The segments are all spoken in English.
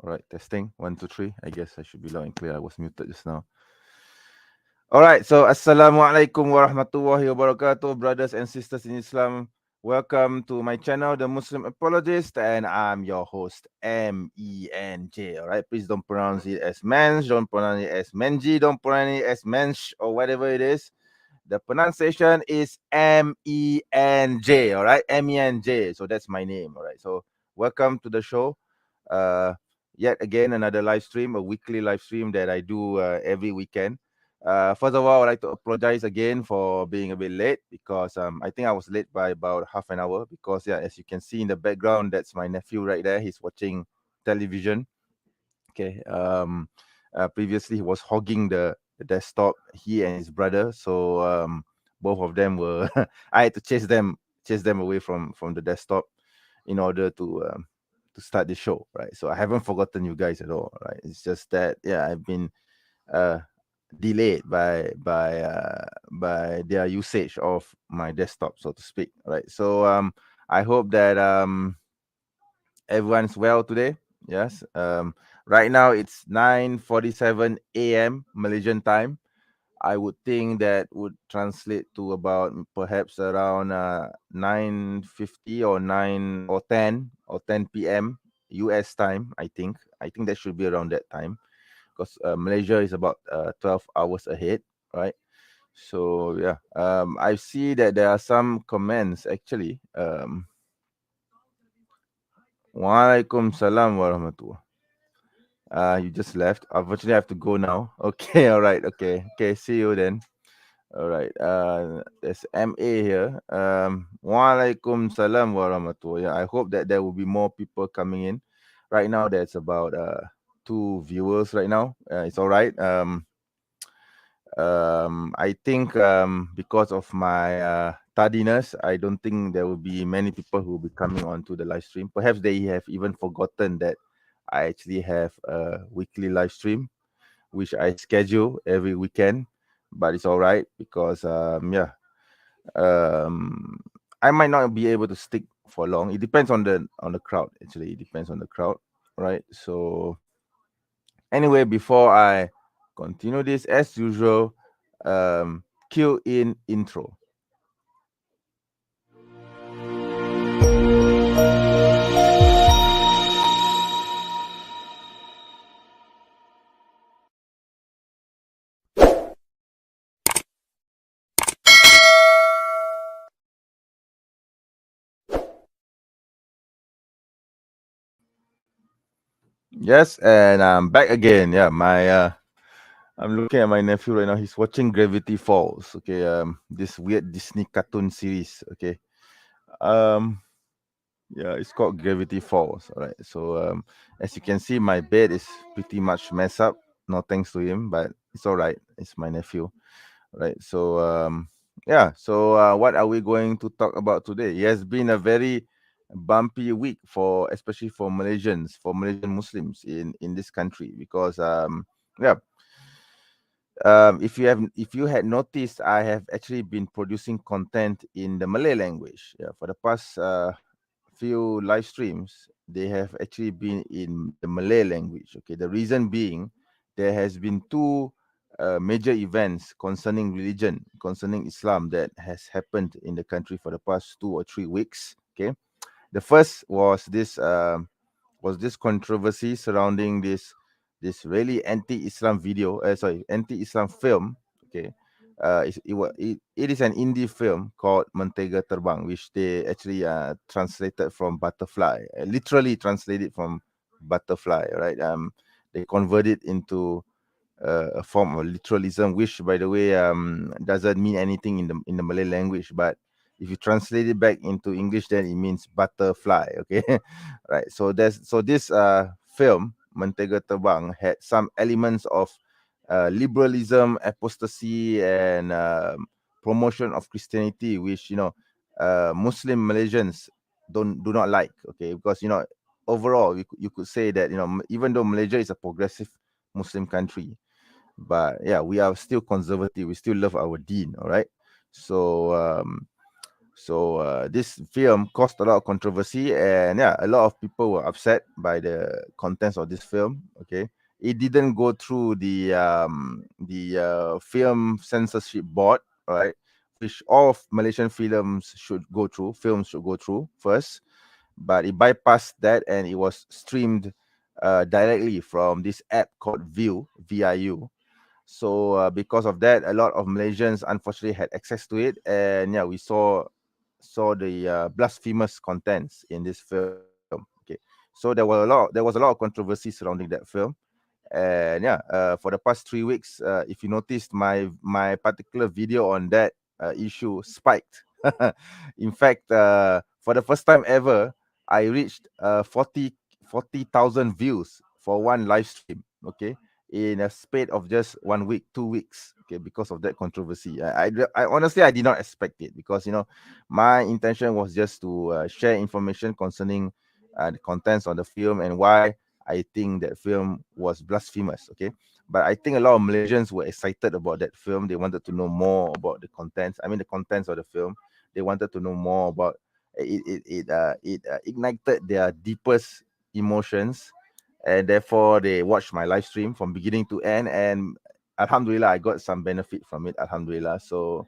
All right, testing 1, 2, 3. I guess I should be loud and clear. I was muted just now. All right, so Assalamualaikum warahmatullahi wabarakatuh, brothers and sisters in Islam. Welcome to my channel, The Muslim Apologist, and I'm your host, MENJ. All right, please don't pronounce it as MENJ, don't pronounce it as MENJ, don't pronounce it as MENJ or whatever it is. The pronunciation is MENJ. All right, MENJ. So that's my name. All right, so welcome to the show. Uh, Yet again, another live stream, a weekly live stream that I do every weekend. First of all, I'd like to apologize again for being a bit late because I think I was late by about half an hour because, yeah, as you can see in the background, that's my nephew right there. He's watching television. Okay. Previously, he was hogging the desktop, he and his brother. So both of them were, I had to chase them away from the desktop in order to start the show, right? So I haven't forgotten you guys at all, right? It's just that, yeah, I've been uh, delayed by their usage of my desktop, so to speak, right? So I hope that everyone's well today. Yes. Right now it's 9:47 a.m. Malaysian time. I would think that would translate to about perhaps around 9:50 or 10 US time. I think that should be around that time because Malaysia is about 12 hours ahead, right? So yeah, I see that there are some comments actually. Waalaikum salam warahmatullah. You just left. Unfortunately, I have to go now. Okay, all right. Okay. See you then. All right. There's MA here. Waalaikum salam warahmatullah. Yeah, I hope that there will be more people coming in. Right now, there's about 2 viewers right now. It's all right. I think because of my tardiness, I don't think there will be many people who will be coming onto the live stream. Perhaps they have even forgotten that I actually have a weekly live stream, which I schedule every weekend. But it's all right because yeah, um, I might not be able to stick for long. It depends on the crowd. Actually, it depends on the crowd, right? So anyway, before I continue this, as usual, cue in intro. Yes, and I'm back again. Yeah, my I'm looking at my nephew right now. He's watching Gravity Falls. Okay, this weird Disney cartoon series. Okay, um, yeah, it's called Gravity Falls. All right. So as you can see, my bed is pretty much messed up. No thanks to him, but it's all right. It's my nephew. Right. So yeah. So what are we going to talk about today? It has been a very bumpy week for especially for Malaysians, for Malaysian Muslims in this country because yeah. If you had noticed, I have actually been producing content in the Malay language. Yeah, for the past few live streams, they have actually been in the Malay language. Okay, the reason being there has been two major events concerning religion, concerning Islam that has happened in the country for the past 2 or 3 weeks. Okay, the first was this controversy surrounding this really anti-Islam video. Anti-Islam film. Okay, it is an indie film called Mentega Terbang, which they actually translated from butterfly, literally translated from butterfly. Right? They converted into a form of literalism, which, by the way, doesn't mean anything in the Malay language, but if you translate it back into English, then it means butterfly. Okay, right. So this film Mentega Terbang had some elements of liberalism, apostasy, and promotion of Christianity, which Muslim Malaysians do not like. Okay, because overall you could say that even though Malaysia is a progressive Muslim country, but yeah, we are still conservative. We still love our deen. All right. So So this film caused a lot of controversy, and yeah, a lot of people were upset by the contents of this film. Okay, it didn't go through the film censorship board, right? Which all of Malaysian films should go through. Films should go through first, but it bypassed that, and it was streamed directly from this app called View, VIU. So because of that, a lot of Malaysians unfortunately had access to it, and yeah, we saw the blasphemous contents in this film. Okay, so there was a lot of controversy surrounding that film, and yeah, for the past 3 weeks, if you noticed, my particular video on that issue spiked. In fact, for the first time ever, I reached 40,000 views for one live stream. Okay, in a spate of just 1 week, 2 weeks. Okay, because of that controversy, I honestly I did not expect it, because my intention was just to share information concerning the contents of the film and why I think that film was blasphemous. Okay, but I think a lot of Malaysians were excited about that film. They wanted to know more about the contents. I mean, the contents of the film. They wanted to know more about it. It ignited their deepest emotions, and therefore they watched my live stream from beginning to end. And Alhamdulillah, I got some benefit from it. Alhamdulillah. So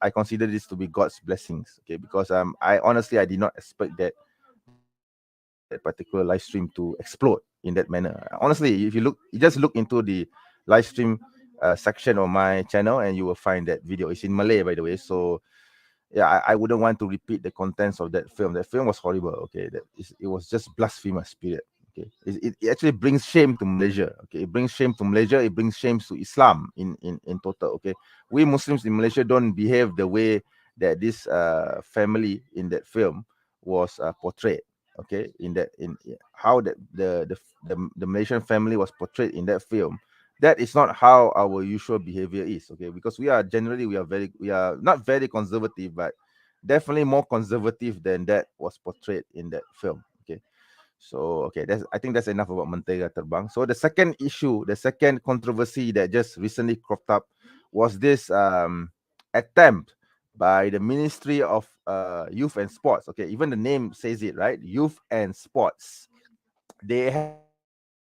I consider this to be God's blessings. Okay, because I honestly I did not expect that particular live stream to explode in that manner. Honestly, if you just look into the live stream section of my channel, and you will find that video. It's in Malay, by the way. So yeah, I wouldn't want to repeat the contents of that film. That film was horrible. Okay, it was just blasphemous. Period. Okay, it actually brings shame to Malaysia. Okay, it brings shame to Malaysia. It brings shame to Islam in total. Okay, we Muslims in Malaysia don't behave the way that this family in that film was portrayed. Okay, in how the Malaysian family was portrayed in that film, that is not how our usual behavior is. Okay, because we are not very conservative, but definitely more conservative than that was portrayed in that film. Okay, so okay, I think that's enough about Mentega Terbang. So the second controversy that just recently cropped up was this attempt by the Ministry of Youth and Sports. Okay, even the name says it, right? Youth and Sports. They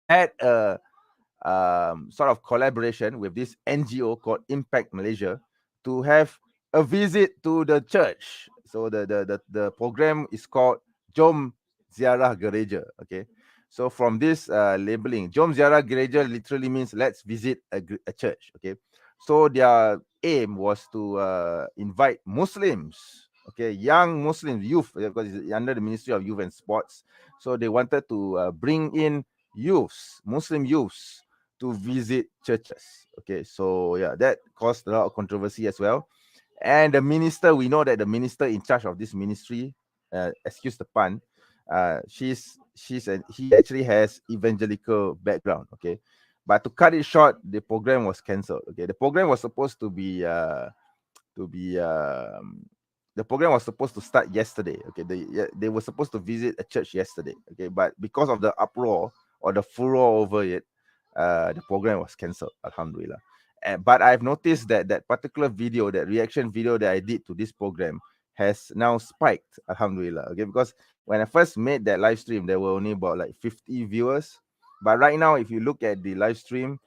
had sort of collaboration with this NGO called Impact Malaysia to have a visit to the church. So the program is called Jom Ziarah Gereja. Okay. So from this labeling, Jom Ziarah Gereja literally means let's visit a church. Okay. So their aim was to invite Muslims, okay, young Muslims, youth, because it's under the Ministry of Youth and Sports. So they wanted to bring in youths, Muslim youths, to visit churches. Okay, so yeah, that caused a lot of controversy as well. And the minister, we know that the minister in charge of this ministry, excuse the pun, he actually has evangelical background. Okay, but to cut it short, the program was cancelled. Okay, the program was supposed to be the program was supposed to start yesterday. Okay, they were supposed to visit a church yesterday. Okay, but because of the uproar or the furor over it, the program was cancelled. Alhamdulillah. But I've noticed that that particular video, that reaction video that I did to this program, has now spiked. Alhamdulillah. Okay, because when I first made that live stream, there were only about like 50 viewers. But right now, if you look at the live stream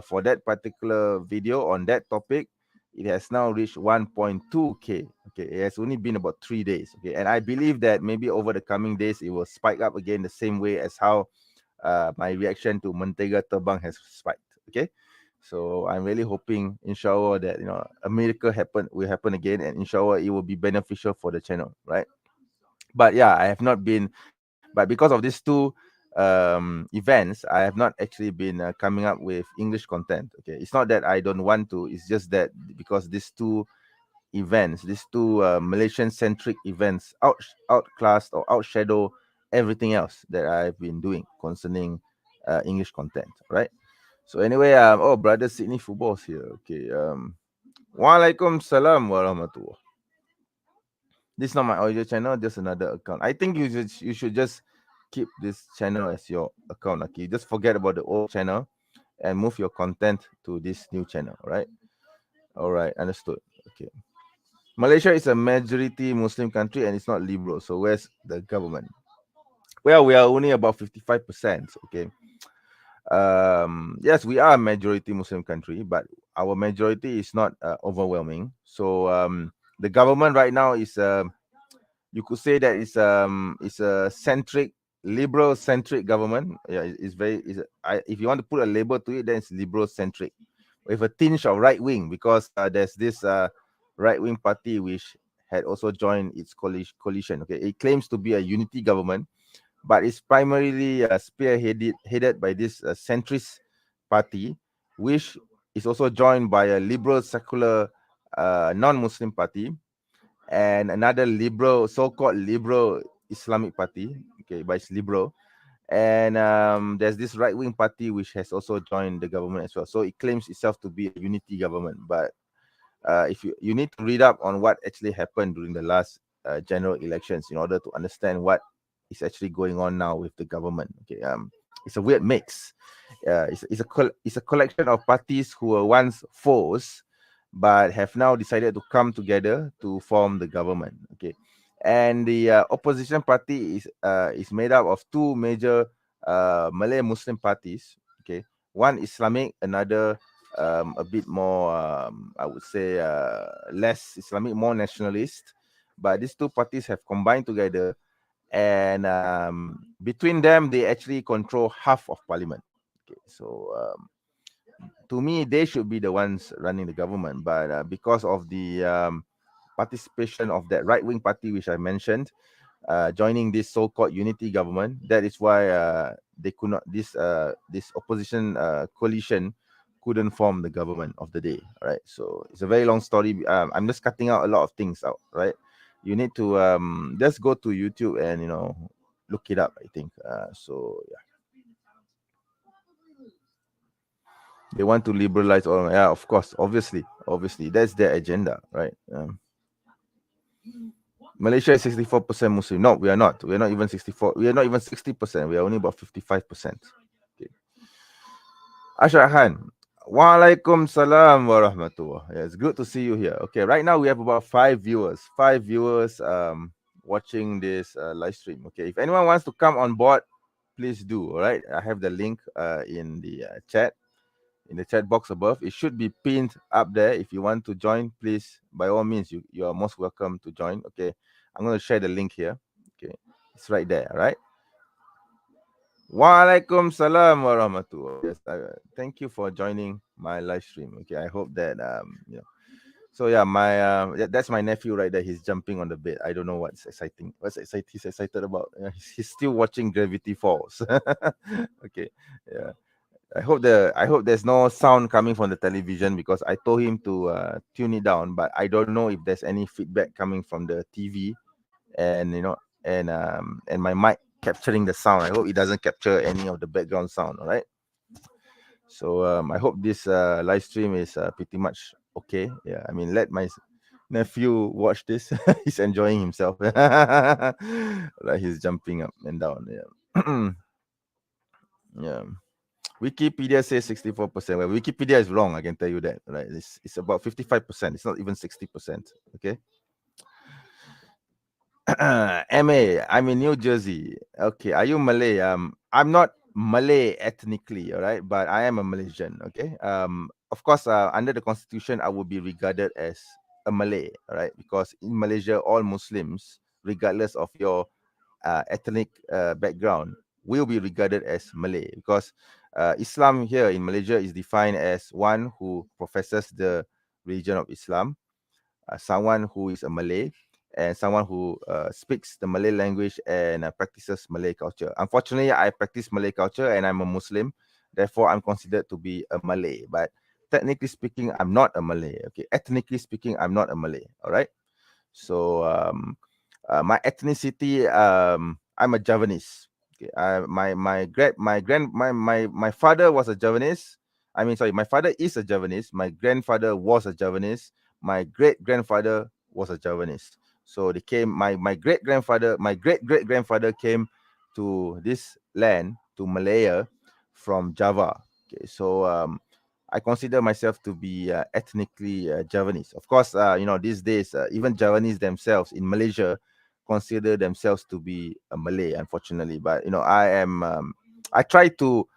for that particular video on that topic, it has now reached 1.2k. Okay, it has only been about 3 days. Okay, and I believe that maybe over the coming days it will spike up again the same way as how my reaction to Mentega Terbang has spiked. Okay, so I'm really hoping, inshallah, that a miracle will happen again, and inshallah it will be beneficial for the channel, right? But yeah, I have not been, but because of these two events, I have not actually been coming up with English content. Okay, it's not that I don't want to, it's just that because these two Malaysian centric events outclassed or outshadow everything else that I've been doing concerning English content, right? So anyway, oh, brother Sydney Football's here. Okay, Waalaikumsalam warahmatullah. This is not my audio channel, just another account. I think you should just keep this channel as your account. Okay, just forget about the old channel and move your content to this new channel, right? All right, understood. Okay. Malaysia is a majority Muslim country and it's not liberal. So where's the government? Well, we are only about 55%. Okay. Yes, we are a majority Muslim country, but our majority is not overwhelming. So the government right now is, you could say that it's a centric, liberal centric government. Yeah, it's very. If you want to put a label to it, then it's liberal centric, with a tinge of right wing, because there's this right wing party which had also joined its coalition. Okay, it claims to be a unity government, but it's primarily headed by this centrist party, which is also joined by a liberal secular non-Muslim party and another liberal, so-called liberal Islamic party. Okay, but it's liberal. And there's this right-wing party which has also joined the government as well. So it claims itself to be a unity government, but if you need to read up on what actually happened during the last general elections in order to understand what is actually going on now with the government. Okay, it's a weird mix. It's a collection of parties who were once foes, but have now decided to come together to form the government. Okay, and the opposition party is made up of two major Malay Muslim parties. Okay, one Islamic, another a bit more, I would say, less Islamic, more nationalist. But these two parties have combined together, and between them, they actually control half of parliament. Okay, so to me, they should be the ones running the government. But because of the participation of that right wing party, which I mentioned, joining this so-called unity government. That is why they could not this opposition coalition couldn't form the government of the day. All right, so it's a very long story. I'm just cutting out a lot of things out. Right, you need to just go to YouTube and look it up. I think so. Yeah, they want to liberalize all. Yeah, of course, obviously, that's their agenda, right? Malaysia is 64% Muslim. No, we are not. We are not even 64. We are not even 60%. We are only about 55%. Okay. Ashraf Khan. Walaikum salam wa rahmatullah. Yeah, it's good to see you here. Okay, right now we have about 5 viewers. 5 viewers watching this live stream. Okay, if anyone wants to come on board, please do. All right, I have the link in the chat, in the chat box above. It should be pinned up there. If you want to join, please, by all means, you are most welcome to join. Okay, I'm going to share the link here. Okay, it's right there. All right. Walaikum salam wa rahmatullah. Yes, thank you for joining my live stream. Okay, I hope that So yeah, that's my nephew right there. He's jumping on the bed. I don't know what's exciting. He's excited about? He's still watching Gravity Falls. Okay, yeah. I hope there's no sound coming from the television, because I told him to tune it down, but I don't know if there's any feedback coming from the TV, and and my mic capturing the sound. I hope it doesn't capture any of the background sound. All right. So I hope this live stream is pretty much okay. Yeah, I mean, let my nephew watch this. He's enjoying himself. Like he's jumping up and down. Yeah. Yeah. Wikipedia says 64%. Well, Wikipedia is wrong. I can tell you that. Right? It's about 55%. It's not even 60%. Okay. MA, I'm in New Jersey. Okay, are you Malay? I'm not Malay ethnically, all right, but I am a Malaysian. Okay. Of course, under the constitution, I will be regarded as a Malay, all right, because in Malaysia, all Muslims, regardless of your ethnic background, will be regarded as Malay, because Islam here in Malaysia is defined as one who professes the religion of Islam, someone who is a Malay, and someone who speaks the Malay language and practices Malay culture. Unfortunately, I practice Malay culture and I'm a Muslim. Therefore, I'm considered to be a Malay. But technically speaking, I'm not a Malay. Okay, ethnically speaking, I'm not a Malay. All right. So my ethnicity, I'm a Javanese. Okay, my father was a Javanese. I mean, sorry, my father is a Javanese. My grandfather was a Javanese. My great grandfather was a Javanese. So they came. My great great grandfather came to this land, to Malaya, from Java. Okay, so I consider myself to be ethnically Javanese. Of course, these days, even Javanese themselves in Malaysia consider themselves to be a Malay, unfortunately. But I try to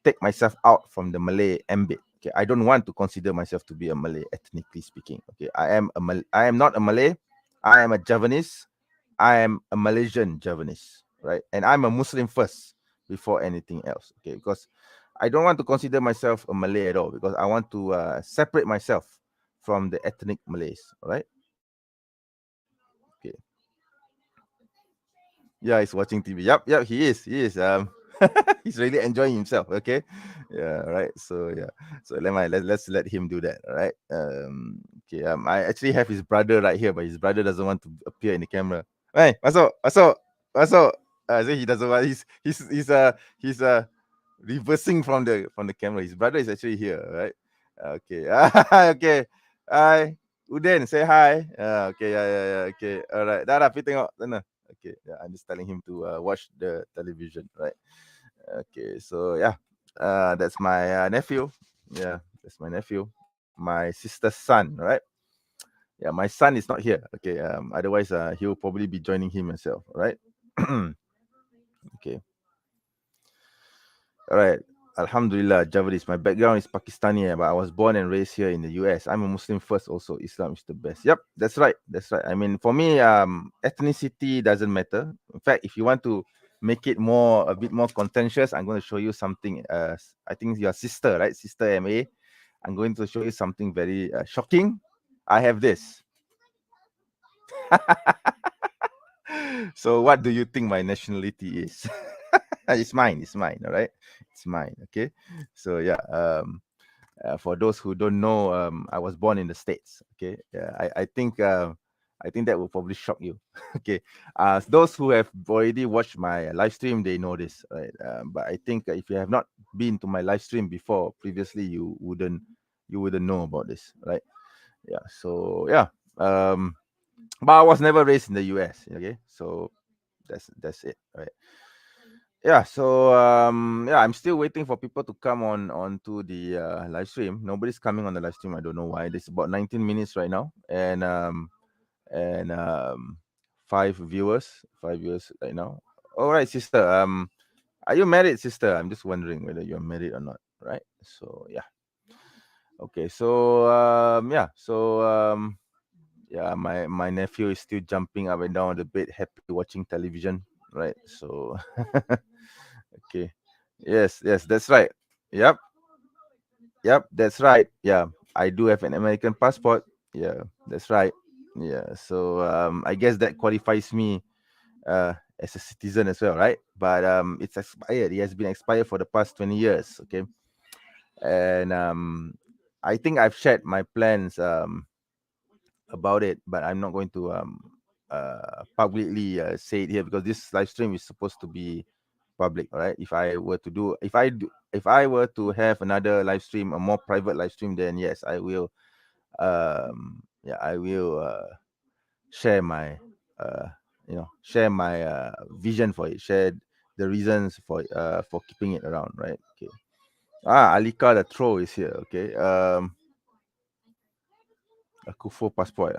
take myself out from the Malay ambit. Okay, I don't want to consider myself to be a Malay, ethnically speaking. Okay, I am not a Malay. I am a Javanese. I am a Malaysian Javanese, right? And I'm a Muslim first before anything else. Okay, because I don't want to consider myself a Malay at all, because I want to separate myself from the ethnic Malays. All right. Okay. Yeah, he's watching TV. Yep, he is. He is. He's really enjoying himself. Okay. Yeah, right. So yeah. So let's let him do that. All right. Okay. I actually have his brother right here, but his brother doesn't want to appear in the camera. Hey, masuk. So he doesn't want. He's reversing from the camera. His brother is actually here, right? Okay. Okay. Hi. Uden, say hi. Okay, yeah. Okay. All right. Dah, pergi tengok sana. Okay, yeah, I'm just telling him to watch the television, right? Okay, so yeah, that's my nephew. Yeah, that's my nephew, my sister's son, right? Yeah, my son is not here. Okay, otherwise, he'll probably be joining him himself, right? Okay, all right. Alhamdulillah, Javadis. My background is Pakistani, but I was born and raised here in the US. I'm a Muslim first, also. Islam is the best. Yep, that's right. That's right. I mean, for me, ethnicity doesn't matter. In fact, if you want to make it a bit more contentious, I'm going to show you something. I think your sister, right? Sister MA. I'm going to show you something very shocking. I have this. So, what do you think my nationality is? It's mine. It's mine. All right. It's mine. Okay. So yeah. For those who don't know, I was born in the States. Okay. Yeah. I think that will probably shock you. Okay. Those who have already watched my live stream, they know this, right? But I think if you have not been to my live stream before previously, you wouldn't know about this, right? Yeah. So yeah. But I was never raised in the US. Okay. So that's it, right? Yeah, so yeah, I'm still waiting for people to come onto the live stream. Nobody's coming on the live stream. I don't know why. It's about 19 minutes right now, and five viewers right now. All right, sister. Are you married, sister? I'm just wondering whether you're married or not. Right. So yeah. Okay. So yeah, my nephew is still jumping up and down on the bed, happy watching television. Right. So okay. Yes, that's right. Yep, that's right. Yeah, I do have an American passport. Yeah, that's right. Yeah, so I guess that qualifies me as a citizen as well, right? But it's expired. It has been expired for the past 20 years. Okay, and I think I've shared my plans about it, but I'm not going to publicly say it here, because this live stream is supposed to be public. All right, if I were to have another live stream, a more private live stream, then yes, I will I will share my share my vision for it, share the reasons for keeping it around, right? Okay. Alika the troll is here. Okay. A Kufo passport.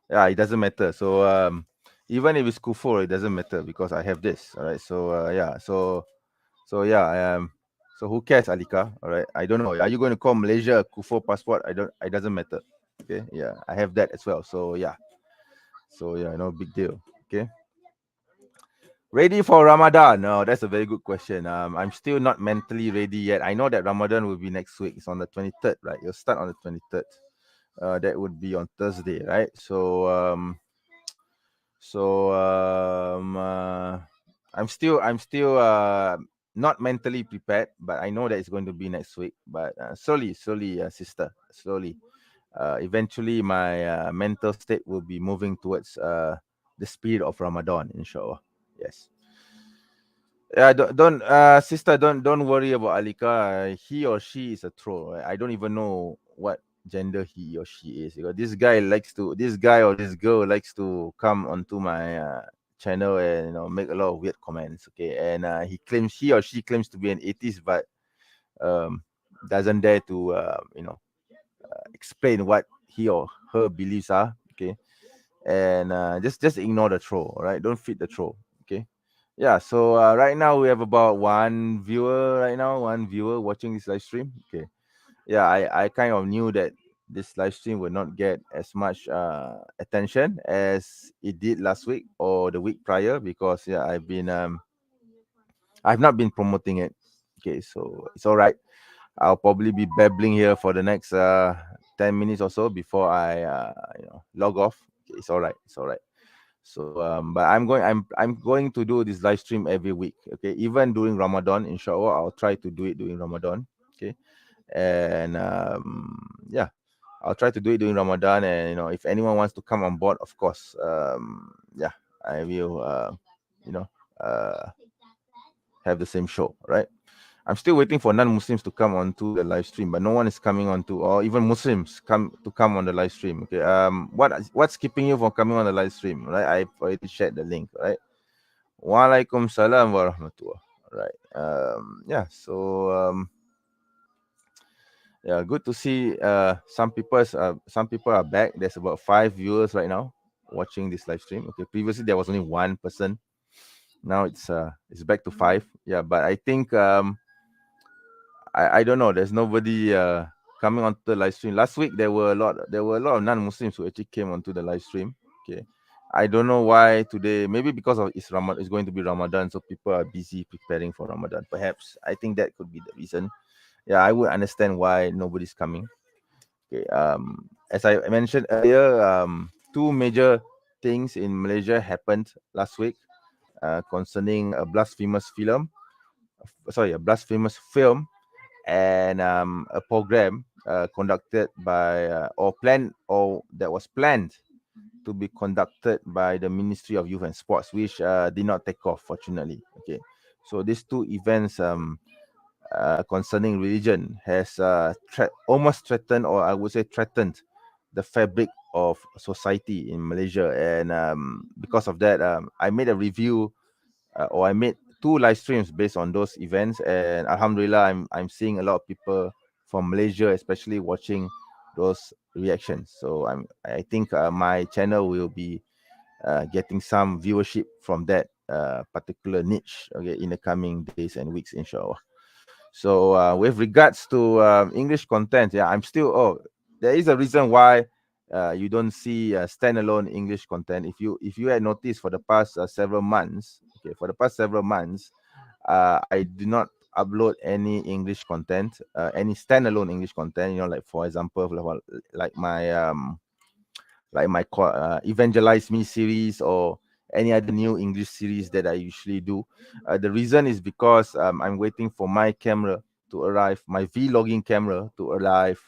Yeah, it doesn't matter. So even if it's Kufo, it doesn't matter because I have this. All right. So yeah. So who cares, Alika? All right. I don't know. Are you going to call Malaysia a Kufo passport? I don't. It doesn't matter. Okay. Yeah, I have that as well. So yeah. So yeah, no big deal. Okay. Ready for Ramadan? No, that's a very good question. I'm still not mentally ready yet. I know that Ramadan will be next week. It's on the 23rd, right? You'll start on the 23rd. That would be on Thursday, right? So I'm still not mentally prepared, but I know that it's going to be next week. But slowly, sister, slowly. Eventually, my mental state will be moving towards the spirit of Ramadan, inshallah. Yes. Yeah, sister, don't worry about Alika. He or she is a troll. Right? I don't even know what gender he or she is. Because this guy or this girl likes to come onto my channel and make a lot of weird comments. Okay, and he or she claims to be an atheist, but um, doesn't dare to explain what he or her beliefs are. Okay, and just ignore the troll. All right, don't feed the troll. Okay. Yeah, so right now we have about one viewer right now, one viewer watching this live stream. Okay. Yeah, I kind of knew that this live stream would not get as much attention as it did last week or the week prior, because yeah, I've not been promoting it. Okay, so it's all right. I'll probably be babbling here for the next 10 minutes or so before I log off. Okay, it's all right. It's all right. So but I'm going to do this live stream every week. Okay, even during Ramadan, inshallah, I'll try to do it during Ramadan. Okay, and yeah, I'll try to do it during Ramadan. And if anyone wants to come on board, of course, yeah, I will you know uh have the same show, right? I'm still waiting for non-Muslims to come onto the live stream, but no one is coming onto, or even Muslims come on the live stream. Okay, what's keeping you from coming on the live stream, right? I've already shared the link, right? Walaikum salam warahmatullah. Right. Yeah. So yeah, good to see. Some people are back. There's about 5 viewers right now watching this live stream. Okay, previously there was only one person. Now it's back to five. Yeah, but I think I don't know. There's nobody coming onto the live stream. Last week there were a lot of non-Muslims who actually came onto the live stream. Okay, I don't know why today. Maybe because of it's going to be Ramadan, so people are busy preparing for Ramadan. Perhaps I think that could be the reason. Yeah, I would understand why nobody's coming. Okay. As I mentioned earlier, two major things in Malaysia happened last week concerning a blasphemous film and a program conducted by or planned or that was planned to be conducted by the Ministry of Youth and Sports, which did not take off, fortunately. Okay, so these two events concerning religion has almost threatened, or I would say threatened, the fabric of society in Malaysia. And because of that, I made a review or I made two live streams based on those events, and Alhamdulillah, I'm seeing a lot of people from Malaysia, especially watching those reactions. So I think my channel will be getting some viewership from that particular niche, okay, in the coming days and weeks, inshallah. So with regards to English content, yeah, there is a reason why you don't see standalone English content. If you had noticed for the past several months, okay, I do not upload any English content, any standalone English content. Like for example, like my Evangelize Me series or any other new English series that I usually do. The reason is because I'm waiting for my camera to arrive, my vlogging camera to arrive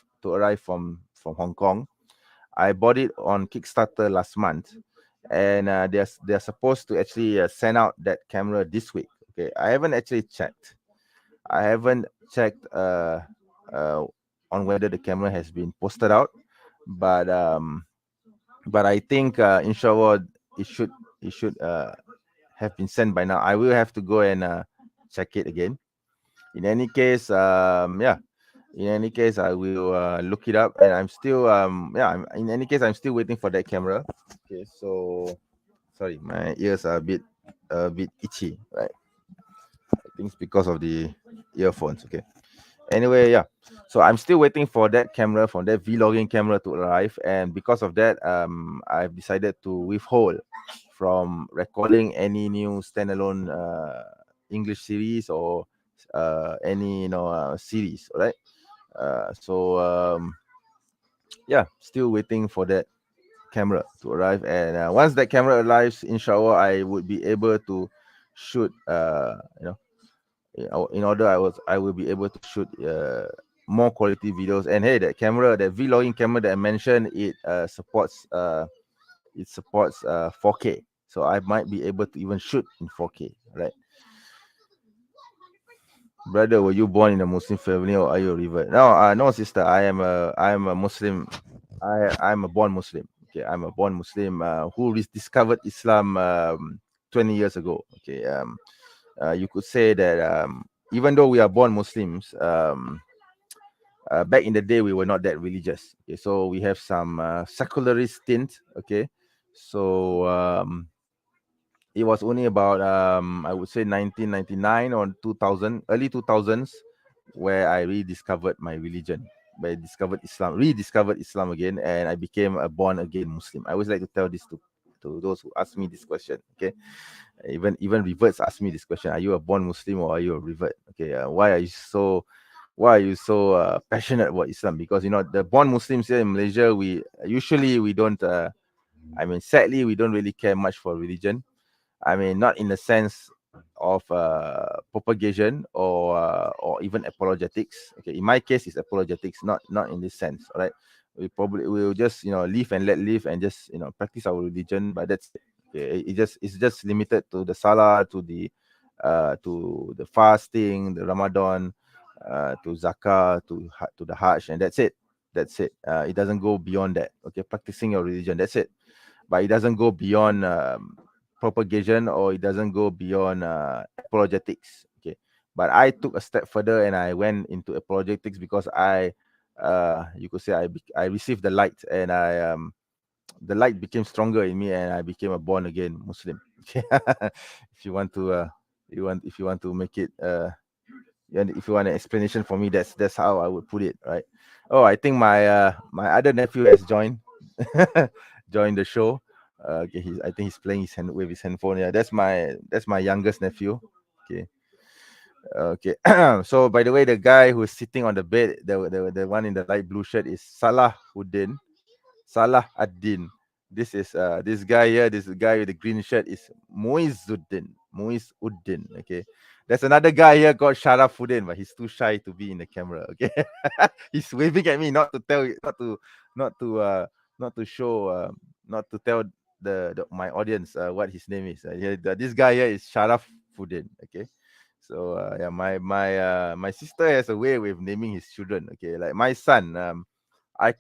from Hong Kong. I bought it on Kickstarter last month, and they're supposed to actually send out that camera this week. Okay, I haven't actually checked. I haven't checked uh, on whether the camera has been posted out, but I think inshallah it should have been sent by now. I will have to go and check it again. In any case, yeah. In any case, I will look it up, and in any case, I'm still waiting for that camera. Okay, so sorry, my ears are a bit itchy, right? I think it's because of the earphones. Okay. Anyway, yeah. So I'm still waiting for that camera, from that vlogging camera to arrive, and because of that, I've decided to withhold from recording any new standalone English series or any series. All right. So yeah, still waiting for that camera to arrive, and once that camera arrives, inshallah, I would be able to shoot. In order I will be able to shoot more quality videos. And hey, that vlogging camera that I mentioned, it supports 4K, so I might be able to even shoot in 4K, right? Brother, were you born in a Muslim family or are you a revert? No, sister, I am a Muslim. I'm a born Muslim. Okay, I'm a born Muslim who discovered Islam 20 years ago. Okay. You could say that even though we are born Muslims, back in the day we were not that religious. Okay, so we have some secularist tint. Okay, so it was only about I would say 1999 or 2000, early 2000s, where I rediscovered my religion. I rediscovered Islam again, and I became a born again Muslim. I always like to tell this to those who ask me this question. Okay, even reverts ask me this question: Are you a born Muslim or are you a revert? Okay, why are you so passionate about Islam? Because the born Muslims here in Malaysia, we don't. Sadly, we don't really care much for religion. Not in the sense of propagation or even apologetics. Okay, in my case, it's apologetics, not in this sense. All right, we probably will just live and let live and just practice our religion, but that's it. Okay, it's just limited to the salah, to the fasting, the Ramadan, to zakah, to the Hajj, and that's it. That's it. It doesn't go beyond that. Okay, practicing your religion. That's it, but it doesn't go beyond propagation, or it doesn't go beyond apologetics. Okay, but I took a step further and I went into apologetics because you could say I received the light, and the light became stronger in me, and I became a born again Muslim. Okay, if you want to if you want to make it and if you want an explanation for me, that's how I would put it, right? Oh, I think my other nephew has joined joined the show. Okay, I think he's playing with his handphone. Yeah, that's my youngest nephew. Okay, okay. So by the way, the guy who's sitting on the bed, the one in the light blue shirt is Salah ad-Din. This guy here, this guy with the green shirt is Muizuddin. Okay. There's another guy here called Sharafuddin, but he's too shy to be in the camera. Okay. He's waving at me not to tell not to uh not to show not to tell my audience what his name is. This guy here is Sharafuddin. Okay. So yeah, my sister has a way with naming his children. Okay, like my son, I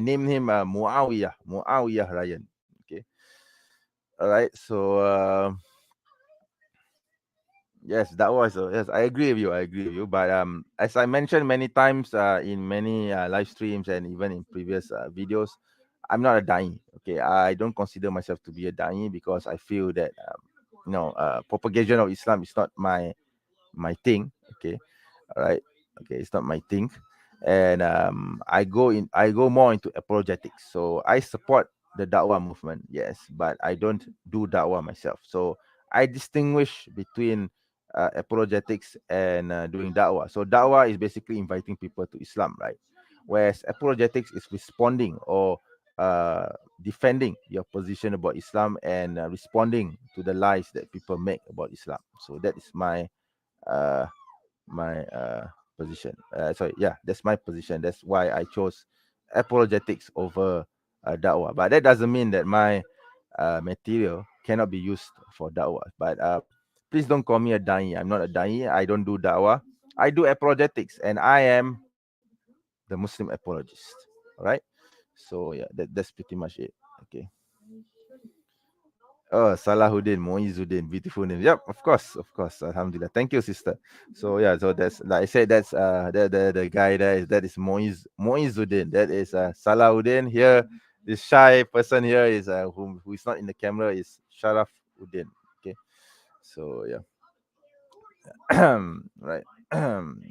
named him Muawiyah Ryan. Okay, all right. So yes, yes. I agree with you. I agree with you. But as I mentioned many times in many live streams and even in previous videos, I'm not a da'i. Okay, I don't consider myself to be a da'i because I feel that propagation of Islam is not my thing. Okay, all right. Okay, it's not my thing, and I go more into apologetics. So I support the da'wah movement, yes, but I don't do da'wah myself. So I distinguish between apologetics and doing da'wah. So da'wah is basically inviting people to Islam, right? Whereas apologetics is responding or uh, defending your position about Islam and responding to the lies that people make about Islam. So that is uh, my position. Sorry, yeah, that's my position. That's why I chose apologetics over da'wah. But that doesn't mean that my material cannot be used for da'wah. But please don't call me a da'i. I'm not a da'i. I don't do da'wah. I do apologetics, and I am the Muslim apologist. All right. So yeah, that's pretty much it. Okay. Oh, Salahuddin, Moizuddin, beautiful name. Yep, of course. Alhamdulillah. Thank you, sister. So yeah, so that's like I said, that's the guy that is Moizuddin. That is Salahuddin. Here, this shy person here is who is not in the camera is Sharafuddin. Okay. So yeah. Right.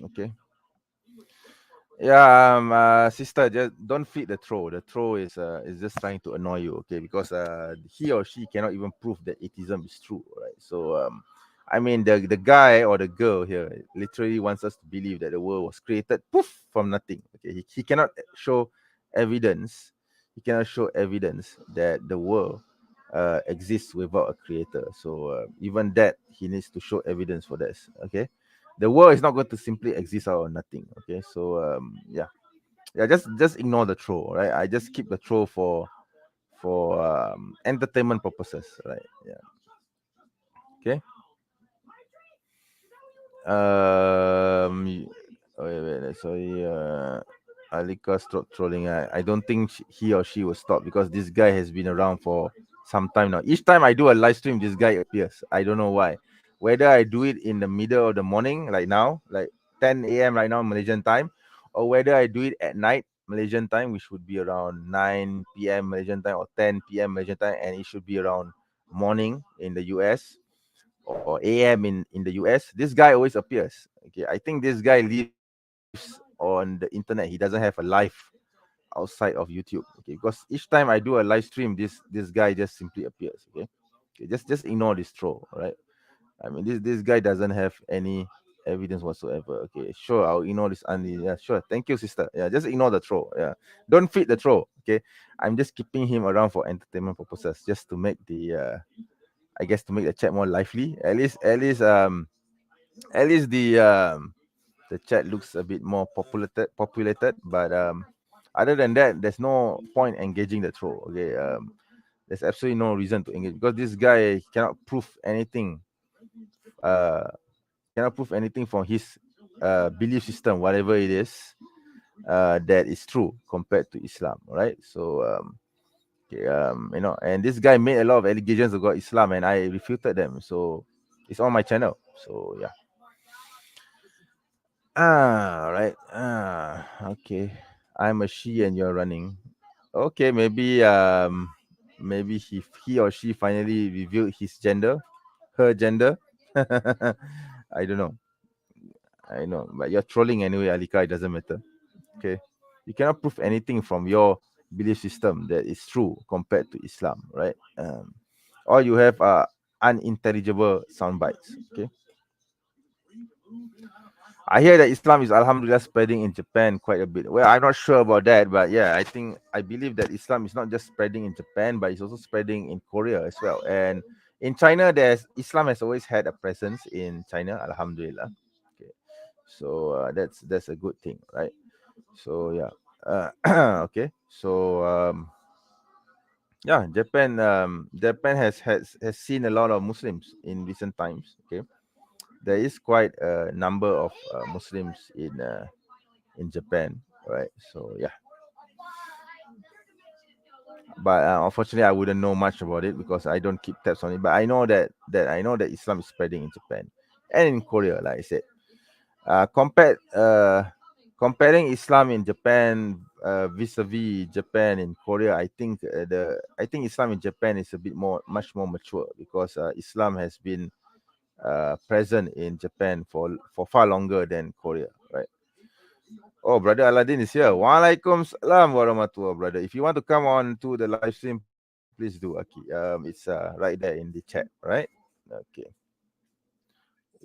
Okay. Yeah, sister, just don't feed the troll. The troll is just trying to annoy you, okay? Because he or she cannot even prove that atheism is true, right? So the guy or the girl here literally wants us to believe that the world was created poof from nothing. Okay, he cannot show evidence. He cannot show evidence that the world exists without a creator. So even that he needs to show evidence for this. Okay, the world is not going to simply exist out of nothing. Okay, so yeah, just ignore the troll, right? I just keep the troll for entertainment purposes, right? Yeah. Okay. Wait, sorry. Alika stop trolling. I don't think he or she will stop because this guy has been around for some time now. Each time I do a live stream, this guy appears. I don't know why. Whether I do it in the middle of the morning, like now, like 10 a.m. right now, Malaysian time, or whether I do it at night Malaysian time, which would be around 9 p.m. Malaysian time or 10 p.m. Malaysian time, and it should be around morning in the US or AM in the US. This guy always appears. Okay, I think this guy lives on the internet. He doesn't have a life outside of YouTube. Okay, because each time I do a live stream, this guy just simply appears. Okay, just ignore this troll. All right. I mean, this guy doesn't have any evidence whatsoever. Okay, sure, I'll ignore this. Yeah, sure. Thank you, sister. Yeah, just ignore the troll. Yeah, don't feed the troll. Okay, I'm just keeping him around for entertainment purposes, just to make I guess to make the chat more lively. At least the chat looks a bit more populated. But other than that, there's no point engaging the troll. Okay, there's absolutely no reason to engage because this guy cannot prove anything. Uh, cannot prove anything from his belief system, whatever it is, that is true compared to Islam. Right? So okay, and this guy made a lot of allegations about Islam, and I refuted them. So it's on my channel. So yeah. Right. Okay. I'm a she and you're running. Okay, maybe he or she finally revealed his gender, her gender. I don't know. I know, but you're trolling anyway, Alika. It doesn't matter. Okay, you cannot prove anything from your belief system that is true compared to Islam, right? All you have are unintelligible sound bites. Okay, I hear that Islam is Alhamdulillah spreading in Japan quite a bit. Well, I'm not sure about that, but yeah, I believe that Islam is not just spreading in Japan, but it's also spreading in Korea as well. And in China, there's Islam has always had a presence in China, Alhamdulillah. Okay, so that's a good thing, right? So yeah, okay. So yeah, Japan has seen a lot of Muslims in recent times. Okay, there is quite a number of Muslims in Japan, right? So yeah, but unfortunately, I wouldn't know much about it because I don't keep tabs on it. But I know that Islam is spreading in Japan and in Korea, like I said. Comparing Islam in Japan vis-a-vis Japan in Korea, I think Islam in Japan is a bit much more mature because Islam has been present in Japan for far longer than Korea, right? Oh, brother Aladdin is here. Walaikum salam warahmatullah, brother. If you want to come on to the live stream, please do, Aki. It's right there in the chat, right? Okay.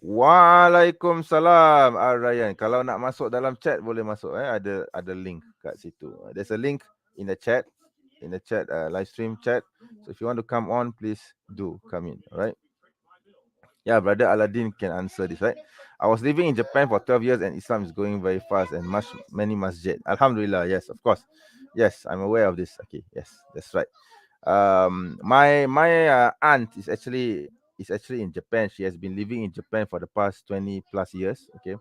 Waalaikumsalam Aryan. Kalau nak masuk dalam chat boleh masuk ada link kat situ. There's a link in the chat live stream chat. So if you want to come on, please do come in, all right? Yeah, brother Aladdin can answer this, right? I was living in Japan for 12 years and Islam is going very fast and many masjid. Alhamdulillah, yes, of course. Yes, I'm aware of this. Okay, yes, that's right. My aunt is actually in Japan. She has been living in Japan for the past 20 plus years. Okay,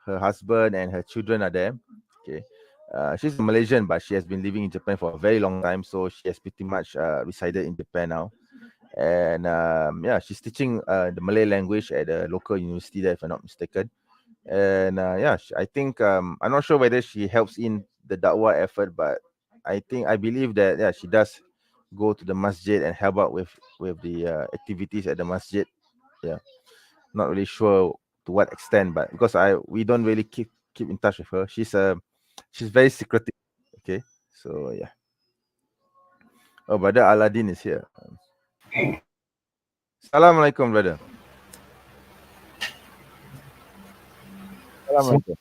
her husband and her children are there. Okay, she's a Malaysian, but she has been living in Japan for a very long time, so she has pretty much resided in Japan now. And yeah, she's teaching the Malay language at a local university there, if I'm not mistaken. And yeah, I think I'm not sure whether she helps in the da'wah effort, but I believe that yeah, she does go to the masjid and help out with the activities at the masjid. Yeah, not really sure to what extent, but because we don't really keep in touch with her. She's very secretive. Okay, so yeah. Oh, brother Aladdin is here. Assalamualaikum, brother. Assalamualaikum.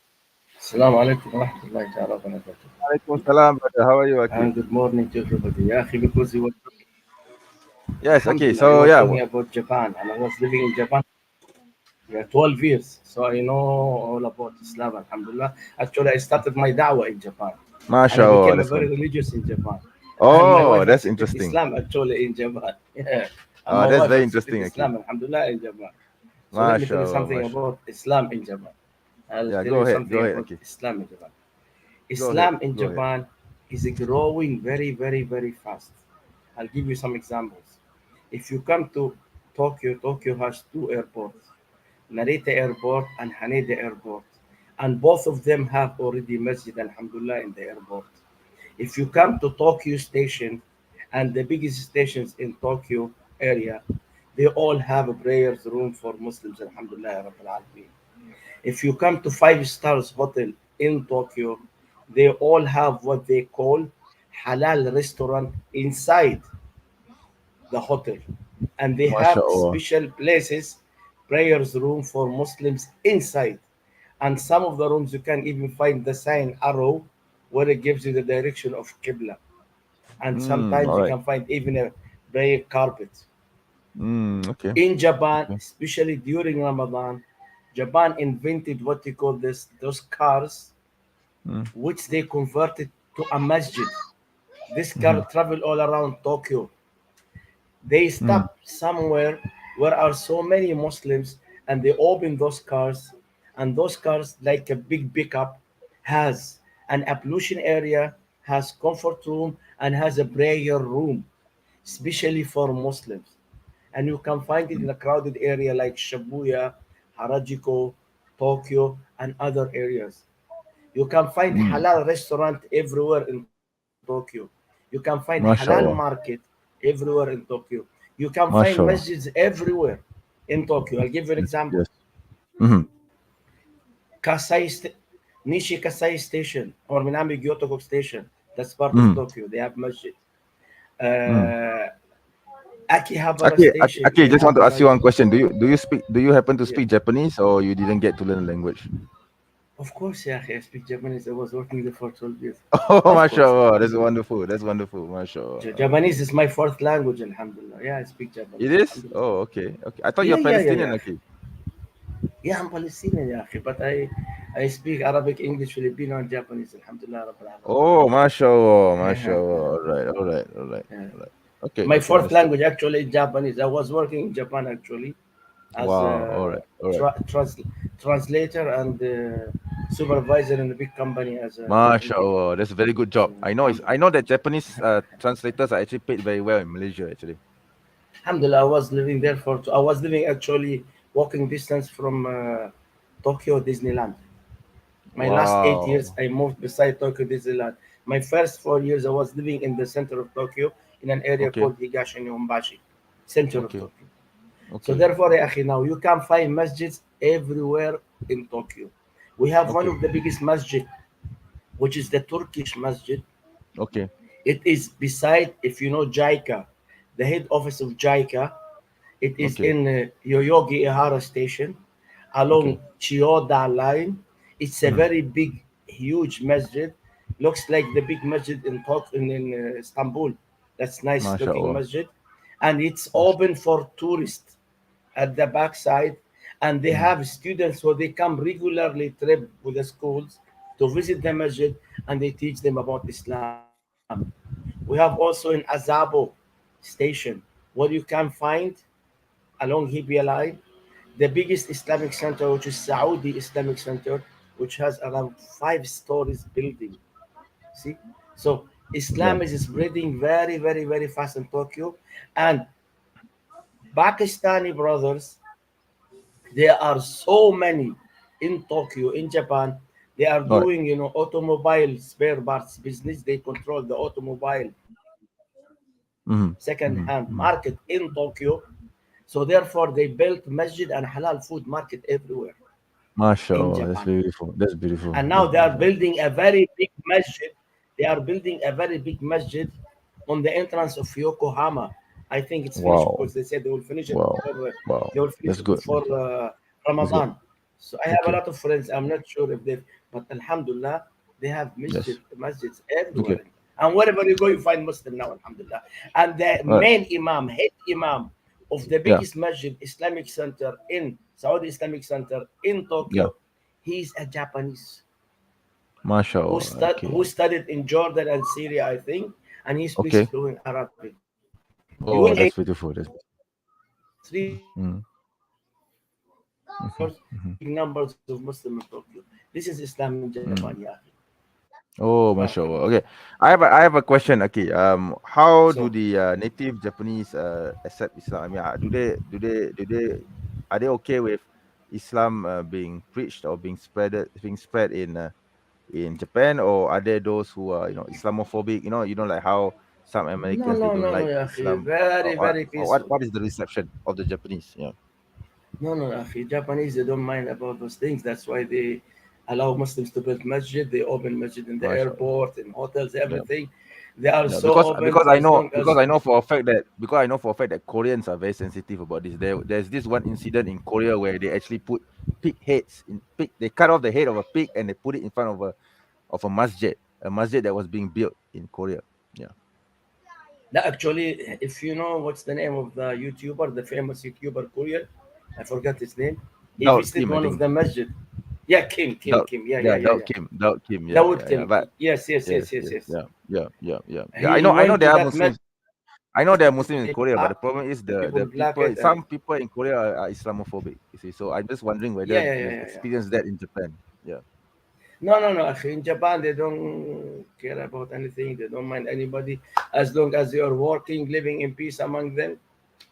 السلام عليكم ورحمة الله تعالى وبركاته. Alaikum salam, brother. How are you, Aki? And good morning to everybody. يا أخي, because you were Yes, okay. Alhamdulillah, you So were yeah, talking about Japan, and I was living in Japan for 12 years, so I know all about Islam. Alhamdulillah. Actually, I started my da'wah in Japan, and I mashallah, became a that's very wonderful. religious in Japan. And my Oh, wife that's accepted interesting. Islam actually in Japan. Yeah, and my That's wife very accepted interesting, Aki. Islam, Alhamdulillah, in Japan. So let me tell you Mashallah, something mashallah. about Islam in Japan. I'll Yeah, tell you go something ahead, about Aki. Islam in Japan. Go ahead, Islam in go ahead. Japan is growing very, very, very fast. I'll give you some examples. If you come to Tokyo, Tokyo has two airports, Narita Airport and Haneda Airport. and both of them have already masjid, alhamdulillah, in the airport. If you come to Tokyo Station and the biggest stations in Tokyo area, they all have a prayers room for Muslims, alhamdulillah, Rabbil Alameen. If you come to five stars hotel in Tokyo, they all have what they call halal restaurant inside the hotel, and they have MashaAllah. special places, prayers room for Muslims inside. And some of the rooms you can even find the sign arrow where it gives you the direction of Qibla. And sometimes All you right. can find even a prayer carpet. Okay. In Japan, Okay. especially during Ramadan, Japan invented what you call this those cars, Mm, which they converted to a masjid. This car mhm, travel all around Tokyo. They mm, stop somewhere where are so many Muslims, and they open those cars, and those cars, like a big pickup, has an ablution area, has comfort room, and has a prayer room, especially for Muslims. And you can find it in a crowded area like Shibuya, Harajuku, Tokyo, and other areas. You can find mm. halal restaurant everywhere in Tokyo. You can find halal market MashaAllah. everywhere in Tokyo. You can find MashaAllah. masjids everywhere in Tokyo. I'll give you an Yes. example. Yes. Mm-hmm. Kasai, Nishi Kasai Station or Minami Gyotoko Station. That's part of Mm, Tokyo. They have masjid. mm. Uh, Akihabara Okay, Station. okay. They Just want have to a ask you one masjid. question. Do you happen to Yeah. speak Japanese, or you didn't get to learn the language? Of course, yeah, I speak Japanese. I was working there for 12 years. Oh, Of course, mashallah. That's alhamdulillah. wonderful. That's wonderful. Mashallah. Japanese is my fourth language, alhamdulillah. Yeah, I speak It Japanese, is? alhamdulillah. Oh, okay. Okay. I thought Yeah, you're yeah, yeah, Palestinian, yeah. okay. Yeah, I'm Palestinian, yeah, but I speak Arabic, English, Filipino, and Japanese, alhamdulillah, Rabbil Alameen. Oh, mashallah. Yeah, Mashallah. All right. All right. All right. yeah. All right. Okay. My Okay. fourth Understood. language actually is Japanese. I was working in Japan actually as Wow. All a right. All right. translator and supervisor in a big company as in India. Mashallah. That's a very good job. So, I know that Japanese translators are actually paid very well in Malaysia, actually. alhamdulillah, I was living there for. I was living actually walking distance from Tokyo Disneyland. My last 8 years, Wow. I moved beside Tokyo Disneyland. My first 4 years, I was living in the center of Tokyo in an area Okay. called Higashi Nyombashi, center of Okay. Tokyo. So Okay. therefore, ya akhi, now you can find masjids everywhere in Tokyo. We have one Okay. of the biggest masjid, which is the Turkish masjid. Okay. It is beside, if you know JICA, the head office of JICA. It is Okay. in Yoyogi Ihara station Okay. along Chiyoda line. It's a Mhm. very big, huge masjid. Looks like the big masjid in Istanbul. That's nice looking MashaAllah. masjid. And it's Mash- open for tourists at the backside. And they mhm. have students who they come regularly trip with the schools to visit the masjid, and they teach them about Islam. We have also in Azabo station where you can find along Hibia line the biggest Islamic center, which is Saudi Islamic Center, which has around 5 stories building. See, so Yeah. Islam is spreading very, very, very fast in Tokyo, and Pakistani brothers, there are so many in Tokyo, in Japan. They are All right. doing, automobile spare parts business. They control the automobile Mhm. second Mhm. hand Mhm. market in Tokyo. So therefore, they built masjid and halal food market everywhere in MashaAllah. That's Japan. beautiful. That's beautiful. And now That's they are beautiful. building a very big masjid. They are building a very big masjid on the entrance of Yokohama. I think it's finished Wow. because they said they will finish it Wow. before Wow. they will finish That's it good. before That's good. Ramadan. So I have a Okay. lot of friends. I'm not sure if they, but Alhamdulillah, they have Yes. masjids Okay. everywhere. And wherever you go, you find Muslim now, Alhamdulillah. And the All right. main imam, head imam of the Yeah. biggest masjid Islamic center in Saudi Islamic Center in Yeah. Tokyo, he's a Japanese MashaAllah. who Okay. studied in Jordan and Syria, I think, and he speaks Okay. fluent Arabic. During Oh, that's 8 beautiful. That's. years, three years, Mm. Mhm. Mhm. big numbers of Muslims in Tokyo. This is Islam in Japan, Mm. yeah. Oh, Barakallah. mashallah. Okay, I have a question. Okay, how do So, the native Japanese accept Islam? I mean, do they are they okay with Islam being preached or being spread in Japan, or are there those who are Islamophobic? Like how some No, Americans they no, don't no, no, like يا أخي. Islam. Very, very Or what peaceful. what is the reception of the Japanese? Yeah, No, no, أخي. Japanese, they don't mind about those things. That's why they allow Muslims to build masjid. They open masjid in the mashallah. airport, in hotels, Yeah. everything. They are Yeah, so because open because I as know long because as. I know for a fact that because I know for a fact that Koreans are very sensitive about this. There's this one incident in Korea where they actually put pig heads in pig. They cut off the head of a pig and they put it in front of a masjid that was being built in Korea. Yeah. No, actually, if you know what's the name of the YouTuber, the famous YouTuber Korean, I forgot his name. He Daud visited Kim, I one of think. the masjid. Yeah, Kim, Kim, Daud, Kim. Yeah, yeah, yeah, yeah, yeah. Daud Kim. Yeah, Dawood yeah, yeah. Kim. But Yes, yes, yes, yes, yes, yes, yes. yeah, yeah, yeah, yeah, yeah. I He know, I know went to there are that masjid. Muslims. I know there are Muslims in Korea, but the Ah, problem is people the black people. it and Some people in Korea are Islamophobic. You see, so I'm just wondering yeah, whether yeah, yeah, you've yeah, yeah. experienced that in Japan. Yeah. No, no, no. Akhi, in Japan, they don't care about anything. They don't mind anybody as long as you are working, living in peace among them.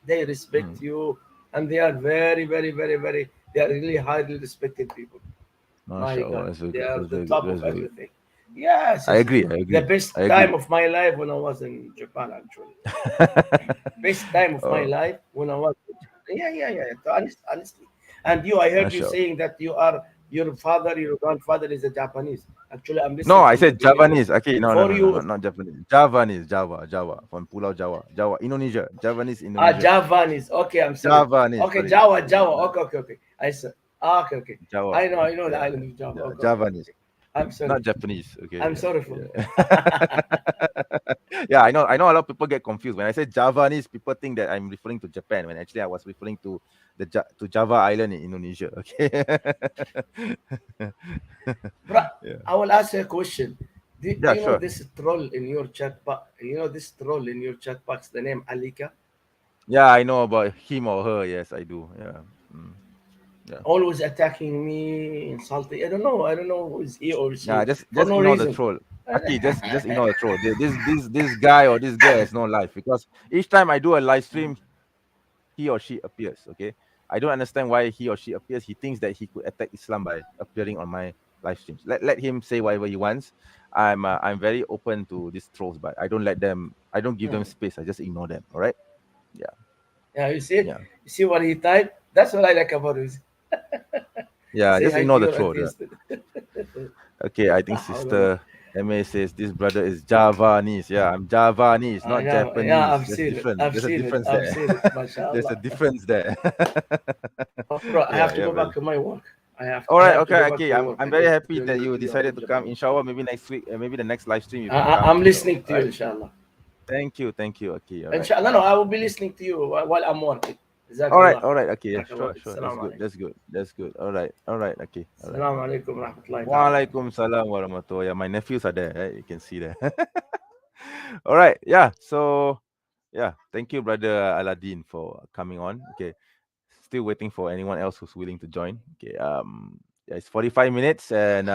They respect Mm. you, and they are very, very, very, very. They are really highly respected people. My MashaAllah, God, that's very they good. are That's the very good. top That's of very good. everything. Yes, I yes, yes. agree. I The agree. best I agree. time of my life when I was in Japan, actually. Best time of my Oh, life when I was. Yeah, yeah, yeah. Honestly. And you, I heard you MashaAllah. saying that your father, your grandfather is a Japanese. Actually, I'm No, listening I to you. said Believe me. Javanese. Okay, no, no, Before no, no, you, no, not Japanese. Javanese, Java, from Pulau Jawa, Jawa, Indonesia, Javanese, Indonesia. Javanese. Okay, I'm sorry. Javanese, Okay, sorry, Jawa, sorry, Jawa. Okay, okay, okay. I said. Okay, okay. Jawa. I know the Yeah, island of Java. yeah, Okay, okay, okay. Javanese, Okay. I'm sorry. not Japanese. Okay, I'm yeah, sorry for yeah. Yeah, I know a lot of people get confused when I say Javanese. People think that I'm referring to Japan when actually I was referring to to Java Island in Indonesia. Okay. Bro, Yeah. I will ask you a question. Do Yeah, you know sure. this troll in your chat box? You know this troll in your chat box, the name Alika? Yeah, I know about him or her. Yes, I do. Yeah. Mm, yeah. Always attacking me, insulting. I don't know who is he or she Yeah, just for just no ignore the reason. troll. Okay, just ignore the troll. This guy or this girl has no life because each time I do a live stream, he or she appears. Okay, I don't understand why he or she appears. He thinks that he could attack Islam by appearing on my live streams. Let him say whatever he wants. I'm very open to these trolls, but I don't let them. I don't give them Hmm. space. I just ignore them. All right. Yeah. Yeah, Yeah. you see what he typed? That's what I like about it. Yeah. Say Just hi to ignore the your troll. Yeah. atheist. Okay. I think La hawla wala- Sister Ma says this brother is Javanese. Yeah, I'm Javanese, not Yeah, yeah, Japanese. I've There's seen it. difference. I've There's a seen it. difference I've there. seen it. There's a MashaAllah. difference there. Oh, bro, I Yeah. have to Yeah, go man. back to my work. All I right, have to okay, go back okay. to I'm work. I'm I very need happy to that join the you video decided about to come. Japan. Inshallah, maybe next week, maybe the next live stream you can come. I'm So, listening to all you, right. inshallah. Thank you. Okay, all right, Inshallah, all no, right. I will be listening to you while I'm working. Jazakallah All khair. right. Okay, yeah, Barakallah sure, fik. sure. That's Assalamu good. alaikum. That's good. That's good. All right. Okay, all right. Assalamu alaikum wa rahmatullahi ta'ala wa Walaikum barakatuh. salam warahmatullahi. Yeah, my nephews are there. Right? You can see there. All right. Yeah. So, yeah. Thank you, brother Aladdin, for coming on. Okay. Still waiting for anyone else who's willing to join. Okay. Yeah, it's 45 minutes and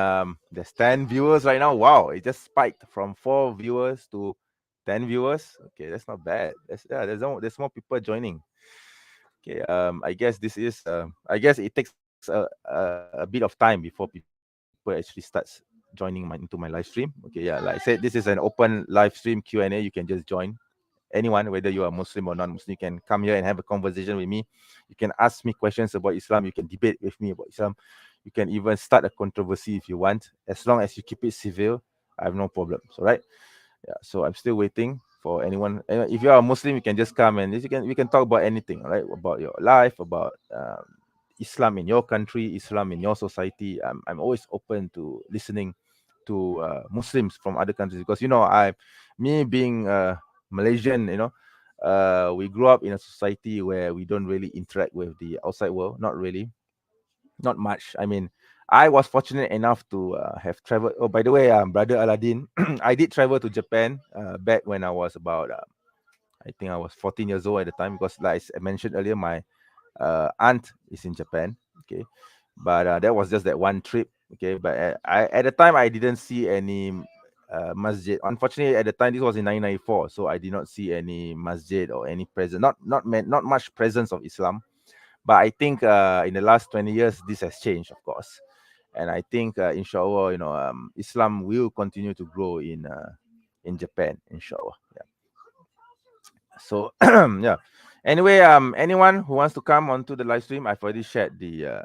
there's 10 viewers right now. Wow, it just spiked from 4 viewers to 10 viewers. Okay, that's not bad. There's more people joining. Okay. I guess it takes a bit of time before people actually starts joining into my live stream. Okay, yeah, like I said, this is an open live stream Q&A. You can just join anyone, whether you are Muslim or non-Muslim, you can come here and have a conversation with me. You can ask me questions about Islam. You can debate with me about Islam. You can even start a controversy if you want, as long as you keep it civil. I have no problems. All right. Yeah. So I'm still waiting for anyone. If you are a Muslim, you can just come and we can talk about anything. All right, about your life, about Islam in your country, Islam in your society. I'm always open to listening to Muslims from other countries because me being Malaysian, we grew up in a society where we don't really interact with the outside world. Not really, not much. I mean, I was fortunate enough to have traveled. Oh, by the way, brother Aladdin, I did travel to Japan back when I was about, I think I was 14 years old at the time because, like I mentioned earlier, my aunt is in Japan. Okay, but that was just that one trip. Okay, but at the time I didn't see any masjid. Unfortunately, at the time this was in 1994, so I did not see any masjid or any presence. Not much presence of Islam. But I think in the last 20 years, this has changed, of course. And I think, inshallah, Islam will continue to grow in Japan, inshallah. Yeah. So yeah. Anyway, anyone who wants to come onto the live stream, I've already shared the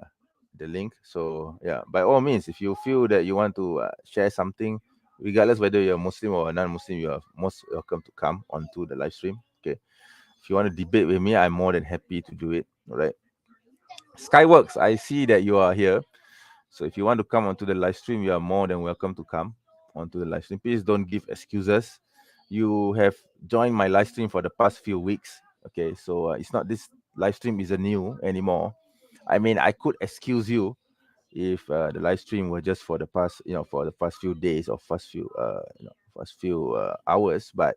link. So yeah, by all means, if you feel that you want to share something, regardless whether you're Muslim or non-Muslim, you are most welcome to come onto the live stream. Okay. If you want to debate with me, I'm more than happy to do it. All right. Skyworks, I see that you are here. So if you want to come onto the live stream, you are more than welcome to come onto the live stream. Please don't give excuses. You have joined my live stream for the past few weeks. Okay, so it's not this live stream isn't new anymore. I mean, I could excuse you if the live stream were just for the past, for the past few days or first few hours. But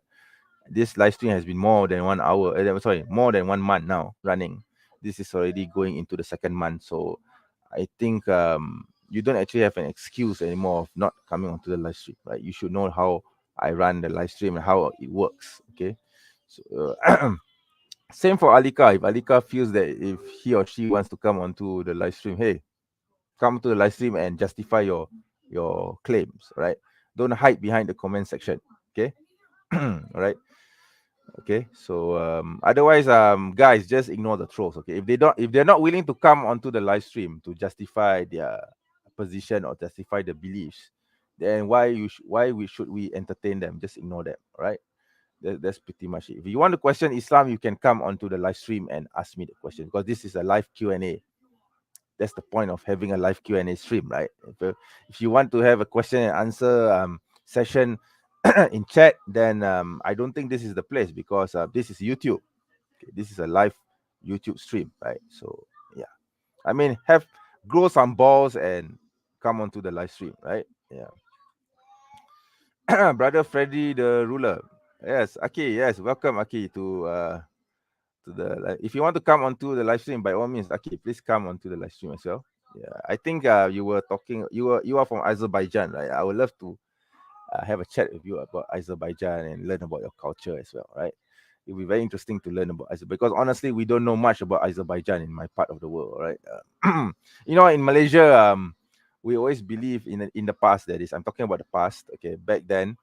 this live stream has been more than 1 hour. Sorry, more than 1 month now running. This is already going into the second month. So I think you don't actually have an excuse anymore of not coming onto the live stream, right? You should know how I run the live stream and how it works. Okay. So same for Alika. If Alika feels that if he or she wants to come onto the live stream, hey, come to the live stream and justify your claims, right? Don't hide behind the comment section. Okay. All right. Okay, so otherwise, guys, just ignore the trolls. Okay, if they're not willing to come onto the live stream to justify their position or justify the beliefs, then why should we entertain them? Just ignore them. All right, that's pretty much it. If you want to question Islam, you can come onto the live stream and ask me the question, because this is a live Q&A. That's the point of having a live Q&A stream, right? If you want to have a question and answer session in chat, then I don't think this is the place, because this is YouTube. Okay, this is a live YouTube stream, right? So yeah, I mean, grow some balls and come onto the live stream, right? Yeah. Brother Freddy the ruler. Yes, Aki. Yes, welcome, Aki, to the if you want to come onto the live stream, by all means, Aki, please come onto the live stream as well. Yeah, I think you were talking. You are from Azerbaijan, right? I would love to have a chat with you about Azerbaijan and learn about your culture as well, right? It'll be very interesting to learn about Azerbaijan, because honestly, we don't know much about Azerbaijan in my part of the world, right? In Malaysia, we always believe in the past. That is, I'm talking about the past. Okay, back then,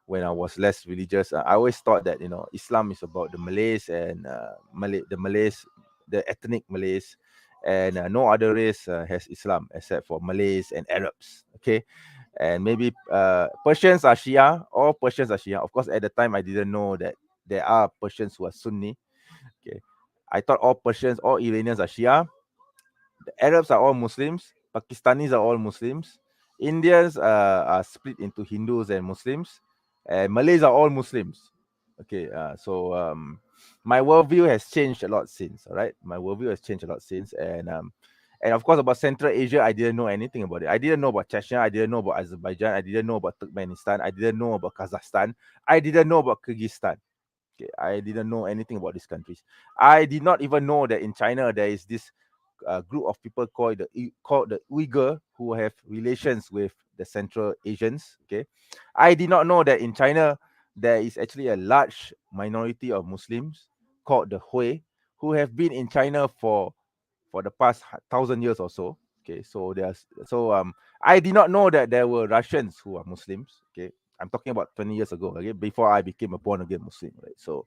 when I was less religious, I always thought that Islam is about the Malays and the Malays, the ethnic Malays, and no other race has Islam except for Malays and Arabs. Okay, and maybe Persians are Shia, all Persians are Shia. Of course, at the time I didn't know that there are Persians who are Sunni. Okay, I thought all Persians, all Iranians are Shia. The Arabs are all Muslims. Pakistanis are all Muslims. Indians are split into Hindus and Muslims, and Malays are all Muslims. Okay, so my worldview has changed a lot since. All right, my worldview has changed a lot since, and of course about Central Asia, I didn't know anything about it. I didn't know about Chechnya. I didn't know about Azerbaijan. I didn't know about Turkmenistan. I didn't know about Kazakhstan. I didn't know about Kyrgyzstan. Okay, I didn't know anything about these countries. I did not even know that in China there is this group of people called the Uyghur, who have relations with the Central Asians. Okay, I did not know that in China there is actually a large minority of Muslims called the Hui, who have been in China for the past 1,000 years or so. Okay, so I did not know that there were Russians who are Muslims. Okay, I'm talking about 20 years ago. Okay, before I became a born again Muslim. Right, so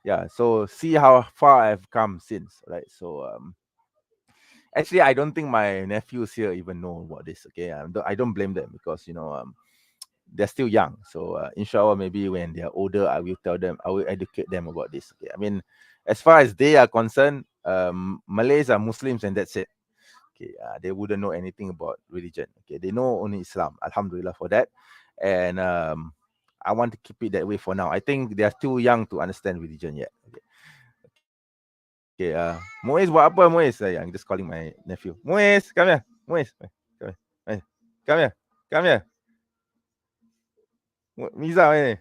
yeah, so see how far I've come since. Right, so actually, I don't think my nephews here even know about this. Okay, I don't blame them, because they're still young. So inshallah, maybe when they're older, I will tell them, I will educate them about this. Okay, I mean, as far as they are concerned, Malays are Muslims and that's it. Okay, they wouldn't know anything about religion. Okay, they know only Islam. Alhamdulillah for that. And I want to keep it that way for now. I think they are too young to understand religion yet. Okay. Okay, Muiz buat apa, Muiz? I'm just calling my nephew. Muiz, come here. Muiz, come here. Come here. Come here. Miza,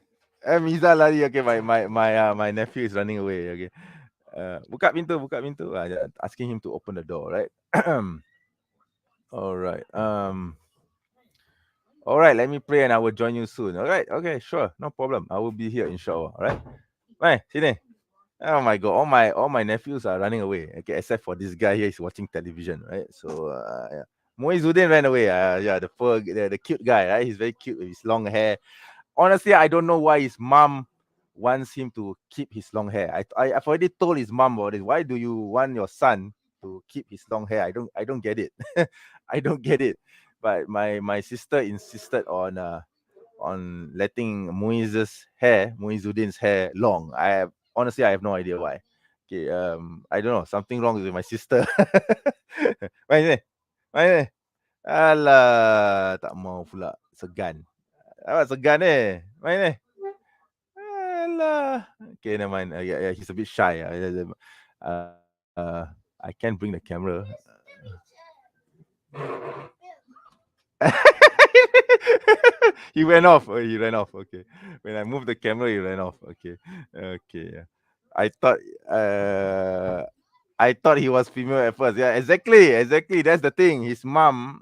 Miza lari. Okay, my nephew is running away. Okay. Buka pintu. Asking him to open the door, right? All right. All right, let me pray and I will join you soon. All right, okay, sure, no problem. I will be here, inshallah. All right. Mai, sini. Oh my god, all my nephews are running away. Okay, except for this guy here, he's watching television, right? So yeah. Moizuddin ran away. Yeah, the cute guy, right? He's very cute with his long hair. Honestly, I don't know why his mom wants him to keep his long hair. I've already told his mom about it. Why do you want your son to keep his long hair? I don't get it. I don't get it. But my sister insisted on letting Muizuddin's hair long. Honestly, I have no idea why. Okay, I don't know, something wrong with my sister. Main ni, main ni. Alah, tak mau pula, segan. Awak segan main ni. Alah. Okay, never mind. Yeah, he's a bit shy. I can't bring the camera. He ran off. He ran off. Okay. When I moved the camera, he ran off. Okay. Okay. Yeah. I thought uh I thought he was female at first. Yeah, exactly. That's the thing. His mom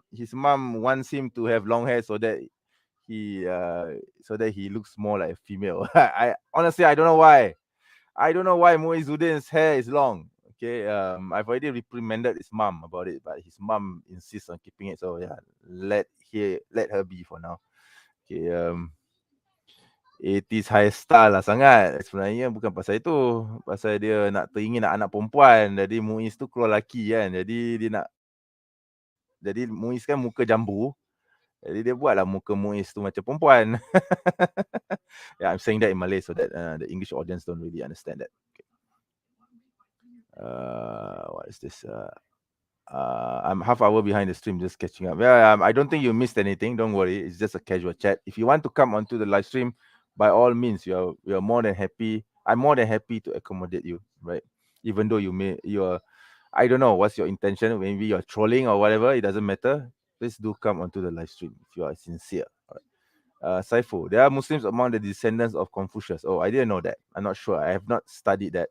wants him to have long hair he uh so that he looks more like a female. I honestly I don't know why. I don't know why Muizuddin's hair is long. Okay, I've already reprimanded his mom about it, but his mom insists on keeping it. So yeah, let her be for now. Okay, 80s hairstyle lah sangat. Sebenarnya bukan pasal itu. Pasal dia nak teringin nak anak perempuan. Jadi Muiz tu keluar lelaki kan. Jadi Muiz kan muka jambu. Jadi dia buatlah muka Muiz tu macam perempuan. Yeah, I'm saying that in Malay so that the English audience don't really understand that. Okay. What is this? I'm half hour behind the stream, just catching up. Yeah, I don't think you missed anything. Don't worry, it's just a casual chat. If you want to come onto the live stream, by all means, you're more than happy. I'm more than happy to accommodate you, right? Even though you're, I don't know what's your intention. Maybe you're trolling or whatever. It doesn't matter. Please do come onto the live stream if you are sincere. All right. Saifu, there are Muslims among the descendants of Confucius. Oh, I didn't know that. I'm not sure. I have not studied that.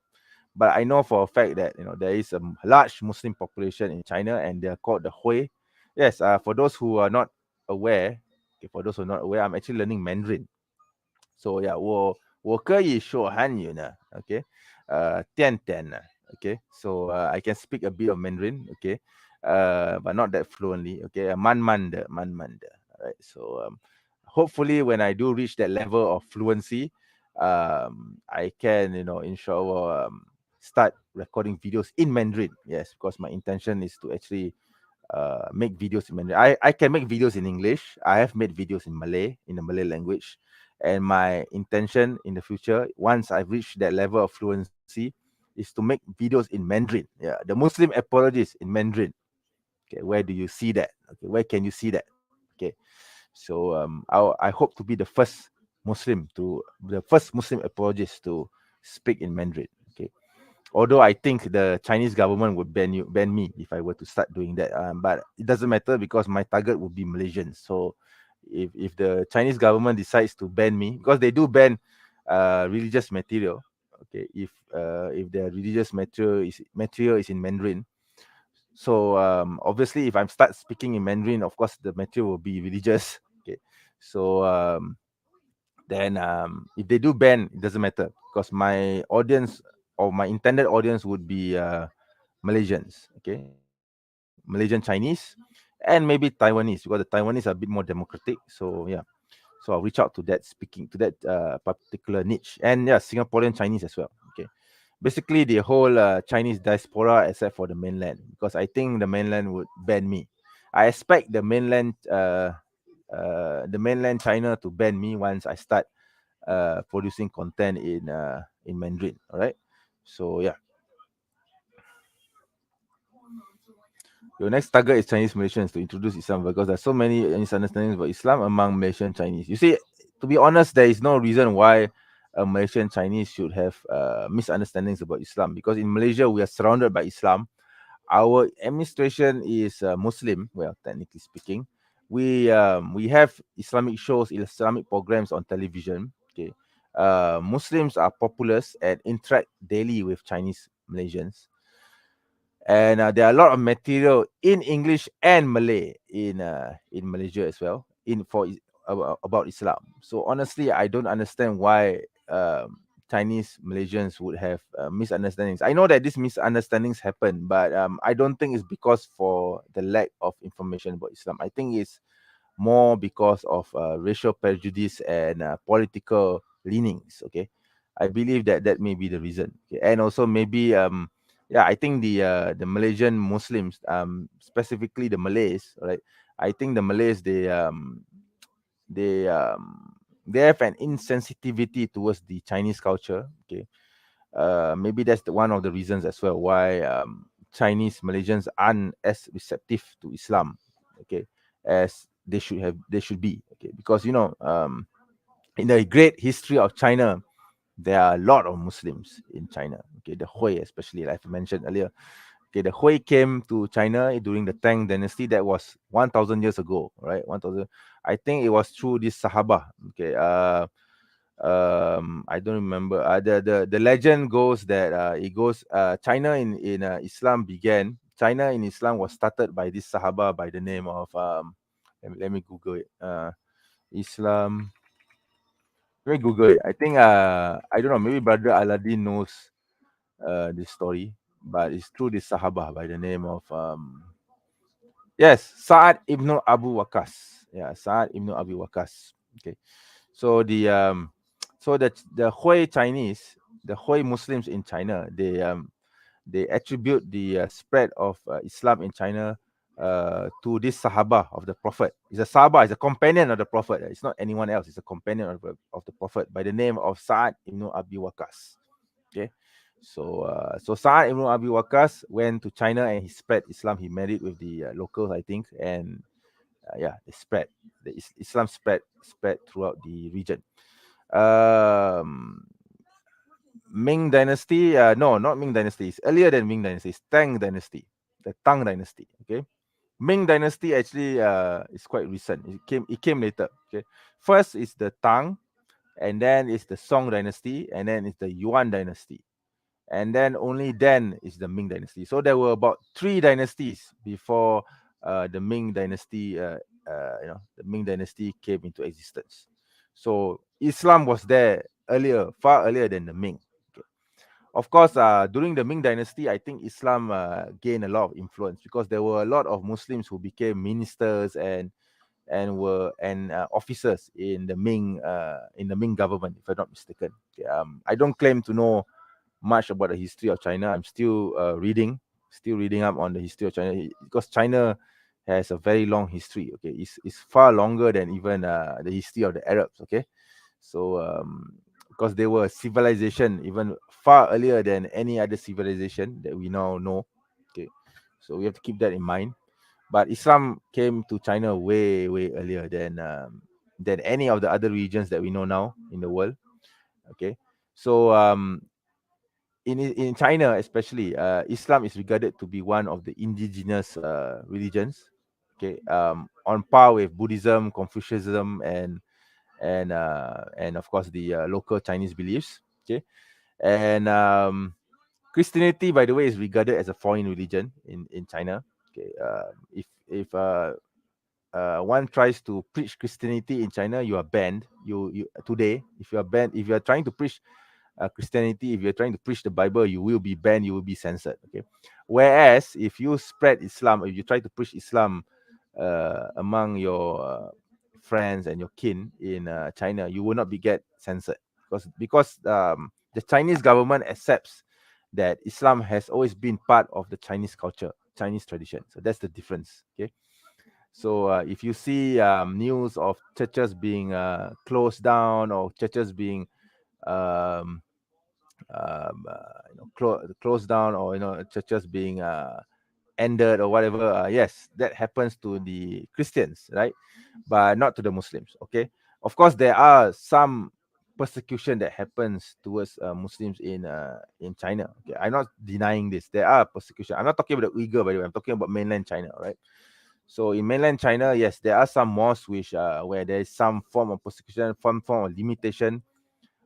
But I know for a fact that there is a large Muslim population in China, and they are called the Hui. Yes, for those who are not aware, okay, I'm actually learning Mandarin. So yeah, 我可以说汉语呢 okay, 点点呢 okay. So I can speak a bit of Mandarin, okay, but not that fluently, okay. 慢慢的. Alright, so hopefully when I do reach that level of fluency, I can, inshallah, start recording videos in Mandarin. Yes, because my intention is to actually make videos in Mandarin. I can make videos in English. I have made videos in Malay, in the Malay language. And my intention in the future, once I've reached that level of fluency, is to make videos in Mandarin. Yeah, the Muslim apologist in Mandarin. Okay, where do you see that? Okay, where can you see that? Okay, so I hope to be the first Muslim apologist to speak in Mandarin. Okay, although I think the Chinese government would ban me if I were to start doing that. But it doesn't matter because my target would be Malaysians. So if the Chinese government decides to ban me, because they do ban religious material, okay, if the religious material is in Mandarin, so obviously if I start speaking in Mandarin, of course the material will be religious. Okay, so then if they do ban, it doesn't matter because my audience or my intended audience would be Malaysians, okay, Malaysian Chinese, and maybe Taiwanese because the Taiwanese are a bit more democratic. So yeah, so I'll reach out to that particular niche, and yeah, Singaporean Chinese as well. Okay, basically the whole Chinese diaspora except for the mainland, because I think the mainland would ban me. I expect the mainland China to ban me once I start producing content in Mandarin. All right, so yeah. Your next target is Chinese Malaysians to introduce Islam because there's so many misunderstandings about Islam among Malaysian Chinese. You see, to be honest, there is no reason why a Malaysian Chinese should have misunderstandings about Islam, because in Malaysia we are surrounded by Islam. Our administration is Muslim. Well, technically speaking, we have Islamic shows, Islamic programs on television. Okay, Muslims are populous and interact daily with Chinese Malaysians, and there are a lot of material in English and Malay in Malaysia as well about Islam. So honestly, I don't understand why Chinese Malaysians would have misunderstandings. I know that these misunderstandings happen, but I don't think it's because for the lack of information about Islam. I think it's more because of racial prejudice and political leanings. Okay, I believe that that may be the reason. Okay? And also maybe yeah, I think the Malaysian Muslims, specifically the Malays, right? I think the Malays they um they have an insensitivity towards the Chinese culture. Okay, maybe that's one of the reasons as well why Chinese Malaysians aren't as receptive to Islam, okay, as they should be, okay, because in the great history of China, there are a lot of Muslims in China, okay, the Hui especially, like I mentioned earlier. Okay, the Hui came to China during the Tang Dynasty. That was 1,000 years ago, right? 1,000. I think it was through this Sahaba. Okay, I don't remember. The legend goes that it goes China in Islam began. China in Islam was started by this Sahaba by the name of let me Google it. Islam. Let me Google it. I think I don't know. Maybe Brother Aladdin knows this story, but it's through this Sahaba by the name of yes, Sa'ad ibn Abu Waqqas. Yeah, Sa'ad ibn Abu Waqqas. Okay. So the Hui Chinese, the Hui Muslims in China, they attribute the spread of Islam in China to this Sahaba of the Prophet. It's a Sahaba, it's a companion of the Prophet. It's not anyone else. It's a companion of the Prophet by the name of Sa'ad ibn Abi Waqqas. Okay, so Sa'ad ibn Abi Waqqas went to China and he spread Islam. He married with the locals, I think, and yeah, they spread. Islam spread throughout the region. Um, Ming Dynasty, no, not Ming Dynasty. It's earlier than Ming Dynasty. It's Tang Dynasty, the Tang Dynasty. Okay, Ming Dynasty actually is quite recent. It came later. Okay, first is the Tang, and then it's the Song Dynasty, and then it's the Yuan Dynasty, and then only then is the Ming Dynasty. So there were about 3 dynasties before the Ming Dynasty. The Ming Dynasty came into existence. So Islam was there earlier, far earlier than the Ming. Okay. Of course, during the Ming Dynasty, I think Islam gained a lot of influence because there were a lot of Muslims who became ministers and officers in the Ming government, if I'm not mistaken. Okay, I don't claim to know much about the history of China. I'm still reading up on the history of China because China has a very long history. Okay, it's far longer than even the history of the Arabs. Okay, so because they were a civilization even far earlier than any other civilization that we now know. Okay, so we have to keep that in mind. But Islam came to China way earlier than any of the other regions that we know now in the world. Okay, so in China especially, Islam is regarded to be one of the indigenous religions. Okay, on par with Buddhism, Confucianism, and of course the local Chinese beliefs. Okay, and Christianity, by the way, is regarded as a foreign religion in China. Okay, if one tries to preach Christianity in China, you are banned. You today, if you are banned, if you are trying to preach Christianity, if you're trying to preach the Bible, you will be banned, you will be censored. Okay. Whereas if you spread Islam, if you try to preach Islam among your friends and your kin in China, you will not be get censored because the Chinese government accepts that Islam has always been part of the Chinese culture, Chinese tradition. So that's the difference. Okay. So if you see news of churches being closed down or churches being um, closed down, or churches being ended or whatever, yes, that happens to the Christians, right? But not to the Muslims. Okay, of course there are some persecution that happens towards Muslims in China. Okay, I'm not denying this. There are persecution. I'm not talking about the Uyghur, by the way. I'm talking about mainland China, right? So in mainland China, yes, there are some mosques which where there is some form of persecution, some form of limitation,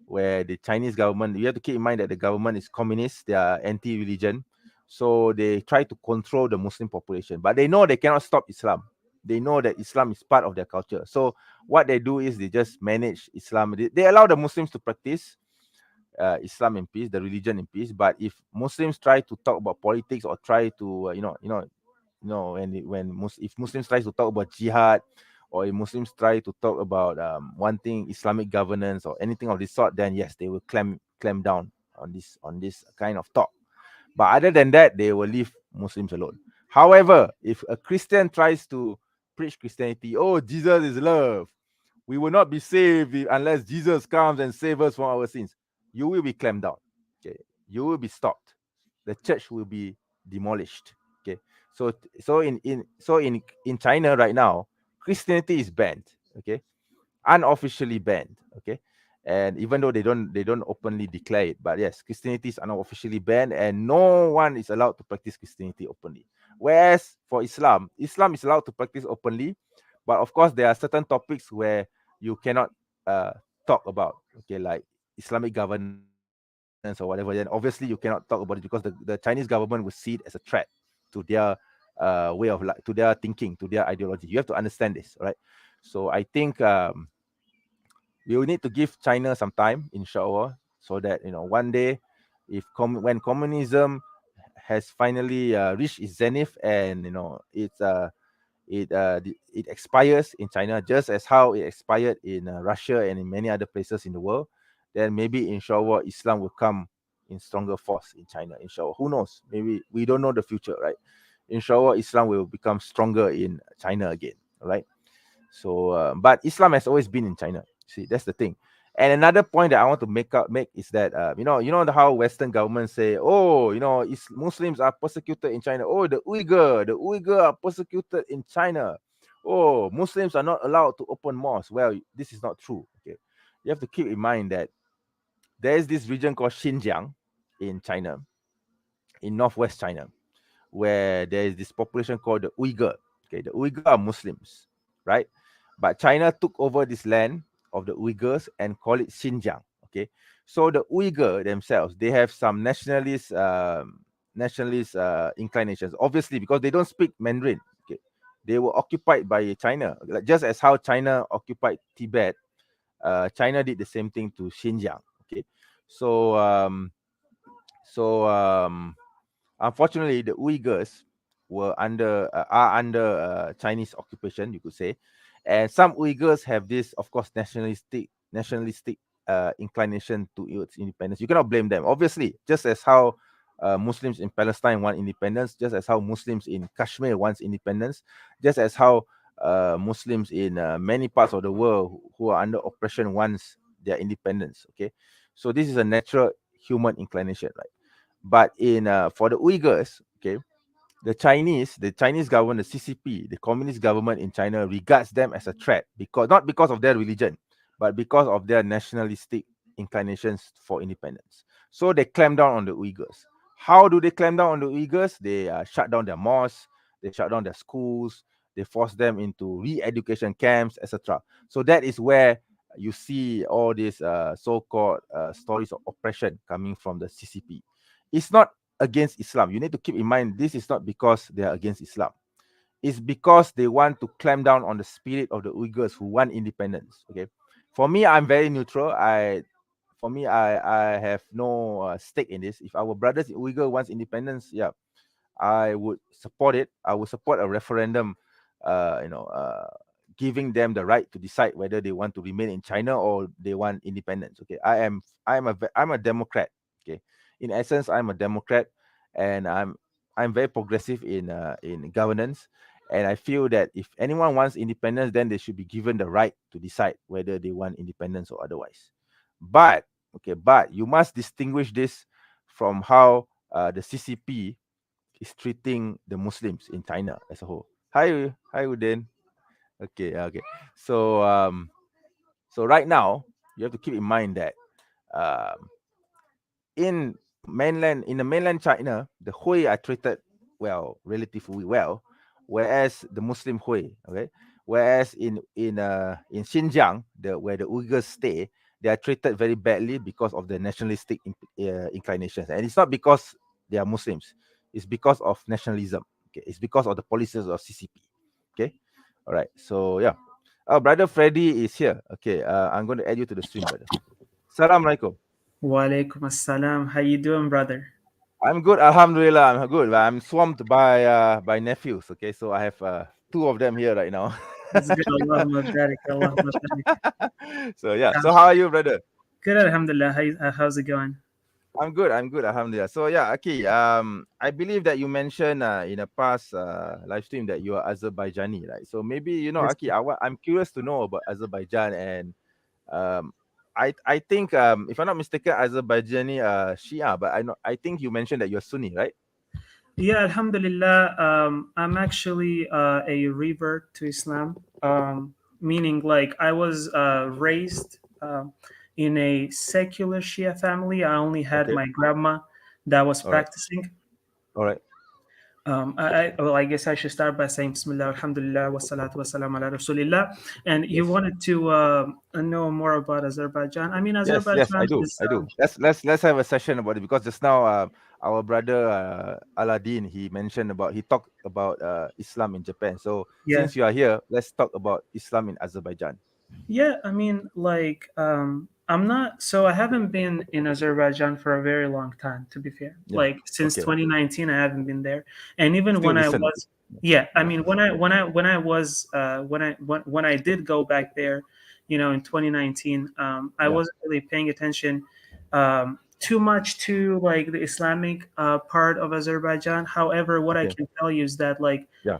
where the Chinese government, you have to keep in mind that the government is communist, they are anti-religion, so they try to control the Muslim population, but they know they cannot stop Islam. They know that Islam is part of their culture. So what they do is they just manage Islam. They allow the Muslims to practice, Islam in peace, the religion in peace. But if Muslims try to talk about politics or try to, if Muslims try to talk about jihad, or if Muslims try to talk about wanting Islamic governance or anything of this sort, then yes, they will clamp down on this kind of talk. But other than that, they will leave Muslims alone. However, if a Christian tries to preach Christianity, oh, Jesus is love, we will not be saved unless Jesus comes and saves us from our sins, you will be clamped down. Okay, you will be stopped. The church will be demolished. Okay, so in China right now, Christianity is banned. Okay, unofficially banned. Okay, and even though they don't openly declare it, but yes, Christianity is unofficially banned, and no one is allowed to practice Christianity openly. Whereas for Islam is allowed to practice openly, but of course there are certain topics where you cannot uh, talk about. Okay, like Islamic governance or whatever. Then obviously you cannot talk about it because the Chinese government will see it as a threat to their way of life, to their thinking, to their ideology. You have to understand this, right? So I think we will need to give China some time, inshallah, so that one day, if when communism has finally reached its zenith, and it expires in China, just as how it expired in Russia and in many other places in the world, then maybe inshallah Islam will come in stronger force in China. Inshallah, who knows? Maybe we don't know the future, right? Inshallah, Islam will become stronger in China again, right? So, but Islam has always been in China. See, that's the thing. And another point that I want to make is that how Western governments say, oh, Muslims are persecuted in China. Oh, the Uyghur are persecuted in China. Oh, Muslims are not allowed to open mosques. Well, this is not true. Okay, you have to keep in mind that there is this region called Xinjiang in China, in northwest China, where there is this population called the Uyghur. Okay, the Uyghur are Muslims, right? But China took over this land of the Uyghurs and call it Xinjiang. Okay, so the Uyghur themselves, they have some nationalist inclinations, obviously because they don't speak Mandarin. Okay, they were occupied by China, like just as how China occupied Tibet. China did the same thing to Xinjiang. Okay, so unfortunately, the Uyghurs are under Chinese occupation, you could say, and some Uyghurs have this, of course, nationalistic inclination to its independence. You cannot blame them, obviously, just as how Muslims in Palestine want independence, just as how Muslims in Kashmir wants independence, just as how Muslims in many parts of the world who are under oppression wants their independence. Okay, so this is a natural human inclination, right? But in for the Uyghurs, okay, the Chinese government, the CCP, the communist government in China regards them as a threat, because not because of their religion, but because of their nationalistic inclinations for independence. So they clamp down on the Uyghurs. How do they clamp down on the Uyghurs? They shut down their mosques, they shut down their schools, they force them into re-education camps, etc. So that is where you see all these so-called stories of oppression coming from the CCP. It's not against Islam. You need to keep in mind, this is not because they are against Islam. It's because they want to clamp down on the spirit of the Uyghurs who want independence. Okay, for me, I'm very neutral. I have no stake in this. If our brothers in Uyghur wants independence, yeah, I would support it. I would support a referendum, uh, you know, uh, giving them the right to decide whether they want to remain in China or they want independence. Okay, I'm a Democrat. Okay, in essence, I'm a Democrat, and I'm very progressive in governance. And I feel that if anyone wants independence, then they should be given the right to decide whether they want independence or otherwise. But but you must distinguish this from how the CCP is treating the Muslims in China as a whole. Hi, Udin. Okay. So so right now you have to keep in mind that um, in the mainland China, the Hui are treated well, relatively well, whereas the Muslim Hui, okay, whereas in Xinjiang, where the Uyghurs stay, they are treated very badly because of the nationalistic inclinations, and it's not because they are Muslims, it's because of nationalism. Okay, it's because of the policies of CCP. Okay, all right. So yeah, brother Freddy is here. Okay, I'm going to add you to the stream, brother. Assalamualaikum. Wa alaikum assalam. How you doing, brother? I'm good, Alhamdulillah. I'm good. But I'm swamped by nephews. Okay, so I have two of them here right now. That's good. Allahumma barik. Allahumma barik. So yeah. So Gosh. how are you, brother? Good, alhamdulillah. How's it going? I'm good. I'm good, Alhamdulillah. So yeah, Aki. I believe that you mentioned in a past live stream that you are Azerbaijani, right? So maybe Yes. Aki. I'm curious to know about Azerbaijan and um. I think if I'm not mistaken, Azerbaijani Shia, but I think you mentioned that you're Sunni, right? Yeah, alhamdulillah. I'm actually a revert to Islam, meaning like I was raised in a secular Shia family. I only had Okay. my grandma that was All right. practicing. All right. Well, I guess I should start by saying Bismillah, Alhamdulillah, wassalatu wassalam ala Rasulillah. And you Yes. wanted to know more about Azerbaijan. I mean, Yes, yes, I Azerbaijan do. is, I do. Let's have a session about it because just now our brother Aladdin he mentioned about he talked about Islam in Japan. So yeah, since you are here, let's talk about Islam in Azerbaijan. yeah. I mean, like, I'm not, so I haven't been in Azerbaijan for a very long time, to be fair. Yeah. Like, since Okay. 2019, I haven't been there. And even Still when I recent. was, yeah, I Yeah. mean, when I did go back there, in 2019, I Yeah. wasn't really paying attention too much to like the Islamic part of Azerbaijan. However, what I Okay. can tell you is that like Yeah.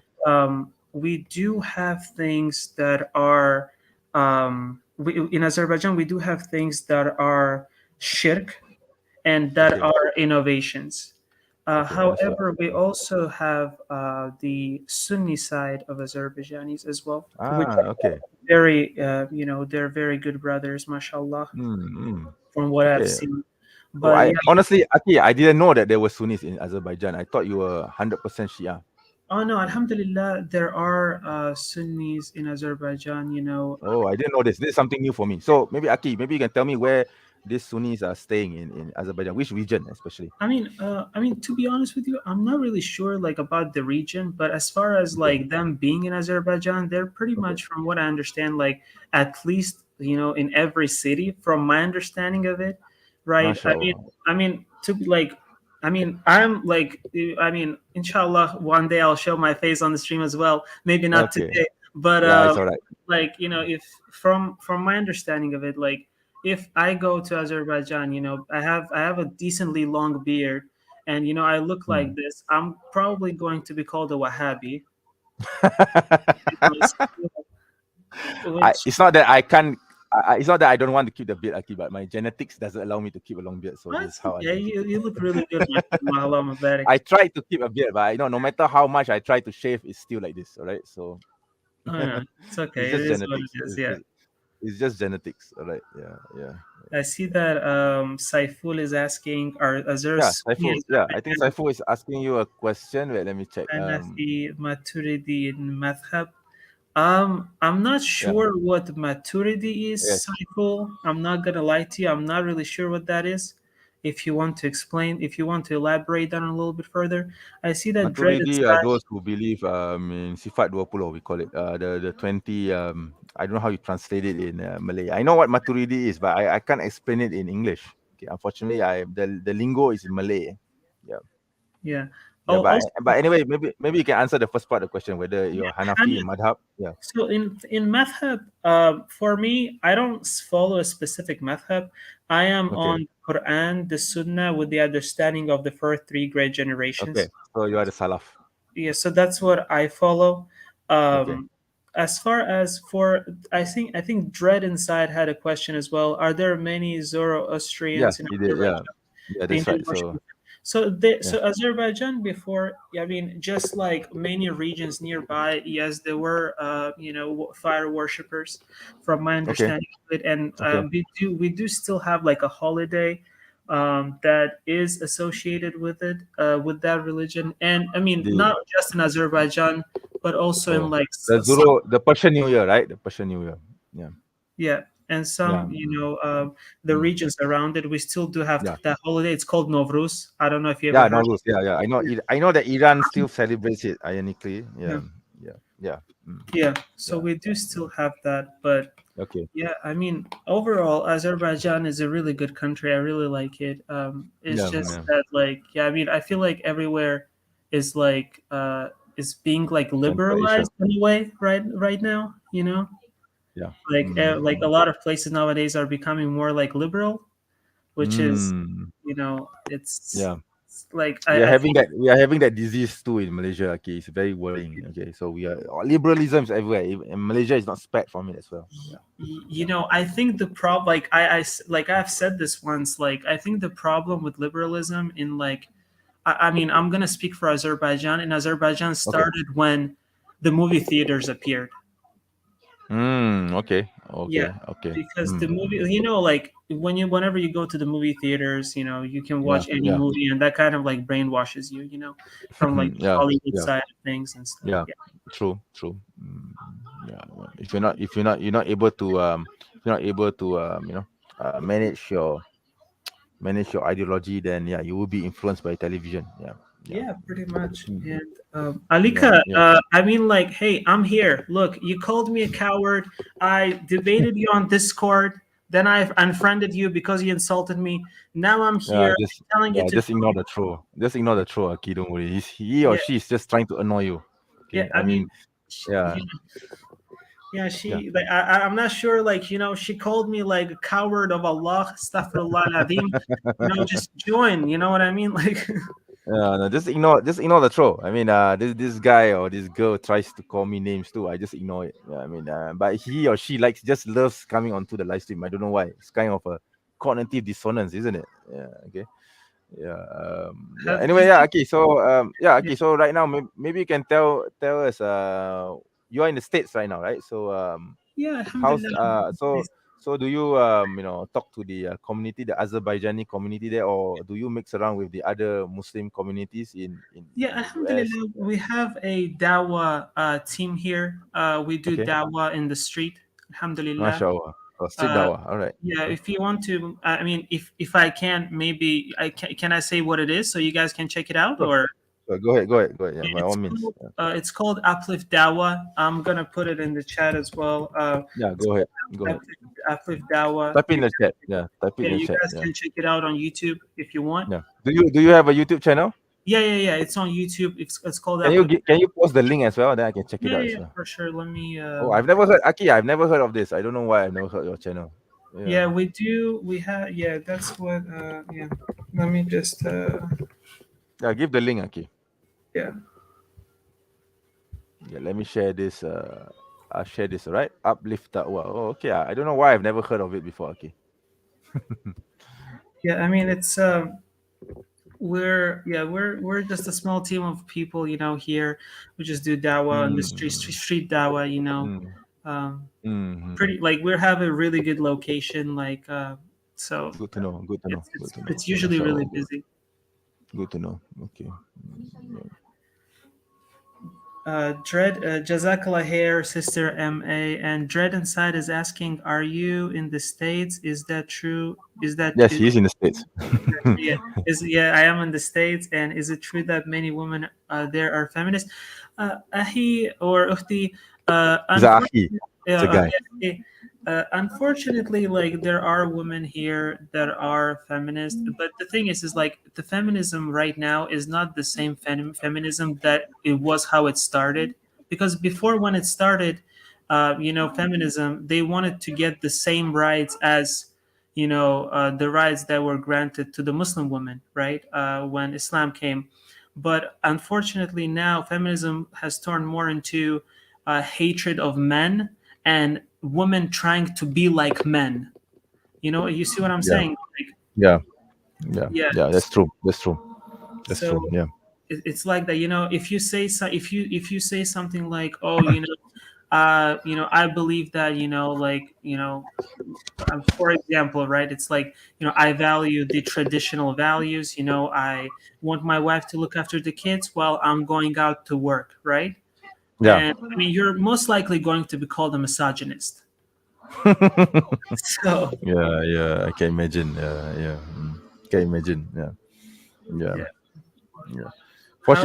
we do have things that are in Azerbaijan. We do have things that are shirk and that Okay. are innovations. Okay. Understood. However, we also have the Sunni side of Azerbaijanis as well, which Ah. are Okay. very, they're very good brothers, mashallah, Mm. from what I've Okay. seen. Oh, But I yeah, honestly, Aki, I didn't know that there were Sunnis in Azerbaijan. I thought you were 100% Shia. oh no, Yeah. Alhamdulillah, there are Sunnis in Azerbaijan. Oh, I didn't know this. This is something new for me. So maybe Aki, maybe you can tell me where these Sunnis are staying in Azerbaijan, which region especially. I mean, to be honest with you, I'm not really sure like about the region, but as far as Okay, like them being in Azerbaijan, they're pretty okay. much, from what I understand, like at least in every city, from my understanding of it, right? I mean, MashaAllah. I mean to be like, I'm like, inshallah, one day I'll show my face on the stream as well. Maybe not Okay. today, but Yeah, it's all right. like if from my understanding of it, like if I go to Azerbaijan, I have a decently long beard, and I look like Hmm. this, I'm probably going to be called a Wahhabi, because, which It's not that I can't. It's not that I don't want to keep the beard, Aki, but my genetics doesn't allow me to keep a long beard. So this is that's how I okay. live. You look really good, mashallah, Mubarak. I try to keep a beard, but no matter how much I try to shave, it's still like this. All right. So Oh yeah, it's okay. it's It just is what it genetics. is. Yeah, It's just genetics. All right. Yeah. Yeah. I see that Saiful is asking, are Yeah. Azers Sunni Saiful. Yeah. I think Azerbaijan Saiful is asking you a question. Wait, let me check. Hanafi Maturidi in madhab? I'm not Yeah. sure what maturity is, Yes. cycle. I'm not gonna lie to you. I'm not really sure what that is. If you want to explain, if you want to elaborate on it a little bit further, I see that Dread Maturidi are inside. those who believe in Sifat 20, we call it. The 20, I don't know how you translate it in Malay. I know what Maturidi is, but I can't explain it in English. Okay, unfortunately, the lingo is in Malay. Yeah. Yeah. Yeah, Oh, also, but anyway, maybe you can answer the first part of the question whether yeah, you're Hanafi and Madhab. Yeah. so in madhab, for me, I don't follow a specific madhab. I am Okay. on Quran, the Sunnah, with the understanding of the first three great Okay. generations. So you are the Salaf. Yeah, so that's what I follow. Okay. As far as for, I think Dread Inside had a question as well. Are there many Yeah, Zoroastrians in he did. Yeah. Azerbaijan? Yeah, They that's do right. worship. So yeah. So Azerbaijan before, I mean, just like many regions nearby, yes, there were fire worshippers, from my Okay. understanding of it, and Okay. we do still have like a holiday that is associated with it, with that religion, and I mean The not just in Azerbaijan, but also in oh like some, the Persian New Year, right? The Persian New Year. Yeah. yeah, and some Yeah. the Mm. regions around it, we still do have Yeah. that holiday. It's called Novruz. I don't know if you ever Yeah, heard. Nowruz. Yeah, yeah. I know. Yeah. I know that Iran still celebrates it. Ironically, Yeah. yeah, yeah, yeah. Yeah, so Yeah. we do still have that, but Okay. yeah, I mean, overall, Azerbaijan is a really good country. I really like it. It's Yeah. just Yeah. that, like, yeah, I mean, I feel like everywhere is like is being like Contradiction. liberalized in a way, right now. You know, Yeah. like a lot of places nowadays are becoming more like liberal, which is, Mm. it's Yeah. like I We think are having that disease too in Malaysia. Okay, it's very worrying. Okay, so we are liberalism is everywhere. And Malaysia is not spared from it as well. Yeah. I think the problem, like like I've said this once, like I think the problem with liberalism in like I mean, I'm gonna speak for Azerbaijan, and Azerbaijan Okay. started when the movie theaters appeared. Okay. Yeah, Okay. Okay. because the movie, like whenever you go to the movie theaters, you can Yeah. watch any Yeah. movie, and that kind of like brainwashes you, from like the Yeah. Hollywood Yeah. side of things and stuff. Yeah. Yeah, True. True. Yeah. Well, you're not able to if you're not able to manage your ideology, then yeah, you will be influenced by television. Yeah. Yeah. yeah, pretty much. Mm. And Yeah. Alika, Yeah. I mean, like, hey, I'm here. Look, you called me a coward. I debated you on Discord. Then I unfriended you because you insulted me. Now I'm here telling you to Just ignore join. the troll. Just ignore the troll, Aki. Don't worry. He or Yeah, she is just trying to annoy you. yeah. Okay. I I mean, mean, yeah. yeah. Yeah. She like I'm not sure. Like she called me like a coward of Allah. Astaghfirullah al-Azim. Just join. You know what I mean? Like, No, just ignore the troll. I mean, this guy or this girl tries to call me names too. I just ignore it. Yeah, I mean, but he or she just loves coming onto the live stream. I don't know why. It's kind of a cognitive dissonance, isn't it? Yeah. Okay. Yeah. Yeah. Anyway, is yeah. it? Okay. So yeah. Yeah, Okay. So right now, maybe you can tell us. You are in the States right now, right? So yeah. how's Alhamdulillah. so do you talk to the community, the Azerbaijani community there, or do you mix around with the other Muslim communities Yeah, in the US? Alhamdulillah, we have a Dawa team here. We do Okay, Dawa in the street. Alhamdulillah. mashallah. Oh, street Uh, dawah. All right. yeah, Okay. if you want to, I mean, if I can, maybe can I say what it is so you guys can check it out, Sure. or So go ahead. Yeah, by all it's means. called it's called Uplift Dawa. I'm gonna put it in the chat as well. Yeah, It's go ahead. called Go ahead. Uplift Dawa. Type in the chat. Yeah, type it Yeah, in the you chat. guys Yeah, can check it out on YouTube if you want. yeah. Do you have a YouTube channel? Yeah. It's on YouTube. It's called Can you Uplift. can you post the link as well? Then I can check it Yeah, out yeah, as well. for sure. Let me. Oh, I've never heard Aki. I've never heard of this. I don't know why I've never heard your channel. Yeah. Yeah, we do. We have. Yeah, that's what. Yeah. Let me just. Yeah, give the link, Aki. Yeah. Yeah, let me share this. I'll share this, all right? Uplift that. Well, oh, okay. I don't know why I've never heard of it before. Okay. Yeah. I mean, it's. We're just a small team of people, here. We just do dawa on the street dawa, Mm, Pretty like we have a really good location, like so good to know. Good to know. it's Good it's to know. it's Yeah, usually really so busy. good to know. Okay. Dread, Jazakallah Hair, Sister MA, and Dread Inside is asking, are you in the States? Is that true? Is that Yes, is, he is in the States. yeah, I am in the States, and is it true that many women there are feminists? Ahi or Ukhti, He's a Ahi. unfortunately, It's a guy. yeah, unfortunately, like there are women here that are feminist, but the thing is like the feminism right now is not the same feminism that it was how it started. Because before, when it started, feminism, they wanted to get the same rights as the rights that were granted to the Muslim women, right? When Islam came. But unfortunately, now feminism has turned more into hatred of men and women trying to be like men. You see what I'm Yeah. saying? Like, Yeah. Yeah. yeah. Yeah. That's true. That's true. That's So true. Yeah. it's like that. If you say if you say something like, oh, I believe that, for example, right? It's like, I value the traditional values. I want my wife to look after the kids while I'm going out to work, right? Yeah. And I mean, you're most likely going to be called a misogynist. So Yeah. Yeah. I can imagine. Yeah. Yeah. Can imagine. Yeah. Yeah. yeah. Yeah. How is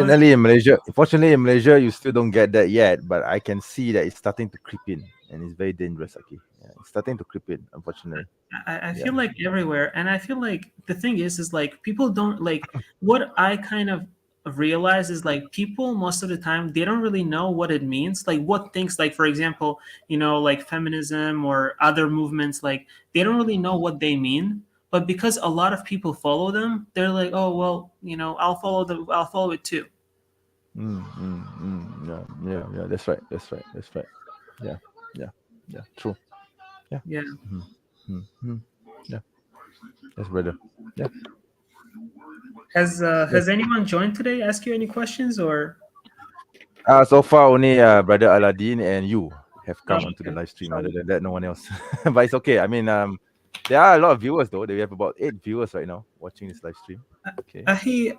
Fortunately in Malaysia, you still don't get that yet. But I can see that it's starting to creep in, and it's very dangerous. Okay, yeah, it's starting to creep in. Unfortunately, I yeah. feel like everywhere, and I feel like the thing is like people don't like what I kind of realize is like people most of the time they don't really know what it means, like what things, like for example, like feminism or other movements, like they don't really know what they mean. But because a lot of people follow them, they're like, oh well, I'll follow it too. Yeah, yeah, yeah. That's right. That's right. That's right. Yeah, yeah, yeah. True. Yeah. Yeah. Mm, mm. Yeah. Yes, brother. Yeah. Yes. Has anyone joined today? Ask you any questions or? So far only brother Aladdin and you have Oh, come onto the okay. live stream. Other than that, no one else. But it's okay. I mean, there are a lot of viewers though. We have about 8 viewers right now watching this live stream. Okay. Ahi,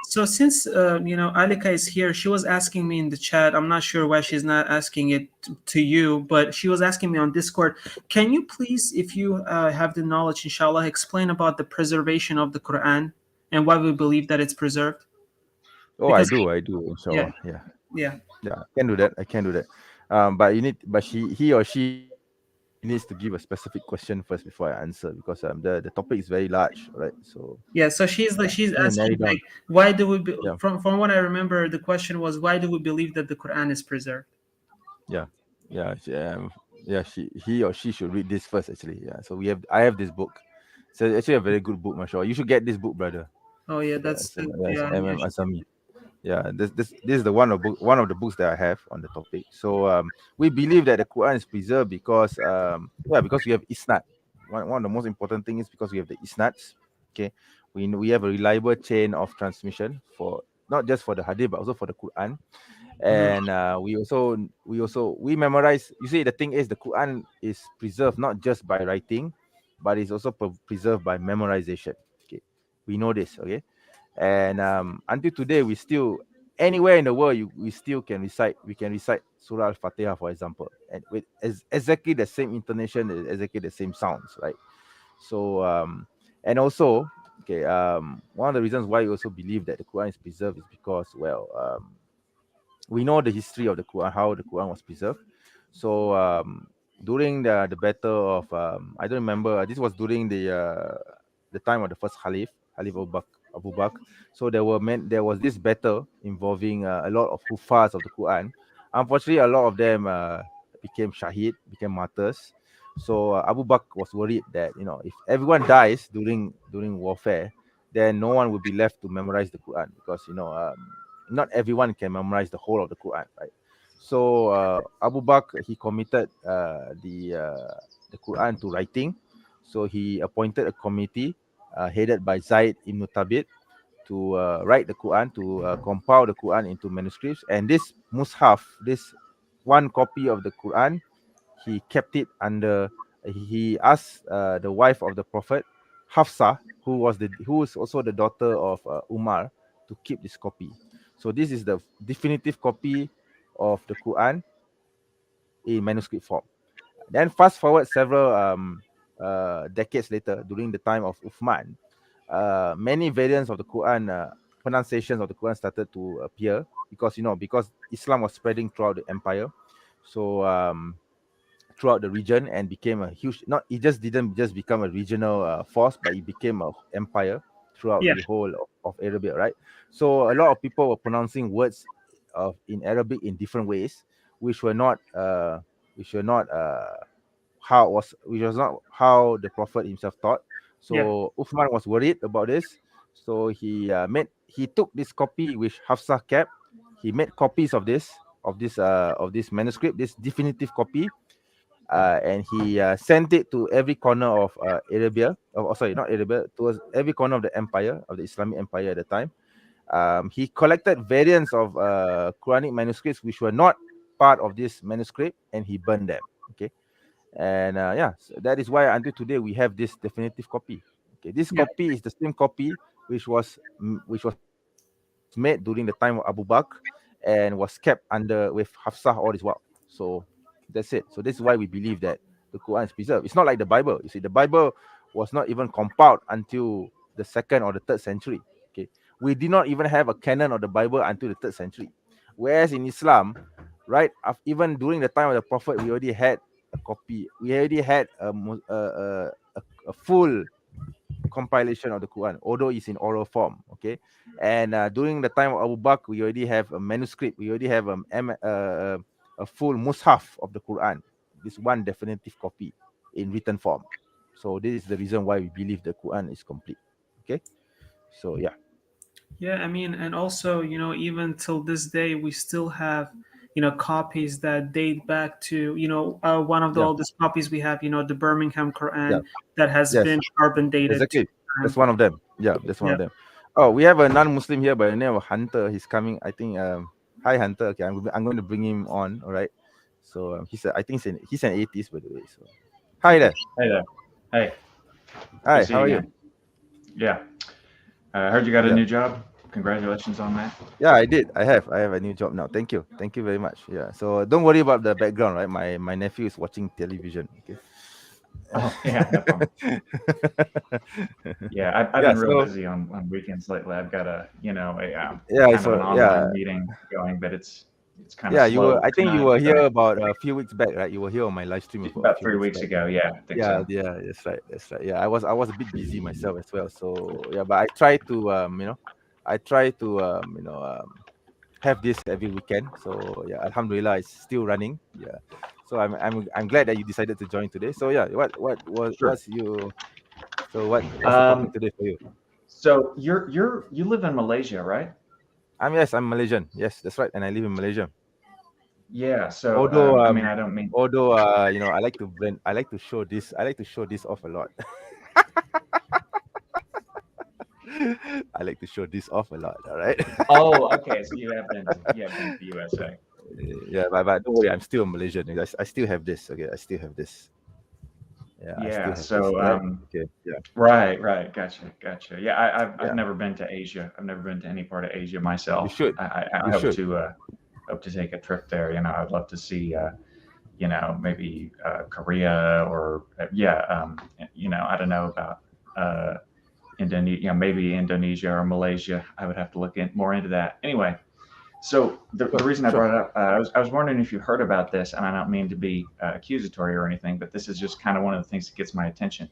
so since Alika is here, she was asking me in the chat. I'm not sure why she's not asking it to you, but she was asking me on Discord. Can you please, if you have the knowledge, inshallah, explain about the preservation of the Quran and why we believe that it's preserved? Oh, I Because do. I do. yeah, Inshallah. Yeah. yeah, Yeah. I can do that. I can do that. But he or she needs to give a specific question first before I answer because the topic is very large, right? So yeah. So she's yeah, like, she's I'm gonna narrow it asking down. like, why do we Yeah. from what I remember, the question was, why do we believe that the Quran is preserved? Yeah, yeah, yeah. He or she should read this first. Actually, yeah. So I have this book. So it's actually a very good book, mashallah. You should get this book, brother. Oh yeah, Yeah. that's So yeah, it's yeah, yeah. MM Asami. Yeah, this is the one of the books that I have on the topic. So we believe that the Quran is preserved because because we have isnad. One of the most important thing is because we have the isnads. Okay, we have a reliable chain of transmission for not just for the hadith but also for the Quran. Mhm. And we memorize. You see, the thing is the Quran is preserved not just by writing, but it's also preserved by memorization. Okay, we know this. Okay, and until today we still anywhere in the world we can recite Surah Al-Fatiha, for example, and with exactly the same intonation, exactly the same sounds, right? So and also, okay, one of the reasons why we also believe that the Quran is preserved is because, well, we know the history of the Quran, how the Quran was preserved. So during the battle of I don't remember. This was during the time of the first Khalif Abu Bakr. So there was this battle involving a lot of Hufaz of the Quran. Unfortunately, a lot of them became shahid, became martyrs. So Abu Bakr was worried that if everyone dies during warfare, then no one will be left to memorize the Quran because not everyone can memorize the whole of the Quran, right? So Abu Bakr, he committed the Quran to writing. So he appointed a committee headed by Zaid ibn Thabit to write the Quran, to compile the Quran into manuscripts. And this mushaf, this one copy of the Quran, he kept it under. He asked the wife of the Prophet, Hafsa, who was also the daughter of Umar, to keep this copy. So this is the definitive copy of the Quran in manuscript form. Then fast forward several decades later, during the time of Uthman, many variants of the Quran, pronunciations of the Quran started to appear because Islam was spreading throughout the empire. So throughout the region and became a huge, not it just didn't just become a regional force, but it became a empire throughout Yeah, the whole of Arabia, right? So a lot of people were pronouncing words of in Arabic in different ways, which were not which were not which was not how the prophet himself taught. yeah, So Uthman was worried about this. So he took this copy which Hafsah kept. He made copies of this manuscript, this definitive copy, and he sent it to every corner of Arabia. Sorry, not Arabia, towards every corner of the empire, of the Islamic empire at the time. He collected variants of Quranic manuscripts which were not part of this manuscript, and he burned them. Okay, and so that is why until today we have this definitive copy. Okay, this yeah. copy is the same copy which was made during the time of Abu Bakr and was kept under with Hafsah all this while. So that's it. So this is why we believe that the Quran is preserved. It's not like the Bible. You see, the Bible was not even compiled until the second or the third century. Okay, We did not even have a canon of the Bible until the 3rd century. Whereas in Islam, right, even during the time of the Prophet, we already had a copy. We already had a full compilation of the Quran, although it's in oral form. Okay, and during the time of Abu Bakr, we already have a manuscript. We already have a full mushaf of the Quran. This one definitive copy in written form. So this is the reason why we believe the Quran is complete. Okay, so yeah. Yeah, I mean, and also, even till this day, we still have, copies that date back to, one of the Yeah, oldest copies we have, the Birmingham yeah, Quran that has yes, been carbon dated to exactly. time. That's one of them. Yeah, that's one Yeah. of them. Oh, we have a non-Muslim here by the name of Hunter. He's coming. I think. Hi, Hunter. Okay, I'm going to bring him on. All right. So I think he's an atheist, by the way. So hi Okay. there. Hey there. Hey, good Hi. to see How you are you? again. Yeah. I heard you got a Yeah. new job. Congratulations on that. Yeah, I did. I have a new job now. Thank you. Thank you very much. Yeah. So don't worry about the background, right? My nephew is watching television. Okay. Oh, yeah, no problem. Yeah, I've Yeah. been real So busy on weekends lately. I've got a yeah. kind of an So online meeting going, but it's kind of yeah. slow I think you tonight. were So here about a few weeks back, right? You were here on my live stream for a about few three weeks weeks back. ago. Yeah, I think so. Yeah. That's right. That's right. Yeah. I was a bit busy myself as well. So yeah, but I try to have this every weekend. So yeah, Alhamdulillah, it's still running. Yeah. So I'm glad that you decided to join today. So yeah, Sure. what's the topic Um, today for you? so you live in Malaysia, right? I'm Malaysian. Yes, that's right, and I live in Malaysia. Yeah. So Although I mean, I don't mean. I like to show this. I like to show this off a lot. I like to show this off a lot. All right. Oh, okay. So you have been to the USA. Yeah, but don't worry, I'm still a Malaysian. I still have this. Okay, I still have this. Yeah, I still Yeah. have this. So Right. Okay. Yeah. right. Gotcha. Yeah, I've Yeah. never been to Asia. I've never been to any part of Asia You myself. should. I You hope should. to take a trip there. I'd love to see maybe Korea or I don't know about Indonesia. Maybe Indonesia or Malaysia. I would have to look more into that. Anyway, so the reason I Sure. brought it up, I was wondering if you heard about this, and I don't mean to be accusatory or anything, but this is just kind of one of the things that gets my attention.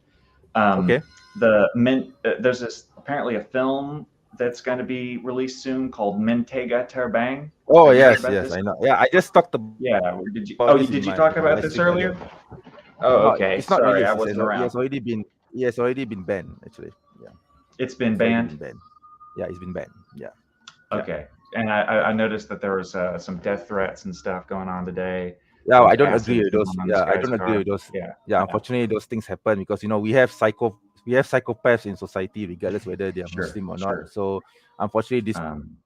Okay. There's apparently a film that's going to be released soon called Mentega Terbang. Oh Have you heard yes, about yes, this? I know. Yeah, I just talked about Yeah. this Did you talk in my about live this stream earlier? earlier. Oh, No, okay. it's not Sorry, I released. wasn't around. He has already been banned. Actually, yeah, It's been it's already banned. been banned. Yeah, it's been banned. Yeah. Okay. And I noticed that there was some death threats and stuff going on today. Yeah, There was I don't acid agree with those. thrown on this Yeah, I guy's don't agree car. with those. Yeah. Yeah, unfortunately, those things happen because we have psychopaths in society, regardless whether they are Sure. Muslim or not. Sure. So, unfortunately, these Um,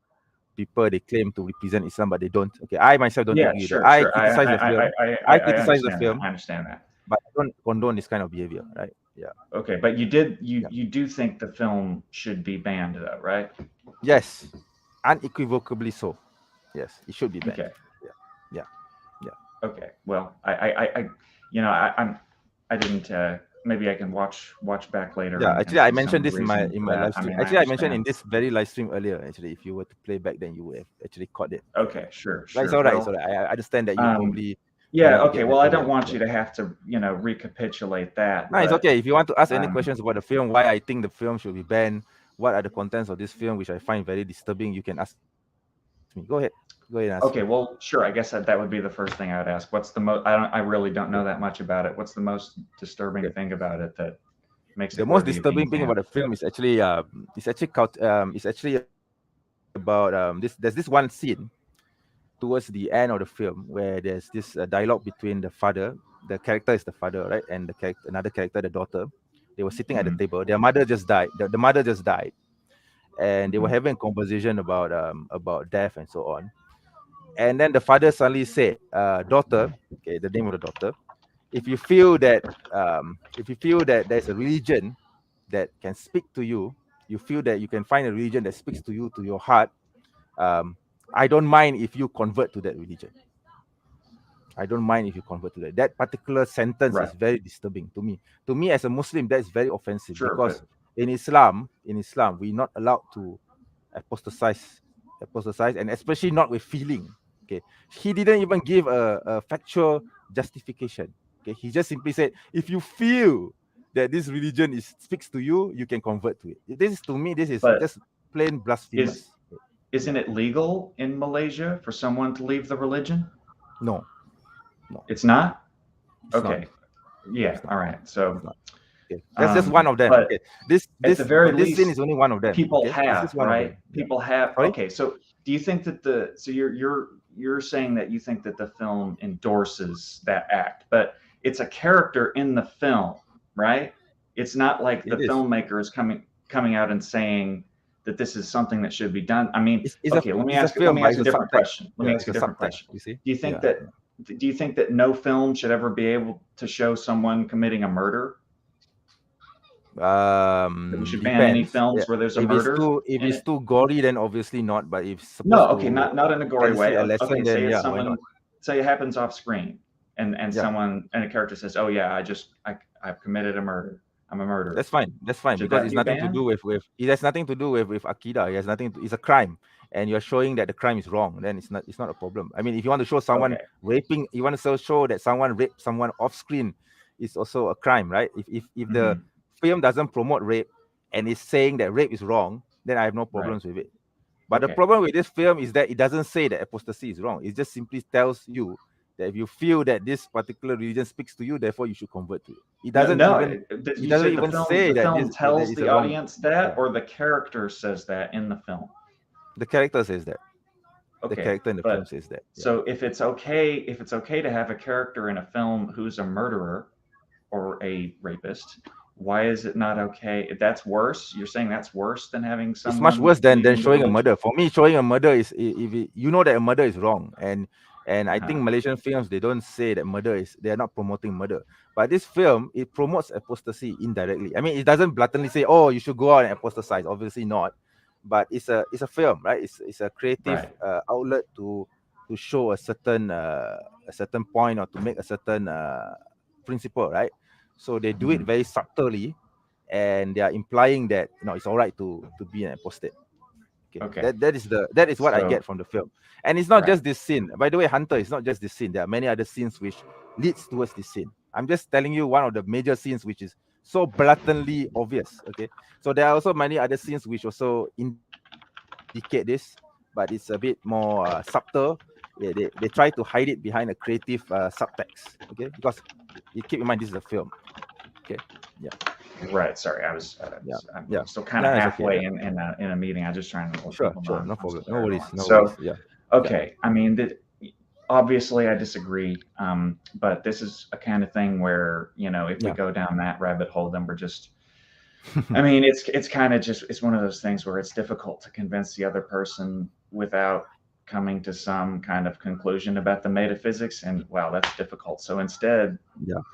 people, they claim to represent Islam, but they don't. Okay, I myself don't yeah. agree with that. Sure. I Sure. criticize the film. I I criticize the understand that. film, I understand that. but I don't condone this kind of behavior. Right? Yeah. Okay, but you Yeah. do think the film should be banned, though, right? Yes, unequivocally so. Yes, it should be banned. Okay. Yeah. Okay. Well, I didn't. Maybe I can watch back later. Yeah, and actually, I see some mentioned of the this in my reasoning for that. live I stream. mean, I Actually, I mentioned in understand. this very live stream earlier. Actually, if you were to play back, then you would have actually caught it. Okay. Sure. Right, Sure. it's all right. It's Well, all right. I understand that you um, probably yeah. cannot Okay. get Well, the I thing don't want that. you to have to, recapitulate that. No, it's But okay. If you want to ask any um, questions about the film, why I think the film should be banned, what are the contents of this film, which I find very disturbing, you can ask me. Go ahead and ask okay. me. Well, sure. I guess that would be the first thing I would ask. What's the most? I really don't know that much about it. What's the most disturbing Okay. thing about it that makes The it most worthy of being disturbing thing about banned? the film is actually about there's this one scene towards the end of the film where there's this dialogue between the father. The character is the father, right, and another character, the daughter. They were sitting at the Mhm. table. Their mother just died. The mother just died, and they were Mhm. having a conversation about death and so on. And then the father suddenly said, "Daughter, okay, the name of the daughter. If you feel that there's a religion that can speak to you, you feel that you can find a religion that speaks to you, to your heart. I don't mind if you convert to that religion. I don't mind if you convert to that." That particular sentence Right. is very disturbing to me. To me, as a Muslim, that's very offensive Sure. because But in Islam, we're not allowed to apostatize, and especially not with feeling. Okay, he didn't even give a factual justification. Okay, he just simply said, if you feel that this religion speaks to you, you can convert to it. This is, to me, this is But just plain blasphemous. Isn't it legal in Malaysia for someone to leave the religion? No, It's not? it's not. Okay. Yeah. All right. So Okay. That's just one of them. but Okay. This the very this sin least, is only one of them. people Okay? This have, is one of right? them. Yeah. People have. Sorry? Okay. So do you think that so you're saying that you think that the film endorses that act, but it's a character in the film, right? It's not like the It is. filmmaker is coming out and saying that this is something that should be done. I mean, It's okay, let me ask film, a but it's different subtext. question. Let me Yeah, ask it's a different subtext, question. you see? Do you think Yeah. that no film should ever be able to show someone committing a murder? That we should ban any Depends. films Yeah. where there's a If murder? if it's too gory, then obviously not. But if it's No, supposed okay, to not in a gory way. elicit a lesson, Okay, then say it's yeah, why someone, not? say it happens off screen, and Yeah. someone and a character says, "Oh yeah, I've committed a murder. I'm a murderer." That's fine. That's fine, Should because that it's be nothing to banned? do with it has nothing to do with Akida. It has nothing to, it's a crime, and you're showing that the crime is wrong. Then it's not a problem. I mean, if you want to show someone Okay. raping, you want to show that someone raped someone off screen, it's also a crime, right? If the film doesn't promote rape and is saying that rape is wrong, then I have no problems with it. But the Okay. problem with this film is that it doesn't say that apostasy is wrong. It just simply tells you that if you feel that this particular religion speaks to you, therefore you should convert to it. It doesn't even You say the film tells is the a wrong. audience that, Yeah. or the character says that in the film? The character says that. Okay, The character in the film says that. Yeah. So if it's okay to have a character in a film who's a murderer or a rapist, why is it not okay? That's worse. You're saying that's worse than having someone. It's much worse than leaving the showing a religion? murder. For me, showing a murder is, if you know that a murder is wrong, and I think Malaysian films, they don't say that they are not promoting murder. But this film, it promotes apostasy indirectly. I mean, it doesn't blatantly say, oh, you should go out and apostatize. Obviously not. But it's a film, right? It's a creative outlet to show a certain point, or to make a certain principle, right? So they do it very subtly, and they are implying that it's all right to be an apostate. Okay. That is what I get from the film. And it's not just this scene. By the way, Hunter, it's not just this scene. There are many other scenes which leads towards this scene. I'm just telling you one of the major scenes which is so blatantly obvious. Okay. So there are also many other scenes which also indicate this, but it's a bit more subtle. Yeah, they try to hide it behind a creative subtext. Okay, because you keep in mind this is a film. Okay. Yeah. Right. Sorry, I'm still kind of halfway in a meeting. I'm just trying to. Sure. No problem. No worries. Yeah. Okay. I mean, obviously, I disagree. But this is a kind of thing where, if we go down that rabbit hole, then we're just. I mean, it's kind of just, it's one of those things where it's difficult to convince the other person without coming to some kind of conclusion about the metaphysics, and wow, that's difficult. So instead,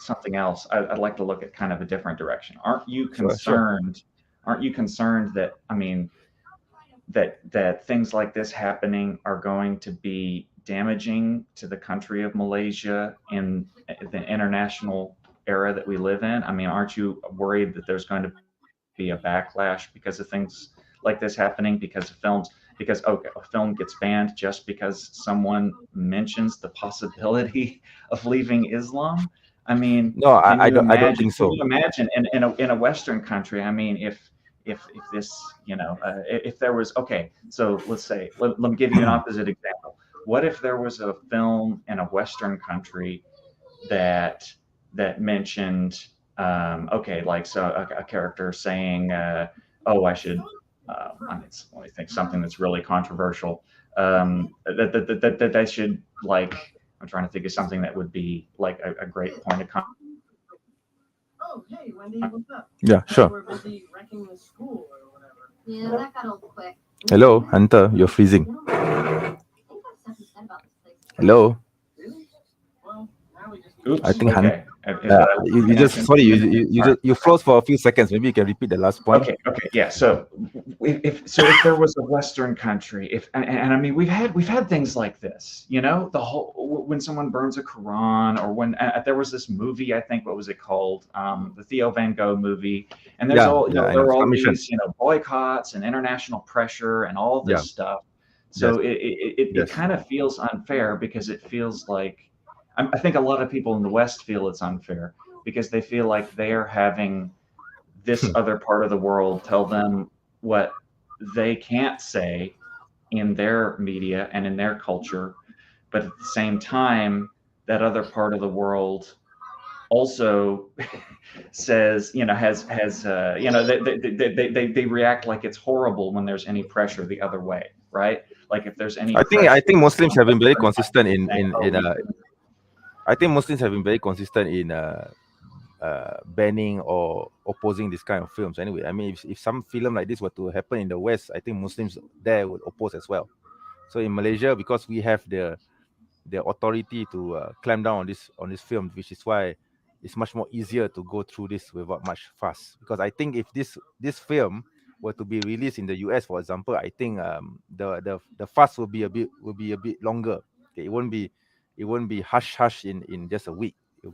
something else. I'd like to look at kind of a different direction. Aren't you concerned? Aren't you concerned that, I mean, that things like this happening are going to be damaging to the country of Malaysia in the international era that we live in? I mean, aren't you worried that there's going to be a backlash because of things like this happening, because a film gets banned just because someone mentions the possibility of leaving Islam? I mean, no, I don't think so. Can you imagine in a Western country? I mean, if this, if there was, okay, so let's say, let me give you an opposite example. What if there was a film in a Western country that mentioned, a character saying, oh, I should, let me think, something that's really controversial, that they should, like, I'm trying to think of something that would be like a great point of contact. Oh, hey, Wendy, what's up? Yeah, sure. We're busy wrecking the school or whatever. Yeah, that got old quick. Hello, Hunter, you're freezing. Hello. Really? Well, now we just. Oops, I think okay. You just sorry, you froze for a few seconds. Maybe you can repeat the last point. Okay, yeah. So if there was a Western country, and I mean we've had things like this, you know, the whole when someone burns a Quran, or when there was this movie, I think, what was it called, the Theo Van Gogh movie, and there's there were all these boycotts and international pressure and all this stuff. So it kind of feels unfair, because it feels like, I think a lot of people in the West feel it's unfair because they feel like they are having this other part of the world tell them what they can't say in their media and in their culture, but at the same time, that other part of the world also says, you know, has you know, they react like it's horrible when there's any pressure the other way, right? Like if there's any, I think Muslims have been very consistent in I think Muslims have been very consistent in banning or opposing this kind of films. Anyway, I mean, if some film like this were to happen in the West, I think Muslims there would oppose as well. So in Malaysia, because we have the authority to clamp down on this film, which is why it's much more easier to go through this without much fuss. Because I think if this film were to be released in the US, for example, I think the fuss will be a bit longer. Okay, it won't be hush in just a week. It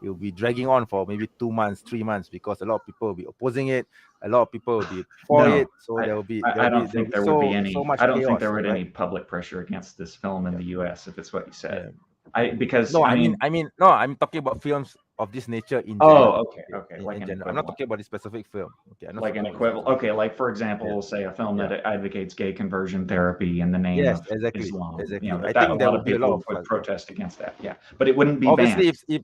will be dragging on for maybe 2 months, 3 months, because a lot of people will be opposing it. A lot of people will be for it. So there will be. I don't think there would be any. I don't think there would be any public pressure against this film in the U.S. if it's what you said. Because no, I mean, I'm talking about films of this nature in general. Oh, okay. Like in general. I'm not talking about this specific film. Okay, like an equivalent. Okay, like for example, we'll say a film that advocates gay conversion therapy in the name of Islam. Exactly. You know, I think a lot of people would protest against that. Yeah, but it wouldn't be obviously banned.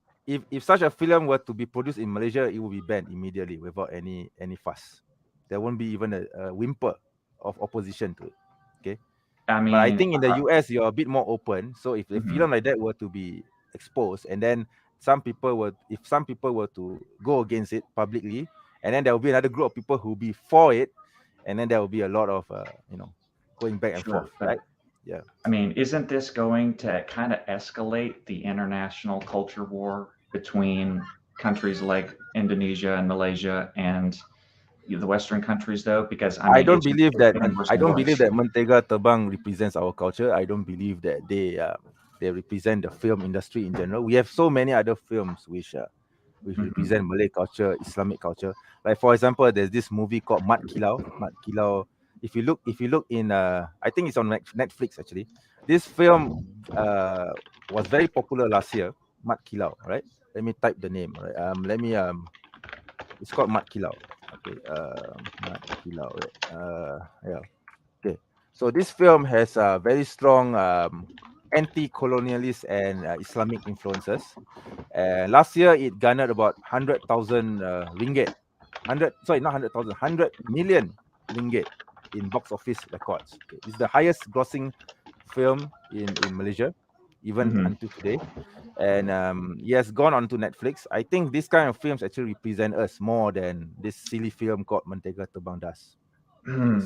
If such a film were to be produced in Malaysia, it would be banned immediately without any fuss. There won't be even a whimper of opposition to it. Okay. I mean, but I think in the US you're a bit more open. So if a film like that were to be exposed, and then if some people were to go against it publicly, and then there will be another group of people who will be for it, and then there will be a lot of going back and forth, right? Yeah. I mean, isn't this going to kind of escalate the international culture war between countries like Indonesia and Malaysia and the Western countries, though? Because I don't believe that Mentega Terbang represents our culture. I don't believe that they represent the film industry in general. We have so many other films which represent Malay culture, Islamic culture. Like for example, there's this movie called Mat Kilau. If you look in, I think it's on Netflix actually. This film was very popular last year. Mat Kilau, right? Let me type the name. Right? It's called Mat Kilau. Okay. Mat Kilau. Right? Yeah. Okay. So this film has very strong anti-colonialist and Islamic influences. And last year it garnered about 100,000 ringgit. 100 million ringgit in box office records. Okay. It's the highest grossing film in Malaysia, even until today. And he has gone on to Netflix. I think this kind of films actually represent us more than this silly film called Mentega Terbang does.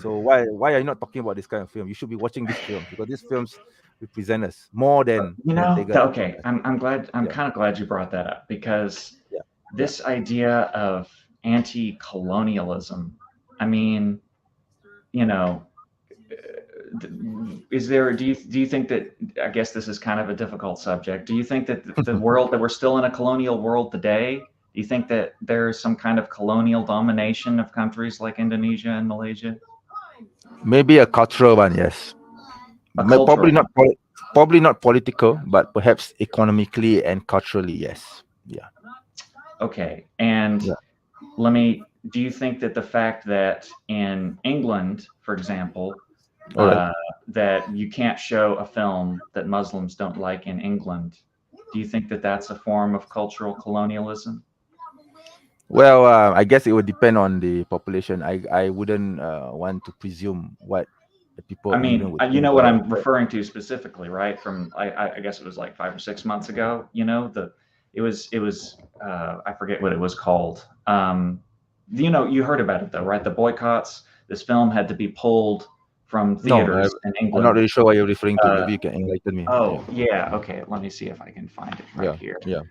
So why are you not talking about this kind of film? You should be watching this film, because these films represent us more than okay. I'm kind of glad you brought that up, because this idea of anti-colonialism, I mean, you know, do you think that, I guess this is kind of a difficult subject, do you think that the world, that we're still in a colonial world today? Do you think that there's some kind of colonial domination of countries like Indonesia and Malaysia? Maybe a cultural one, yes. Probably not political, but perhaps economically and culturally, yes. Yeah. Okay. And do you think that the fact that in England, for example, that you can't show a film that Muslims don't like in England, do you think that that's a form of cultural colonialism? Well, I guess it would depend on the population. I wouldn't want to presume what the people. I mean, you know what I'm referring to specifically, right? From I guess it was like 5 or 6 months ago. You know, it was I forget what it was called. You know, you heard about it though, right? The boycotts. This film had to be pulled from theaters in England. I'm not really sure what you're referring to. Maybe you can enlighten me. Oh, yeah. Okay. Let me see if I can find it here. Yeah.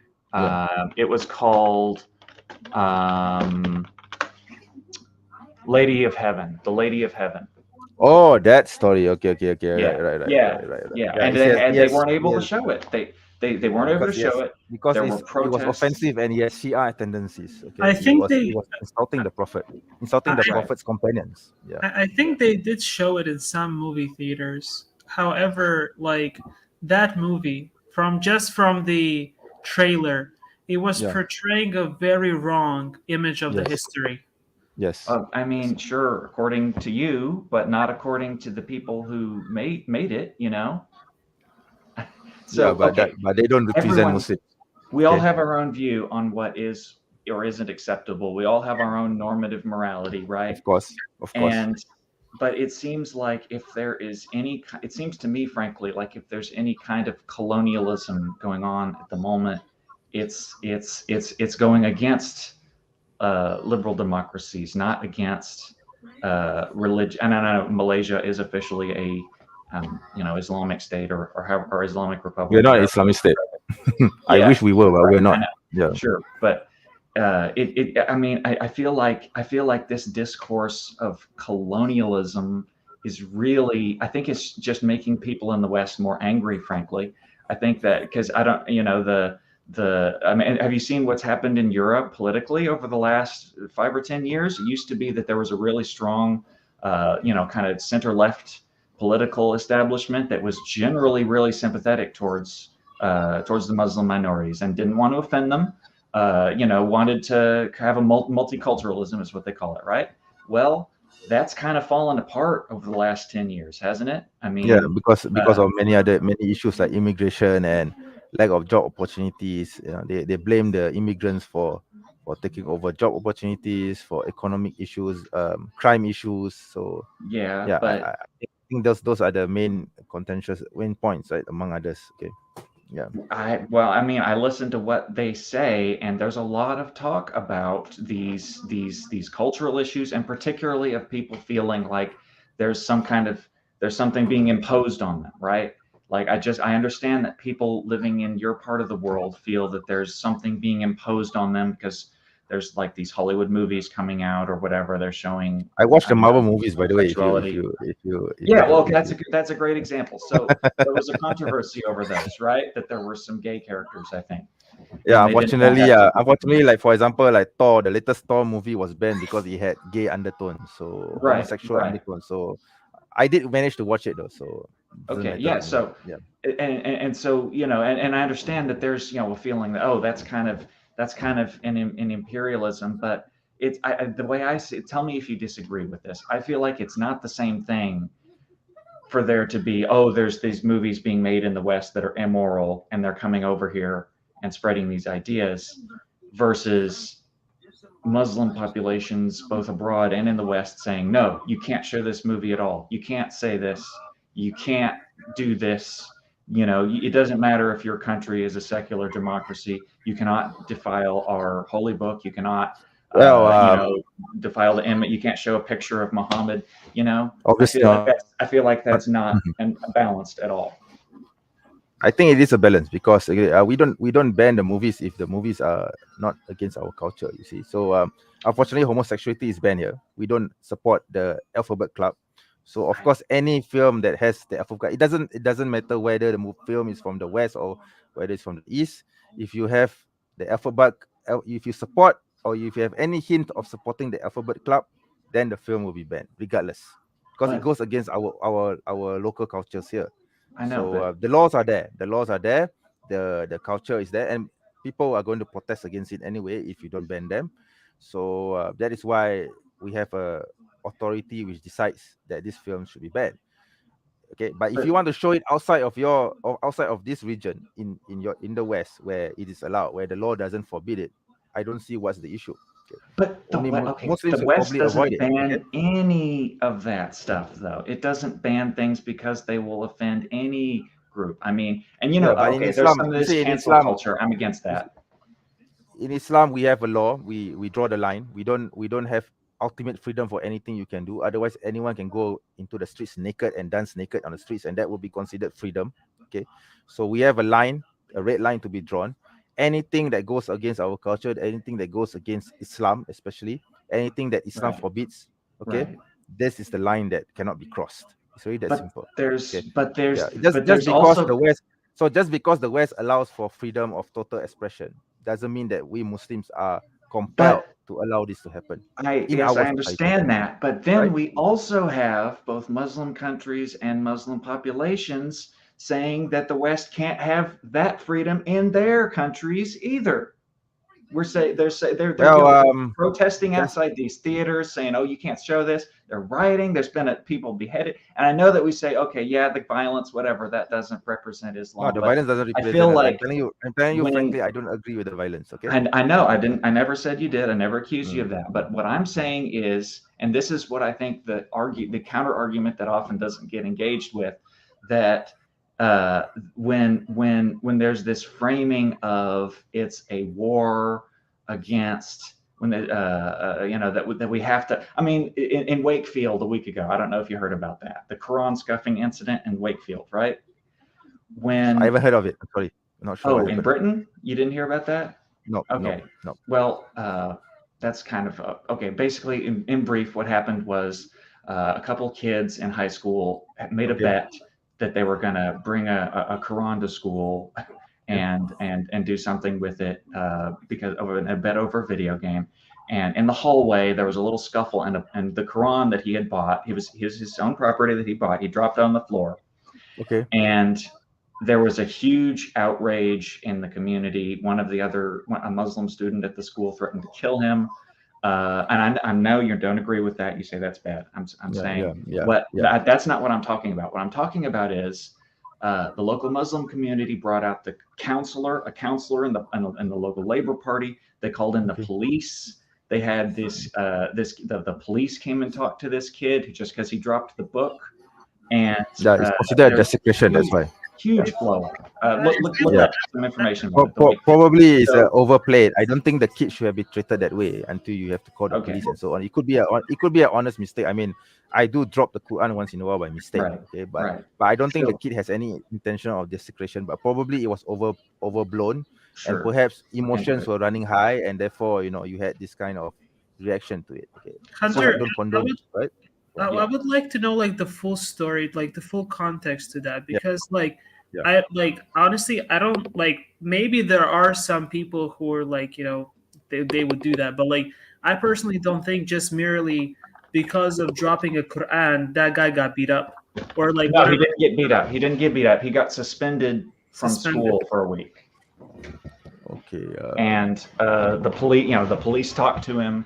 It was called Lady of Heaven, The Lady of Heaven. Oh, that story. Okay. Yeah, Right. yeah, Yeah, and it says they weren't able to yes, show it. They weren't able to because show it. because There were it was protests. offensive, and yes, Shia tendencies. Okay, I think he was insulting the prophet, insulting the I, Right. prophet's companions. Yeah. I think they did show it in some movie theaters. However, like that movie, from the trailer, it was Yeah. portraying a very wrong image of the Yes. history. Yes. I mean, sure, according to you, but not according to the people who made it. Yeah, So okay, but they don't represent everyone, Muslims. we all Okay. have our own view on what is or isn't acceptable. We all have our own normative morality, right? Of course. And but it seems like if there is it seems to me, frankly, like if there's any kind of colonialism going on at the moment, it's going against liberal democracies, not against religion. And I know Malaysia is officially a Islamic state or Islamic Republic. We're not whatever. Islamic state. I Yeah, wish we were, but right, we're I not. know. Yeah. Sure, but I mean, I feel like this discourse of colonialism is really, I think it's just making people in the West more angry, frankly. I think that because I don't, I mean, have you seen what's happened in Europe politically over the last 5 or 10 years? It used to be that there was a really strong, kind of center-left political establishment that was generally really sympathetic towards the Muslim minorities and didn't want to offend them. Wanted to have a multiculturalism is what they call it, right? Well, that's kind of fallen apart over the last 10 years, hasn't it? I mean, Yeah, because of many issues like immigration and lack of job opportunities. They blame the immigrants for taking over job opportunities, for economic issues, crime issues. So yeah, yeah, but I think those are the main main points, right, among others. Okay. Yeah. I mean, I listen to what they say, and there's a lot of talk about these cultural issues, and particularly of people feeling like there's something being imposed on them, right? Like I understand that people living in your part of the world feel that there's something being imposed on them because there's like these Hollywood movies coming out or whatever they're showing. I watched I the don't Marvel know, movies, by the way. sexuality. If Yeah, well, if you that's a great example. So there was a controversy over those, right? That there were some gay characters, I think, yeah, and they didn't want that to be unfortunately, like for example, like Thor, the latest Thor movie was banned because it had gay undertones, so right, homosexual right. undertones. So I did manage to watch it though, so it doesn't Okay, matter yeah. to me. So Yeah. and so and I understand that there's a feeling that that's kind of an imperialism, but the way I see it, tell me if you disagree with this. I feel like it's not the same thing for there to be there's these movies being made in the West that are immoral and they're coming over here and spreading these ideas versus Muslim populations both abroad and in the West saying, no, you can't show this movie at all, you can't say this, you can't do this. It doesn't matter if your country is a secular democracy, you cannot defile our holy book, you cannot Well, defile the image, you can't show a picture of Muhammad. obviously not. I feel like that's not balanced at all. I think it is a balance because we don't ban the movies if the movies are not against our culture. You see, so unfortunately, homosexuality is banned here. We don't support the Alphabet Club. So of course, any film that has the Alphabet Club, it doesn't matter whether the film is from the West or whether it's from the East. If you have the Alphabet, if you support or if you have any hint of supporting the Alphabet Club, then the film will be banned regardless because it But goes against our local cultures here. I know, So but the laws are there. The laws are there. The culture is there, and people are going to protest against it anyway if you don't ban them. So that is why we have a authority which decides that this film should be banned. Okay, but if but you want to show it outside of outside of this region in the West where it is allowed, where the law doesn't forbid it, I don't see what's the issue. Okay. But Only Muslims the will West probably avoid doesn't it. Okay. ban any of that stuff, though. It doesn't ban things because they will offend any group. I mean, and Yeah, but in there's Islam, some of you this see, cancel culture. I'm against that. in Islam we have a law. We draw the line. We don't have ultimate freedom for anything you can do. Otherwise, anyone can go into the streets naked and dance naked on the streets, and that would be considered freedom. Okay, so we have a line, a red line to be drawn, anything that goes against our culture, anything that goes against Islam, especially anything that Islam Right. forbids, okay, Right. this is the line that cannot be crossed. It's really that But simple. there's Okay. but there's Yeah, but just there's because also the West, so just because the West allows for freedom of total expression doesn't mean that we Muslims are compelled but to allow this to happen I in yes, our I society, understand that. But then right? we also have both Muslim countries and Muslim populations saying that the West can't have that freedom in their countries either. They're Well, protesting just outside these theaters saying, "Oh, you can't show this." They're rioting. There's been people beheaded, and I know that we say, "Okay, yeah, the violence, whatever, that doesn't represent no, Islam." the But violence doesn't I feel represent us. like I'm telling you when frankly, I don't agree with the violence. Okay. I know I never said you did. I never accused you Mm. of that. But what I'm saying is, and this is what I think the counter argument that often doesn't get engaged with, that when there's this framing of it's a war against when that we have to. I mean, in Wakefield a week ago, I don't know if you heard about that, the Quran scuffing incident in Wakefield, right? I When haven't heard of it. I'm sorry, I'm not sure what in happened. Britain, you didn't hear about that? No, no, Okay. no. Well, that's kind of okay. Basically, in brief, what happened was a couple kids in high school made a Okay. bet that they were going to bring a Quran to school and do something with it because of a bet over a video game. And in the hallway, there was a little scuffle, and the Quran that he had bought, his own property that he bought, he dropped it on the floor, Okay. and there was a huge outrage in the community. A Muslim student at the school threatened to kill him. And I know you don't agree with that. You say that's bad. I'm saying that's not what I'm talking about. What I'm talking about is the local Muslim community brought out a counselor in the local Labor Party. They called in the police. They had the police came and talked to this kid just because he dropped the book. And Yeah, it's considered desecration. That's why. Huge blow up. Look up some information about it. Probably it's overplayed. I don't think the kid should have been treated that way until you have to call the Okay. police and so on. It could be an honest mistake. I mean, I do drop the Quran once in a while by mistake. Right. Okay, but Right. but I don't think the So- kid has any intention of desecration. But probably it was overblown, Sure. and perhaps emotions it. were running high, and therefore you had this kind of reaction to it. Okay, Hunter, I don't condone it, right? I would like to know like the full story, like the full context to that, because Yeah. I like honestly I don't like, maybe there are some people who are like they would do that, but like I personally don't think just merely because of dropping a Quran that guy got beat up or like No, whatever. he didn't get beat up. He didn't get beat up. He got suspended from school for a week. Okay. And the police talked to him.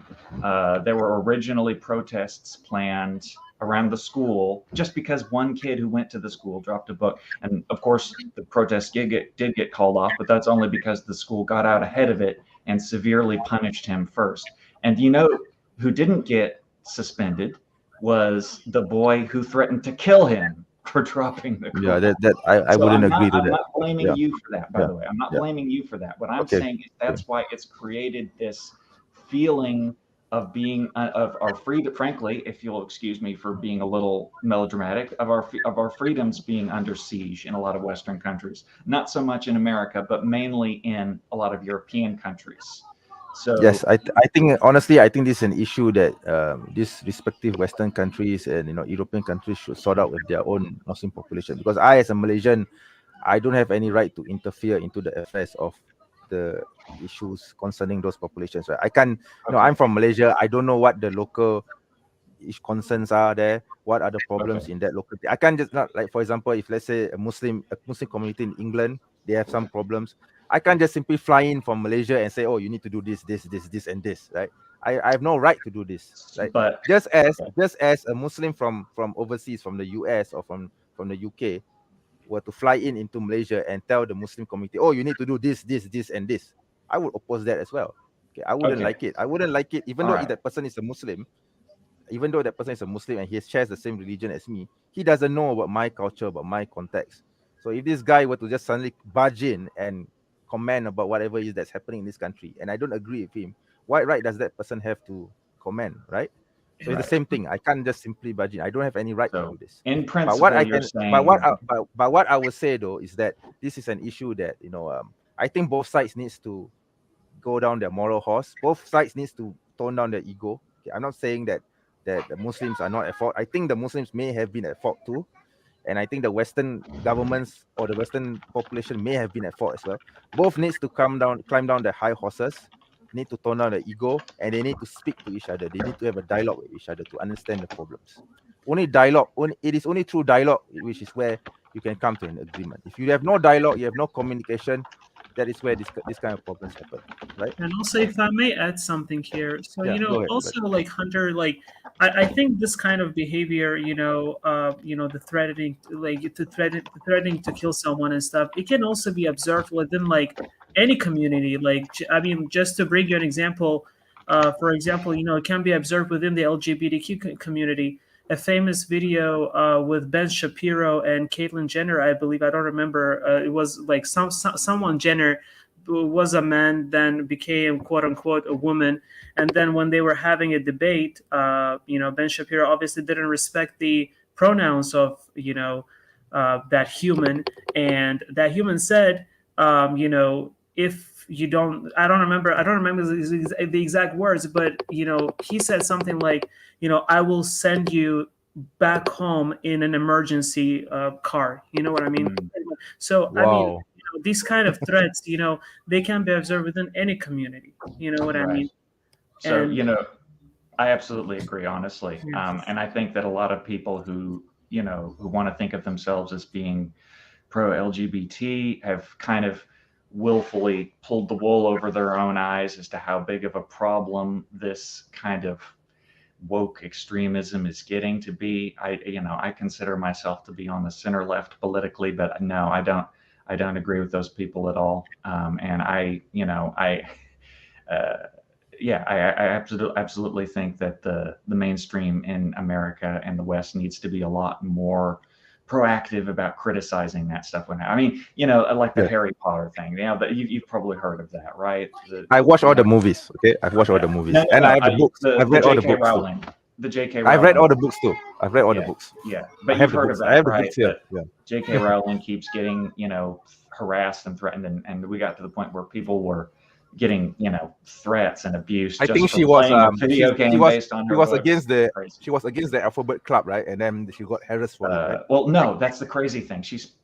There were originally protests planned around the school just because one kid who went to the school dropped a book. And of course, the protests did get called off, but that's only because the school got out ahead of it and severely punished him first. And who didn't get suspended was the boy who threatened to kill him for dropping the Quran. Yeah, I wouldn't agree to that. I'm not blaming you for that, by Yeah. the way. I'm not blaming you for that. What I'm Okay. saying is that's why it's created this feeling of being of our freedom. Frankly, if you'll excuse me for being a little melodramatic, of our freedoms being under siege in a lot of Western countries. Not so much in America, but mainly in a lot of European countries. So Yes, I think honestly, I think this is an issue that these respective Western countries and European countries should sort out with their own Muslim population. Because I, as a Malaysian, I don't have any right to interfere into the affairs of the issues concerning those populations. Right? I can't. I'm from Malaysia. I don't know what the local concerns are there. What are the problems in that local? I can't just not like, for example, if let's say a Muslim community in England, they have some problems. I can't just simply fly in from Malaysia and say, oh, you need to do this, and this, right? I have no right to do this, right? But just as a Muslim from overseas, from the US or from the UK, were to fly into Malaysia and tell the Muslim community, oh, you need to do this, and this, I would oppose that as well. Okay, I wouldn't like it. I wouldn't like it, even though that person is a Muslim. Even though that person is a Muslim and he shares the same religion as me, he doesn't know about my culture, about my context. So if this guy were to just suddenly barge in and comment about whatever is that's happening in this country, and I don't agree with him, what right does that person have to comment, right? So it's the same thing. I can't just simply barge in. I don't have any right to do this. In principle, but what I you're can, saying... but what I would say though is that this is an issue that I think both sides needs to go down their moral horse. Both sides needs to tone down their ego. Okay, I'm not saying that the Muslims are not at fault. I think the Muslims may have been at fault too, and I think the Western governments or the Western population may have been at fault as well. Both needs to climb down their high horses, need to tone down their ego, and they need to speak to each other. They need to have a dialogue with each other to understand the problems. Only dialogue, it is only through dialogue which is where you can come to an agreement. If you have no dialogue, you have no communication, that is where this kind of problems happen, right? And also, if I may add something here, so Yeah, go ahead. also like Hunter, like I think this kind of behavior, the threatening, like threatening to kill someone and stuff, it can also be observed within like any community. Like I mean, just to bring you an example, for example, it can be observed within the LGBTQ community. A famous video with Ben Shapiro and Caitlyn Jenner, I believe. I don't remember. It was like someone Jenner was a man, then became quote unquote a woman, and then when they were having a debate, Ben Shapiro obviously didn't respect the pronouns of that human, and that human said, if you don't, I don't remember the exact words, but he said something like, I will send you back home in an emergency car. You know what I mean? So I mean, Wow. these kind of threats, they can be observed within any community. You know what I mean? So, And- I absolutely agree, honestly. And I think that a lot of people who want to think of themselves as being pro-LGBT have kind of willfully pulled the wool over their own eyes as to how big of a problem this kind of woke extremism is getting to be. I consider myself to be on the center left politically, but no, I don't agree with those people at all. And I absolutely think that the mainstream in America and the West needs to be a lot more proactive about criticizing that stuff. I mean, like the Harry Potter thing. You've probably heard of that, right? I watch all the movies. Okay, I've watched all the movies, and I have the books. I've read all the books. Rowling, the J.K. I've read all the books too. I've read all the books. Yeah, but I have you've the heard books. of that, I have the right? books here. Yeah. J.K. Rowling keeps getting, harassed and threatened, and we got to the point where people were getting, threats and abuse. I just think for she was playing a video game based on her she was books. against the Crazy. she was against the alphabet club, right? And then she got harassed for it, right? Well, no, that's the crazy thing. She's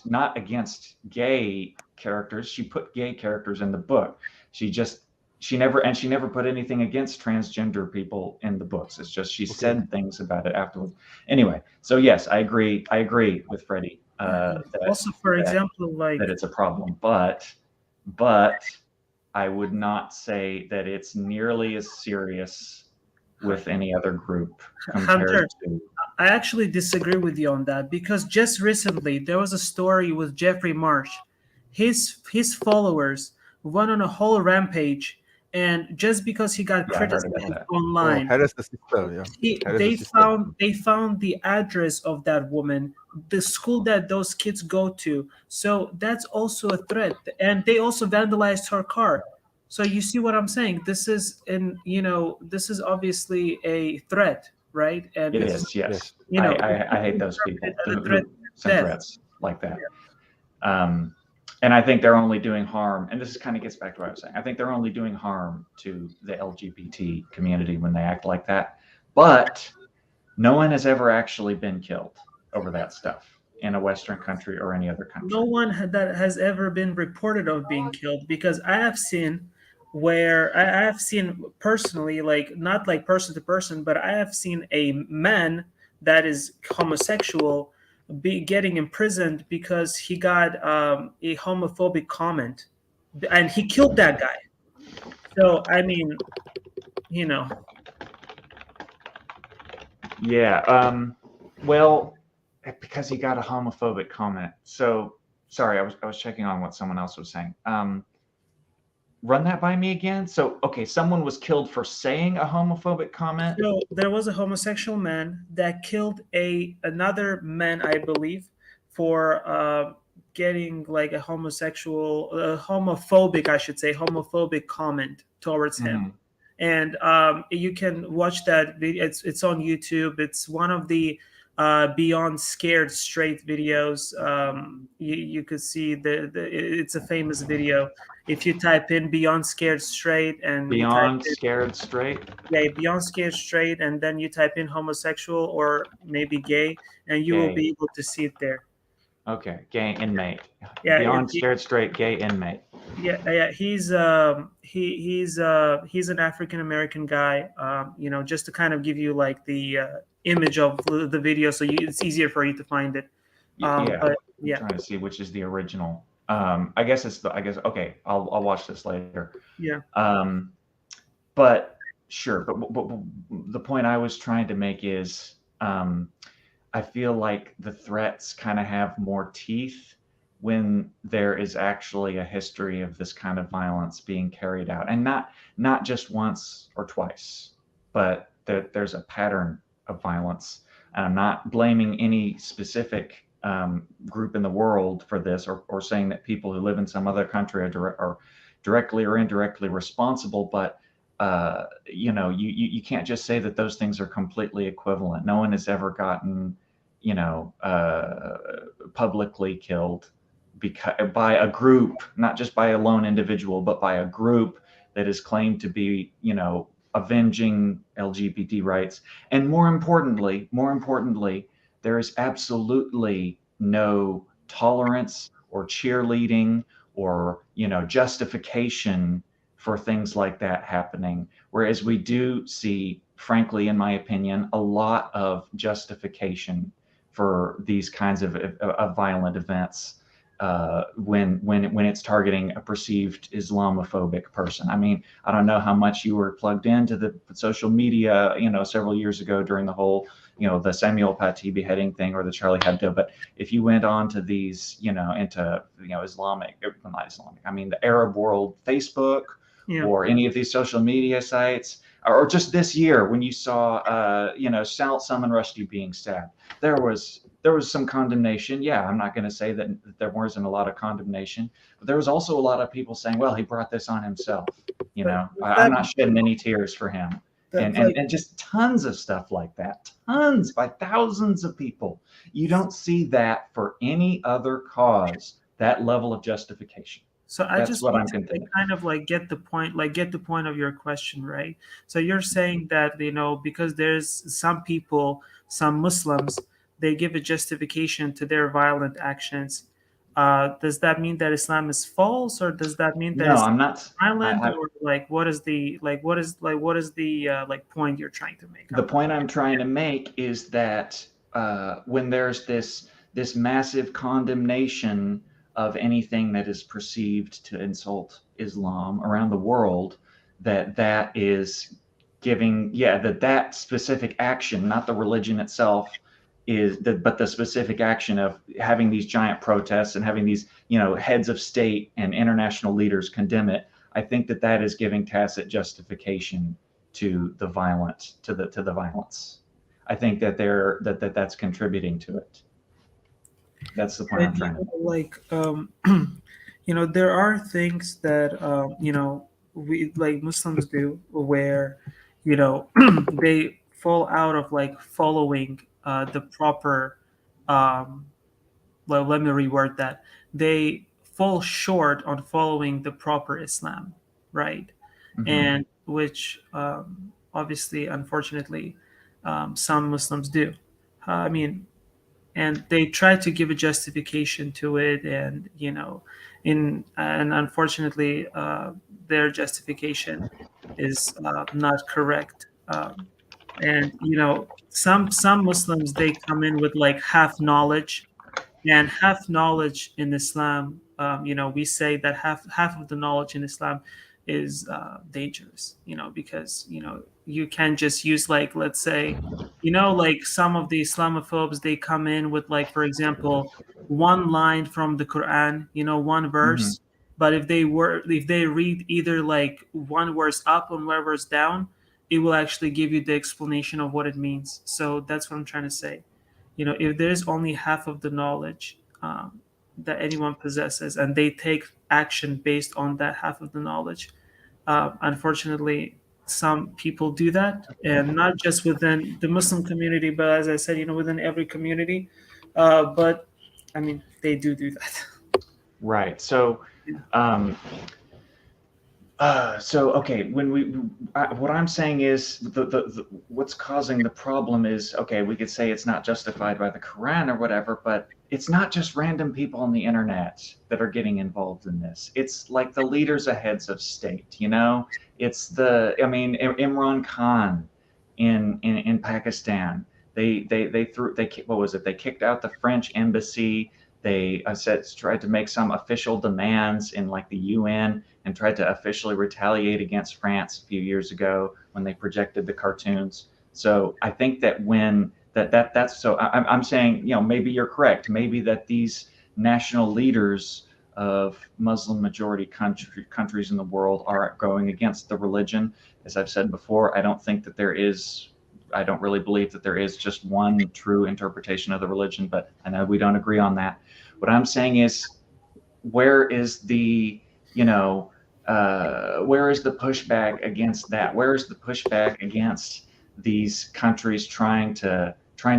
not against gay characters. She put gay characters in the book. She never put anything against transgender people in the books. It's just she said things about it afterwards. Anyway, so yes, I agree with Freddie. Also, for example, like that it's a problem, but I would not say that it's nearly as serious with any other group compared Hunter, to. I actually disagree with you on that, because just recently there was a story with Jeffrey Marsh. His followers went on a whole rampage, and just because he got criticized online, harass the system. Yeah. they found the address of that woman, the school that those kids go to. So that's also a threat, and they also vandalized her car. So you see what I'm saying? This is this is obviously a threat, right? And It is, yes. You know, I hate those people who send death. threats like that. And I think they're only doing harm. And this kind of gets back to what I was saying. I think they're only doing harm to the LGBT community when they act like that. But no one has ever actually been killed over that stuff in a Western country or any other country. No one that has ever been reported of being killed, because I have seen personally, like not like person to person, but I have seen a man that is homosexual be getting imprisoned because he got a homophobic comment, and he killed that guy. So I mean, Yeah. Well, because he got a homophobic comment. So sorry, I was checking on what someone else was saying. Run that by me again. So, okay, someone was killed for saying a homophobic comment. So there was a homosexual man that killed another man, I believe, for getting like a homophobic comment towards him. And you can watch that video. It's on YouTube. It's one of the Beyond Scared Straight videos. You could see it's a famous video. If you type in Beyond Scared Straight and you type Beyond in, Scared Straight. yeah, Beyond Scared Straight, and then you type in homosexual or maybe gay, and you will Gay. be able to see it there. Okay, gay inmate. Yeah, Beyond Scared Straight, gay inmate. yeah. He's he's an African American guy. You know, just to kind of give you like the image of the video, so it's easier for you to find it. Yeah, But I'm yeah, trying to see which is the original. I guess it's the. I guess okay. I'll watch this later. yeah. But sure. But the point I was trying to make is, I feel like the threats kind of have more teeth when there is actually a history of this kind of violence being carried out, and not just once or twice, but there's a pattern of violence. And I'm not blaming any specific group in the world for this, or saying that people who live in some other country are directly or indirectly responsible, but you know, you can't just say that those things are completely equivalent. No one has ever gotten, you know, publicly killed by a group, not just by a lone individual, but by a group that is claimed to be, you know, avenging LGBT rights. And more importantly, there is absolutely no tolerance or cheerleading or, you know, justification for things like that happening. Whereas we do see, frankly, in my opinion, a lot of justification for these kinds of violent events when it's targeting a perceived Islamophobic person. I mean, I don't know how much you were plugged into the social media, you know, several years ago during the whole, you know, the Samuel Paty beheading thing or the Charlie Hebdo. But if you went on to these, you know, into, you know, not Islamic, I mean, the Arab world Facebook, Yeah. or any of these social media sites, or just this year when you saw, you know, Salman Rushdie being stabbed, there was some condemnation. Yeah, I'm not going to say that there wasn't a lot of condemnation, but there was also a lot of people saying, well, he brought this on himself. You know, I'm not shedding any tears for him. And just tons of stuff like that, tons, by thousands of people. You don't see that for any other cause, that level of justification. So I That's just what want I'm to contending. kind of like get the point of your question, right? So you're saying that, you know, because there's some people, some Muslims, they give a justification to their violent actions. Does that mean that Islam is false, or does that mean that No, it's I'm not. violent, or like what is the like point you're trying to make? The point I'm trying to make is that when there's this massive condemnation of anything that is perceived to insult Islam around the world, that is giving, yeah, that specific action, not the religion itself, but the specific action of having these giant protests and having these, you know, heads of state and international leaders condemn it. I think that is giving tacit justification to the violence. I think that that's contributing to it. That's the point I'm trying to make. Like you know, there are things that you know, we like Muslims do where, you know, they fall out of like following the proper well, let me reword that. They fall short on following the proper Islam, right? Mhm. And which obviously, unfortunately, some Muslims do. I mean, and they try to give a justification to it, and you know, and unfortunately, their justification is not correct. And you know, some Muslims, they come in with like half knowledge, and half knowledge in Islam, you know, we say that half of the knowledge in Islam is dangerous, you know, because you know, you can just use, like, let's say, you know, like some of the Islamophobes, they come in with, like, for example, one line from the Quran, you know, one verse, but if they read either like one verse up and one verse down, it will actually give you the explanation of what it means. So that's what I'm trying to say. You know, if there's only half of the knowledge that anyone possesses, and they take action based on that half of the knowledge, unfortunately, some people do that, and not just within the Muslim community, but as I said, within every community. But I mean, they do that. Right. So, okay, what I'm saying is the what's causing the problem is, okay, we could say it's not justified by the Quran or whatever, but it's not just random people on the internet that are getting involved in this. It's like the leaders of heads of state, It's Imran Khan in Pakistan. What was it? They kicked out the French embassy. They tried to make some official demands in like the UN and tried to officially retaliate against France a few years ago when they projected the cartoons. So I think that that's so I'm saying, maybe you're correct. Maybe that these national leaders of Muslim majority countries in the world are going against the religion. As I've said before, I don't really believe that there is just one true interpretation of the religion, but I know we don't agree on that. What I'm saying is, where is the pushback against that? Where is the pushback against these countries trying to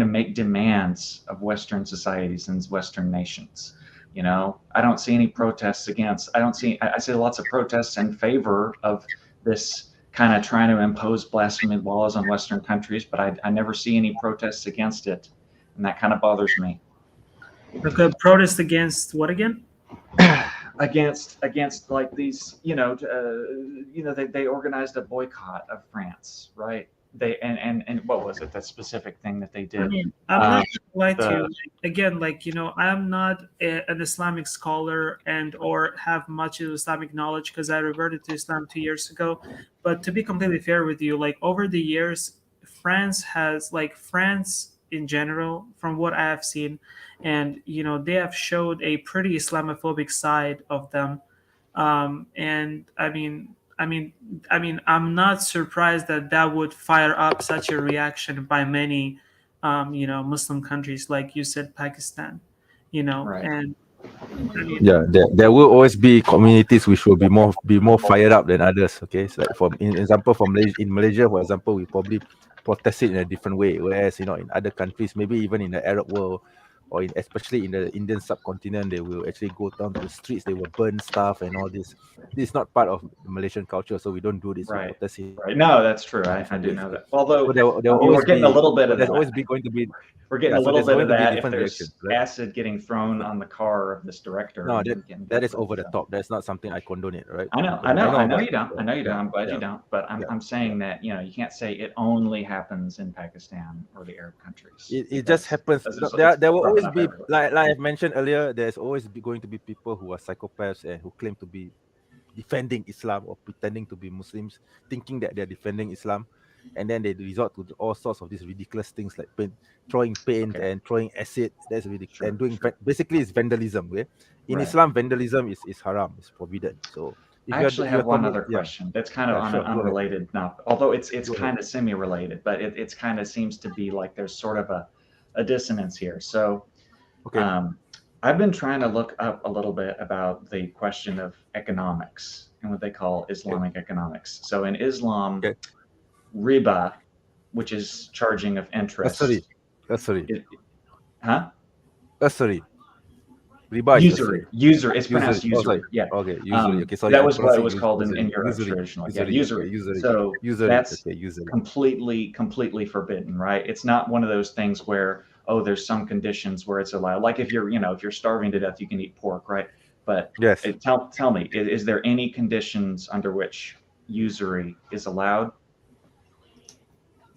make demands of Western societies and Western nations? I don't see any protests against. I see lots of protests in favor of this kind of trying to impose blasphemy laws on Western countries, but I never see any protests against it, and that kind of bothers me. Okay, protest against what again? against like these, they organized a boycott of France, right? They and what was it, that specific thing that they did? I mean, I'm not gonna lie to you. Again, I'm not an Islamic scholar or have much of Islamic knowledge because I reverted to Islam 2 years ago. But to be completely fair with you, over the years, France in general, from what I have seen, and they have showed a pretty Islamophobic side of them. And I'm not surprised that would fire up such a reaction by many, Muslim countries, like you said, Pakistan, Right. and Yeah, there will always be communities which will be more fired up than others. Okay, so like in Malaysia, for example, we probably protest it in a different way, whereas in other countries, maybe even in the Arab world, or especially in the Indian subcontinent, they will actually go down to the streets, they will burn stuff and all this. This is not part of the Malaysian culture, so we don't do this. Right. We protest it. Right. No, that's true. I do know that. Although So there will always we're getting a little bit of there's that. always going to be. We're getting Yeah, a so little there's bit going of to be that if different there's reactions, right? acid getting thrown on the car of this director. No, and getting that is dealt with, over the so. top. That's not something I condone it, right? I know but- you don't. I know you don't. I'm glad yeah. you don't. But I'm saying that you can't say it only happens in Pakistan or the Arab countries. It just happens. There will always be, like I've mentioned earlier, there's always going to be people who are psychopaths and who claim to be defending Islam or pretending to be Muslims, thinking that they're defending Islam, and then they resort to all sorts of these ridiculous things like throwing paint and throwing acid. That's ridiculous. And doing basically it's vandalism. Okay? In Islam, vandalism is haram, it's forbidden. So I actually have one other question that's kind of unrelated, although it's kind of semi-related, but it's kind of seems to be like there's sort of a dissonance here. So I've been trying to look up a little bit about the question of economics and what they call Islamic economics. So in Islam, riba, which is charging of interest. Usury. Riba usury. It's pronounced usury. Yeah. Okay. Usury. Okay. So that was what it was called in Europe traditionally. Usury. So that's completely forbidden, right? It's not one of those things where there's some conditions where it's allowed. Like if you're starving to death, you can eat pork, right? But yes. Tell me, is there any conditions under which usury is allowed?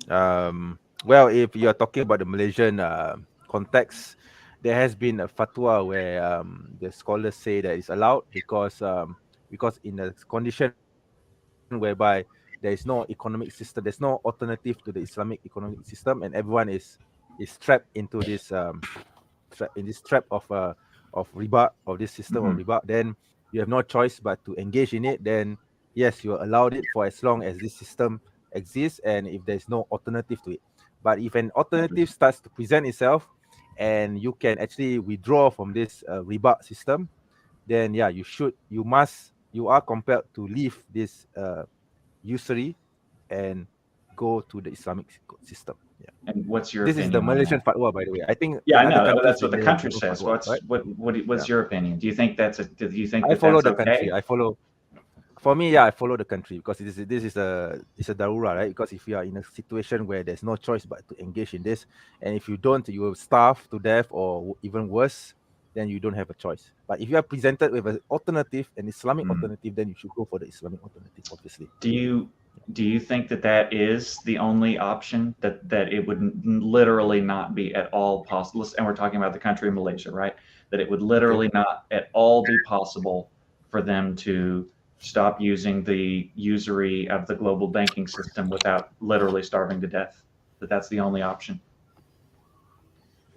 Well, if you're talking about the Malaysian context, there has been a fatwa where the scholars say that it's allowed because in a condition whereby there is no economic system, there's no alternative to the Islamic economic system, and everyone is trapped into this trap of riba, of this system of riba, then you have no choice but to engage in it. Then yes, you are allowed it for as long as this system exists and if there's no alternative to it. But if an alternative starts to present itself and you can actually withdraw from this riba system, then you are compelled to leave this usury and go to the Islamic system. Yeah. And what's your This is the opinion on Malaysian that? fatwa, by the way. I think Yeah, I in other know. countries That's they what the may have country different says. fatwa, right? What's Yeah. your opinion? Do you think do you think I that follow that's the country. okay? I follow. For me, yeah, I follow the country because this is a it's a darura, right? Because if you are in a situation where there's no choice but to engage in this, and if you don't, you will starve to death or even worse, then you don't have a choice. But if you are presented with an alternative, an Islamic Mm. alternative, then you should go for the Islamic alternative, obviously. Do you think that that is the only option, that it would literally not be at all possible? And we're talking about the country of Malaysia, right? That it would literally not at all be possible for them to stop using the usury of the global banking system without literally starving to death. That's the only option.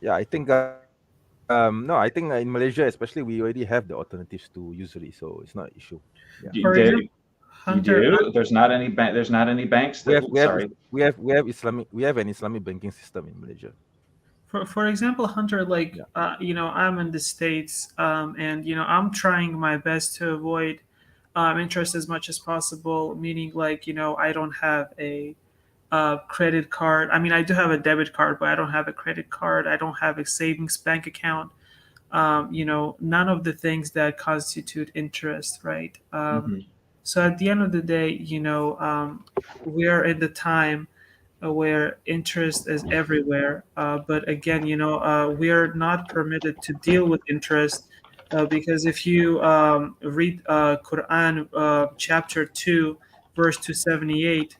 Yeah, I think no, I think in Malaysia, especially, we already have the alternatives to usury, so it's not an issue. Yeah, For example, You Hunter, do? There's not any there's not any banks we that have we have sorry. we have an Islamic banking system in Malaysia. for example, Hunter, like Yeah. I'm in the States, and I'm trying my best to avoid interest as much as possible. Meaning, like I don't have a credit card. I mean, I do have a debit card, but I don't have a credit card. I don't have a savings bank account. None of the things that constitute interest, right? Mhm. So at the end of the day, we are in the time where interest is everywhere. But again, we are not permitted to deal with interest because if you read Quran chapter 2, verse 278,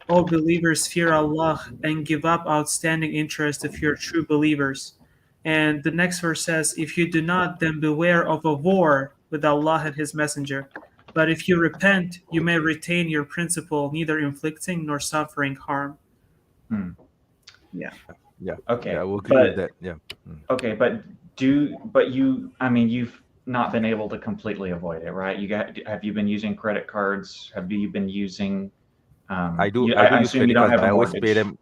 all believers fear Allah and give up outstanding interest if you're true believers. And the next verse says, if you do not, then beware of a war with Allah and His Messenger. But if you repent, you may retain your principle, neither inflicting nor suffering harm. Hmm. Yeah. Yeah, Okay. I will agree with that. Yeah. Okay, but I mean, you've not been able to completely avoid it, right? Have you been using credit cards? Have you been using, I do I use assume you credit don't cards, have but a I always pay mortgage.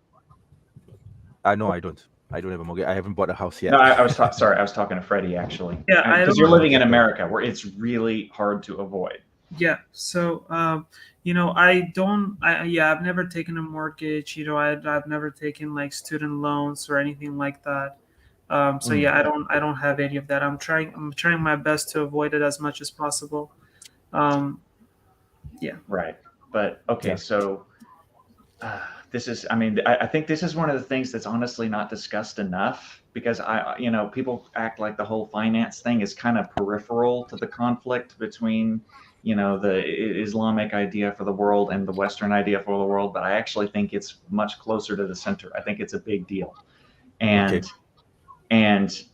them. No, I don't. I don't have a mortgage. I haven't bought a house yet. No, sorry, I was talking to Freddie actually. Yeah, I Because don't you're know. living in America where it's really hard to avoid. Yeah. So, I don't. Yeah, I've never taken a mortgage. I've never taken like student loans or anything like that. So Mm. yeah, I don't have any of that. I'm trying my best to avoid it as much as possible. Yeah. Right. But okay, Yeah. so this is, I mean, I think this is one of the things that's honestly not discussed enough because people act like the whole finance thing is kind of peripheral to the conflict between, the Islamic idea for the world and the Western idea for the world. But I actually think it's much closer to the center. I think it's a big deal. And, Okay. and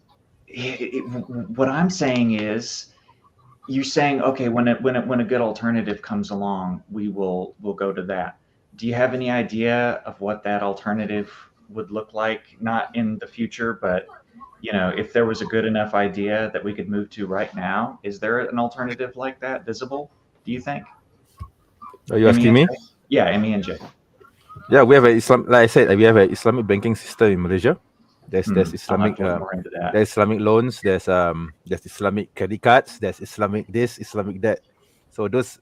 what I'm saying is, you're saying, okay, when a good alternative comes along, we'll go to that. Do you have any idea of what that alternative would look like? Not in the future, but if there was a good enough idea that we could move to right now, is there an alternative like that visible? Do you think? Are you asking me? Yeah, MENJ. Yeah, we have like I said, we have an Islamic banking system in Malaysia. There's I'll have Islamic to look more into that. there's Islamic loans, there's Islamic credit cards, there's Islamic this, Islamic that. So those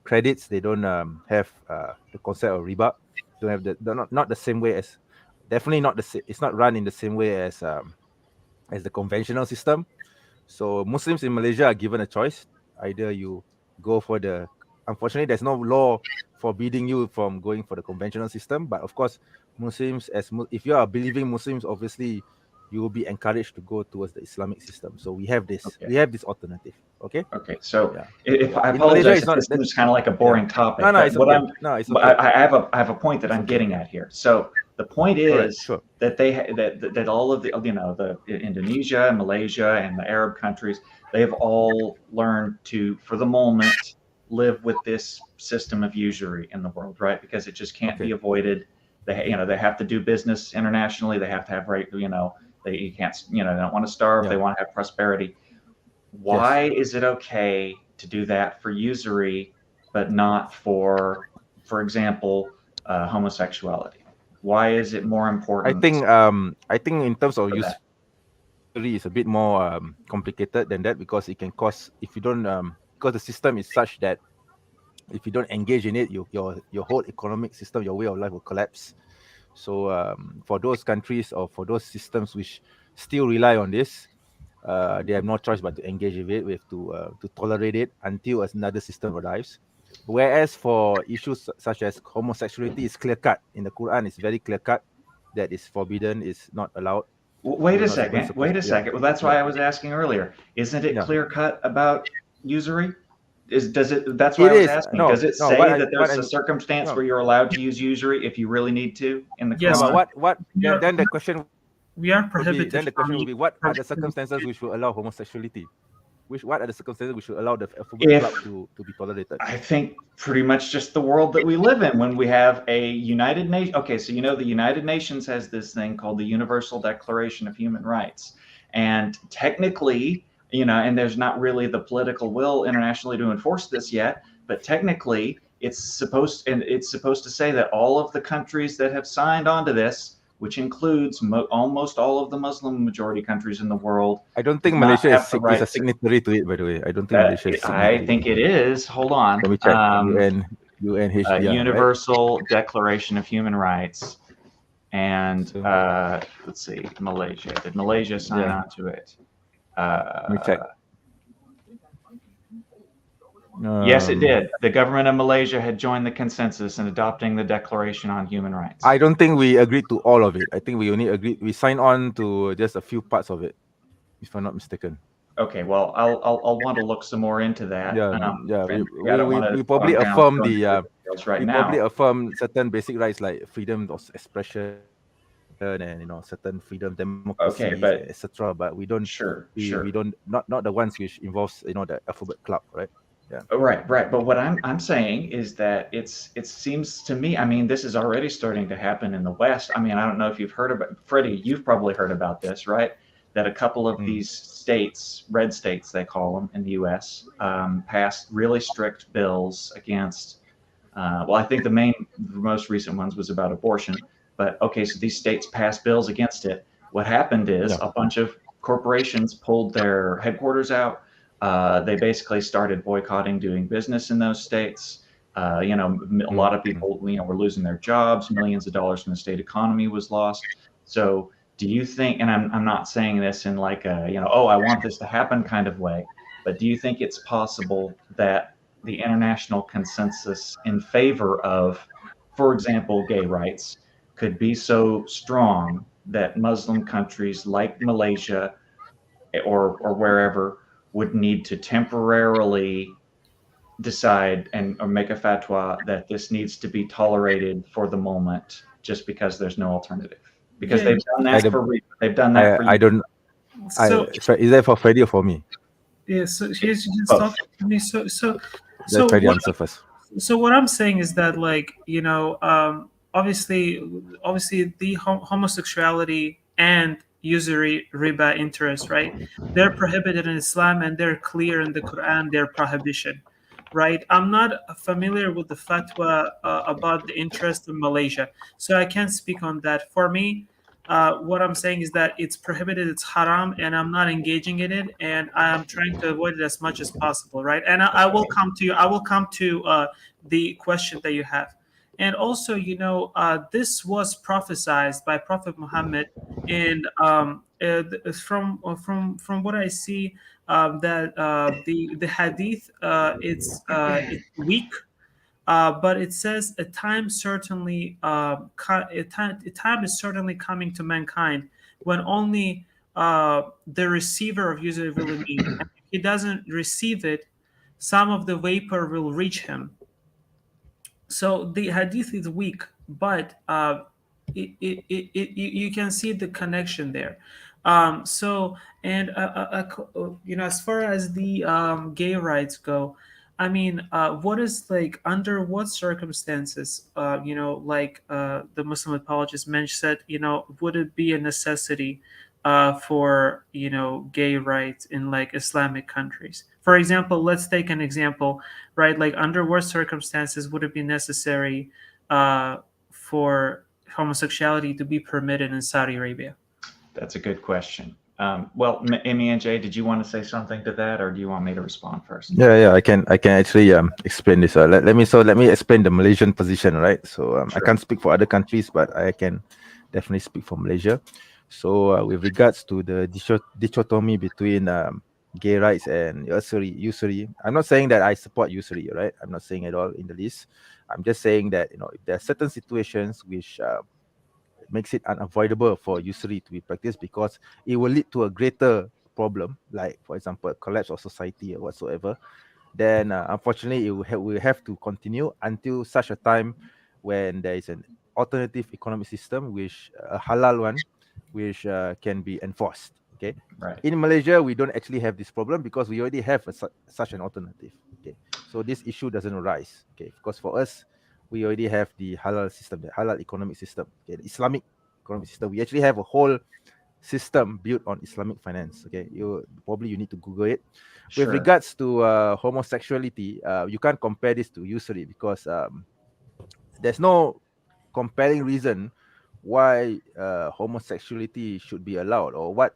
credits, they don't have the concept of riba. Don't have they're not the same way as, definitely not it's not run in the same way as the conventional system. So Muslims in Malaysia are given a choice. Either you go for unfortunately, there's no law forbidding you from going for the conventional system. But of course, Muslims, if you are believing Muslims, obviously you will be encouraged to go towards the Islamic system. So we have this. Okay. We have this alternative. Okay. Okay, so Yeah. if I In Malaysia, apologize it's if not. this seems kind of like a boring topic, No, but it's what okay. I'm No, it's but okay. I have a point that I'm getting at here. So the point All right, is sure. that that all of the the Indonesia and Malaysia and the Arab countries, they've all learned to, for the moment, live with this system of usury in the world, right? Because it just can't be Okay. avoided. They have to do business internationally. They have to have you can't they don't want to starve. Yeah. They want to have prosperity. Why is it okay to do that for usury, but not for example, homosexuality? Why is it more important I think in terms of for that? usury is a bit more complicated than that, because it can cause, if you don't because the system is such that If you don't engage in it, your whole economic system, your way of life will collapse. So for those countries or for those systems which still rely on this, they have no choice but to engage with it. We have to tolerate it until another system arrives. Whereas for issues such as homosexuality, is clear cut in the Quran. It's very clear cut that is forbidden, is not allowed. Wait You're a not supposed second. Wait a yeah, second. Well, that's yeah, why I was asking earlier. Isn't it yeah. clear cut about usury? Does it? That's why It I was is asking. Does it no say that what there's a I'm circumstance no where you're allowed to use usury if you really need to in the Yes, yeah, but Quran? what we are, then the question we are would be prohibited from what are the using. circumstances which will allow homosexuality? What are the circumstances which will allow the alphabet club If to be tolerated? I think pretty much just the world that we live in when we have a United Nation. Okay, so the United Nations has this thing called the Universal Declaration of Human Rights. And technically, and there's not really the political will internationally to enforce this yet, but technically it's supposed to say that all of the countries that have signed on to this, which includes almost all of the Muslim majority countries in the world, I don't does think not Malaysia have the is right a to. signatory to it. By the way, I don't think That Malaysia is I signatory. think it is. Hold on. Let me check. UNHCR, right? Universal Declaration of Human Rights. And So let's see, Malaysia. Did Malaysia sign yeah, on to it? let me check. Yes, it did. The government of Malaysia had joined the consensus in adopting the Declaration on Human Rights. I don't think we agreed to all of it. I think we only agreed. We signed on to just a few parts of it, if I'm not mistaken. Okay, well, I'll want to look some more into that. Yeah, yeah. I don't want to We probably bog down affirm going into the details right we now. probably affirm certain basic rights like freedom of expression and certain freedom, democracy, Okay, but etc. But we don't sure. we don't not the ones which involves the alphabet club, right? Yeah. Right. But what I'm saying is that it seems to me, I mean, this is already starting to happen in the West. I mean, I don't know if you've heard about, Freddie, you've probably heard about this, right? That a couple of these states, red states they call them in the U.S., passed really strict bills against. Well, I think the most recent ones was about abortion. But okay, so these states passed bills against it. What happened is a bunch of corporations pulled their headquarters out. They basically started boycotting doing business in those states. A lot of people, were losing their jobs. Millions of dollars from the state economy was lost. So, do you think? And I'm not saying this in like a I want this to happen kind of way, but do you think it's possible that the international consensus in favor of, for example, gay rights, could be so strong that Muslim countries like Malaysia or wherever would need to temporarily decide or make a fatwa that this needs to be tolerated for the moment, just because there's no alternative? Because they've done that for I don't. So Is that for Freddie or for me? yeah, so he's just Both. talking to me. So Let Freddie answer first. so what I'm saying is that, like, obviously the homosexuality and usury, riba, interest, right? They're prohibited in Islam, and they're clear in the Quran, their prohibition, right? I'm not familiar with the fatwa about the interest in Malaysia, so I can't speak on that. For me, what I'm saying is that it's prohibited, it's haram, and I'm not engaging in it, and I'm trying to avoid it as much as possible, right? And I will come to the question that you have. And also, this was prophesied by Prophet Muhammad, and from what I see, that the hadith, it's weak, but it says a time is certainly coming to mankind when only the receiver of user will meet. And if he doesn't receive it, some of the vapor will reach him. So the hadith is weak, but you can see the connection there. So, and as far as the gay rights go, I mean, what is, like, under what circumstances, the Muslim apologist MENJ said, would it be a necessity for gay rights in, like, Islamic countries? For example, let's take an example, right? Like, under what circumstances would it be necessary for homosexuality to be permitted in Saudi Arabia? That's a good question. Well, MENJ, did you want to say something to that, or do you want me to respond first? Yeah, I can actually explain this. Let me explain the Malaysian position, right? So I Sure. can't speak for other countries, but I can definitely speak for Malaysia. So with regards to the dichotomy between gay rights and usury, I'm not saying that I support usury, right? I'm not saying at all in the least. I'm just saying that if there are certain situations which makes it unavoidable for usury to be practiced because it will lead to a greater problem, like for example, a collapse of society or whatsoever, then unfortunately will have to continue until such a time when there is an alternative economic system, which a halal one, which can be enforced. Okay. Right. In Malaysia, we don't actually have this problem because we already have such an alternative. Okay. So this issue doesn't arise. Okay. Because for us, we already have the halal system, the halal economic system, okay, the Islamic economic system. We actually have a whole system built on Islamic finance. Okay, you need to Google it. Sure. With regards to homosexuality, you can't compare this to usury because there's no compelling reason why homosexuality should be allowed, or what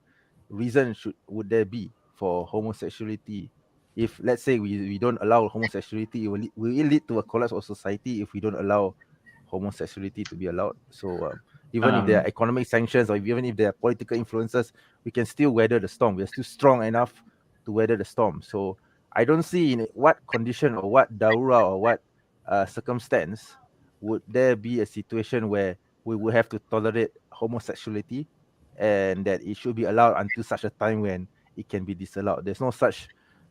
reason would there be for homosexuality. If let's say we don't allow homosexuality, will it lead to a collapse of society if we don't allow homosexuality to be allowed? So even if there are economic sanctions, or even if there are political influences, we can still weather the storm. We are still strong enough to weather the storm. So I don't see in what condition or what daura or what circumstance would there be a situation where we will have to tolerate homosexuality, and that it should be allowed until such a time when it can be disallowed. There's no such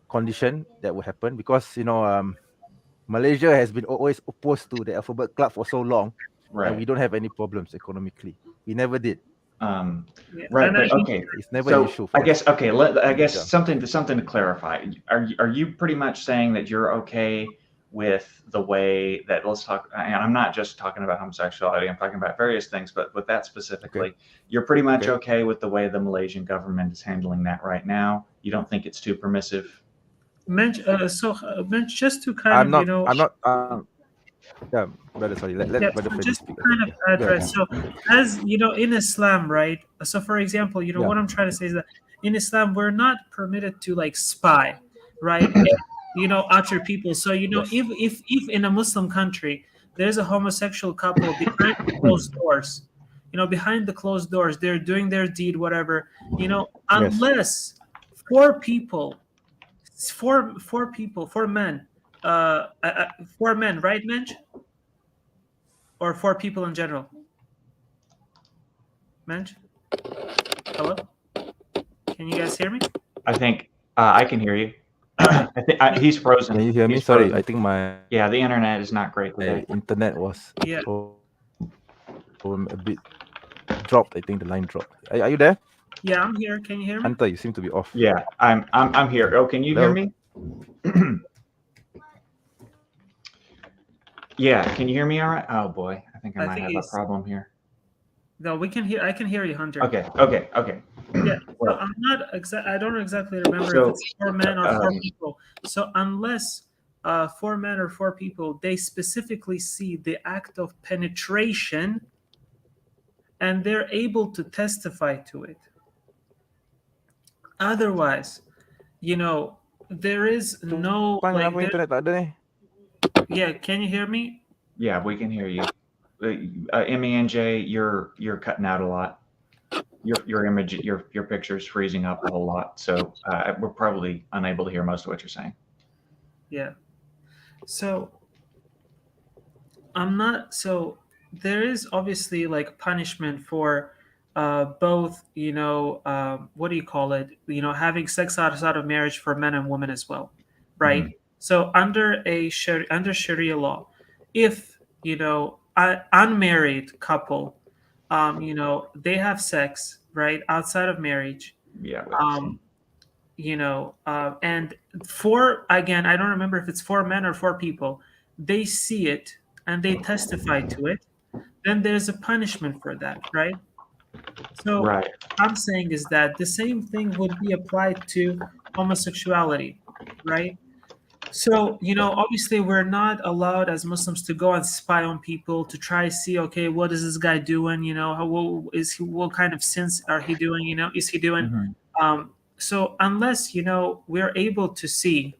condition that will happen because Malaysia has been always opposed to the Alphabet Club for so long, and we Right. don't have any problems economically. We never did. Yeah, Right. and I But think okay. It's never an So issue for I guess us. okay. I guess Yeah. something to clarify. Are you pretty much saying that you're okay with the way that, let's talk, and I'm not just talking about homosexuality, I'm talking about various things, but with that specifically, you're pretty much okay with the way the Malaysian government is handling that right now? You don't think it's too permissive? MENJ, MENJ, just to kind I'm of, not. Yeah, brother. Sorry. Let yeah, brother so Freddy just to speak. kind of Okay. Go ahead. address, so as in Islam, right? So for example, Yeah. what I'm trying to say is that in Islam, we're not permitted to like spy, right? Other people. So Yes. if in a Muslim country there's a homosexual couple behind the closed doors, they're doing their deed, whatever, Yes. unless four people, four men, four men, right, Mensch? Or four people in general? Mensch? Hello? Can you guys hear me? I think I can hear you. Okay. I think he's frozen. Can you hear me? He's Sorry, frozen. I think my Yeah, the internet is not great today. internet was Yeah. a bit dropped. I think the line dropped. Are you there? Yeah, I'm here. Can you hear me? Hunter, you seem to be off. Yeah, I'm here. Oh, can you hear Hello? me? Yeah, can you hear me all right? Oh boy, I think I I might think have a he's- problem here. No, we can hear. I can hear you, Hunter. Okay. Yeah. So Well, I'm not I don't exactly remember So, if it's four men or four um, people. So unless four men or four people, they specifically see the act of penetration, and they're able to testify to it. Otherwise, there is no Bang, like. kenapa internet tak ada ni? Yeah, can you hear me? yeah, we can hear you. MENJ, you're cutting out a lot. Your image, your picture's freezing up a whole lot. So we're probably unable to hear most of what you're saying. Yeah. So there is obviously like punishment for both, what do you call it? Having sex outside of marriage for men and women as well, right? Mhm. So under Sharia law, if an unmarried couple, they have sex right outside of marriage, Yeah. and again, I don't remember if it's four men or four people, they see it and they testify to it, then there's a punishment for that, right? So Right. what I'm saying is that the same thing would be applied to homosexuality, right? So, obviously we're not allowed as Muslims to go and spy on people to try to see, okay, what is this guy doing? What kind of sins are he doing? Is he doing Mhm. So unless we're able to see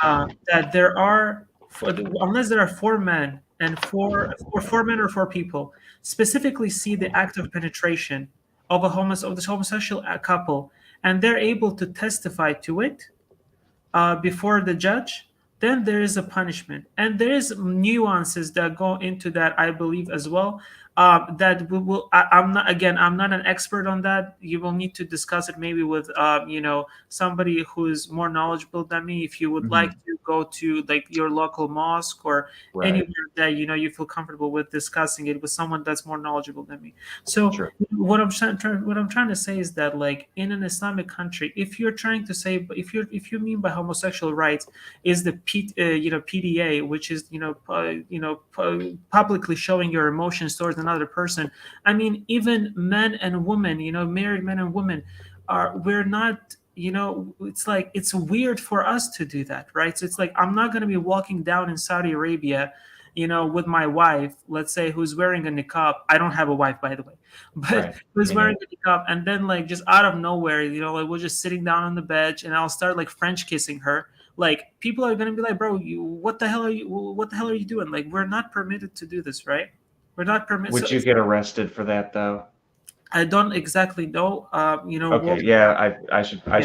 that there are unless there are four men and four men or four people specifically see the act of penetration of this homosexual couple, and they're able to testify to it before the judge, then there is a punishment, and there is nuances that go into that, I believe, as well. That we will. I'm not, again. I'm not an expert on that. You will need to discuss it maybe with somebody who is more knowledgeable than me. If you would like to go to like your local mosque or Right. anywhere that you feel comfortable with discussing it with someone that's more knowledgeable than me. So Sure. what I'm trying to say is that, like, in an Islamic country, if you're trying to say, if you mean by homosexual rights is the PDA, which is publicly showing your emotions towards another person. I mean, even men and women, married men and women, we're not. It's like it's weird for us to do that, right? So it's like I'm not going to be walking down in Saudi Arabia, with my wife, let's say, who's wearing a niqab. I don't have a wife, by the way, but Right. who's Me wearing a niqab, and then like just out of nowhere, like we're just sitting down on the bench, and I'll start like French kissing her. Like people are gonna be like, bro, what the hell are you doing? Like we're not permitted to do this, right? We're not permitted. Would you get arrested for that though? I don't exactly know. Okay, yeah, I should, I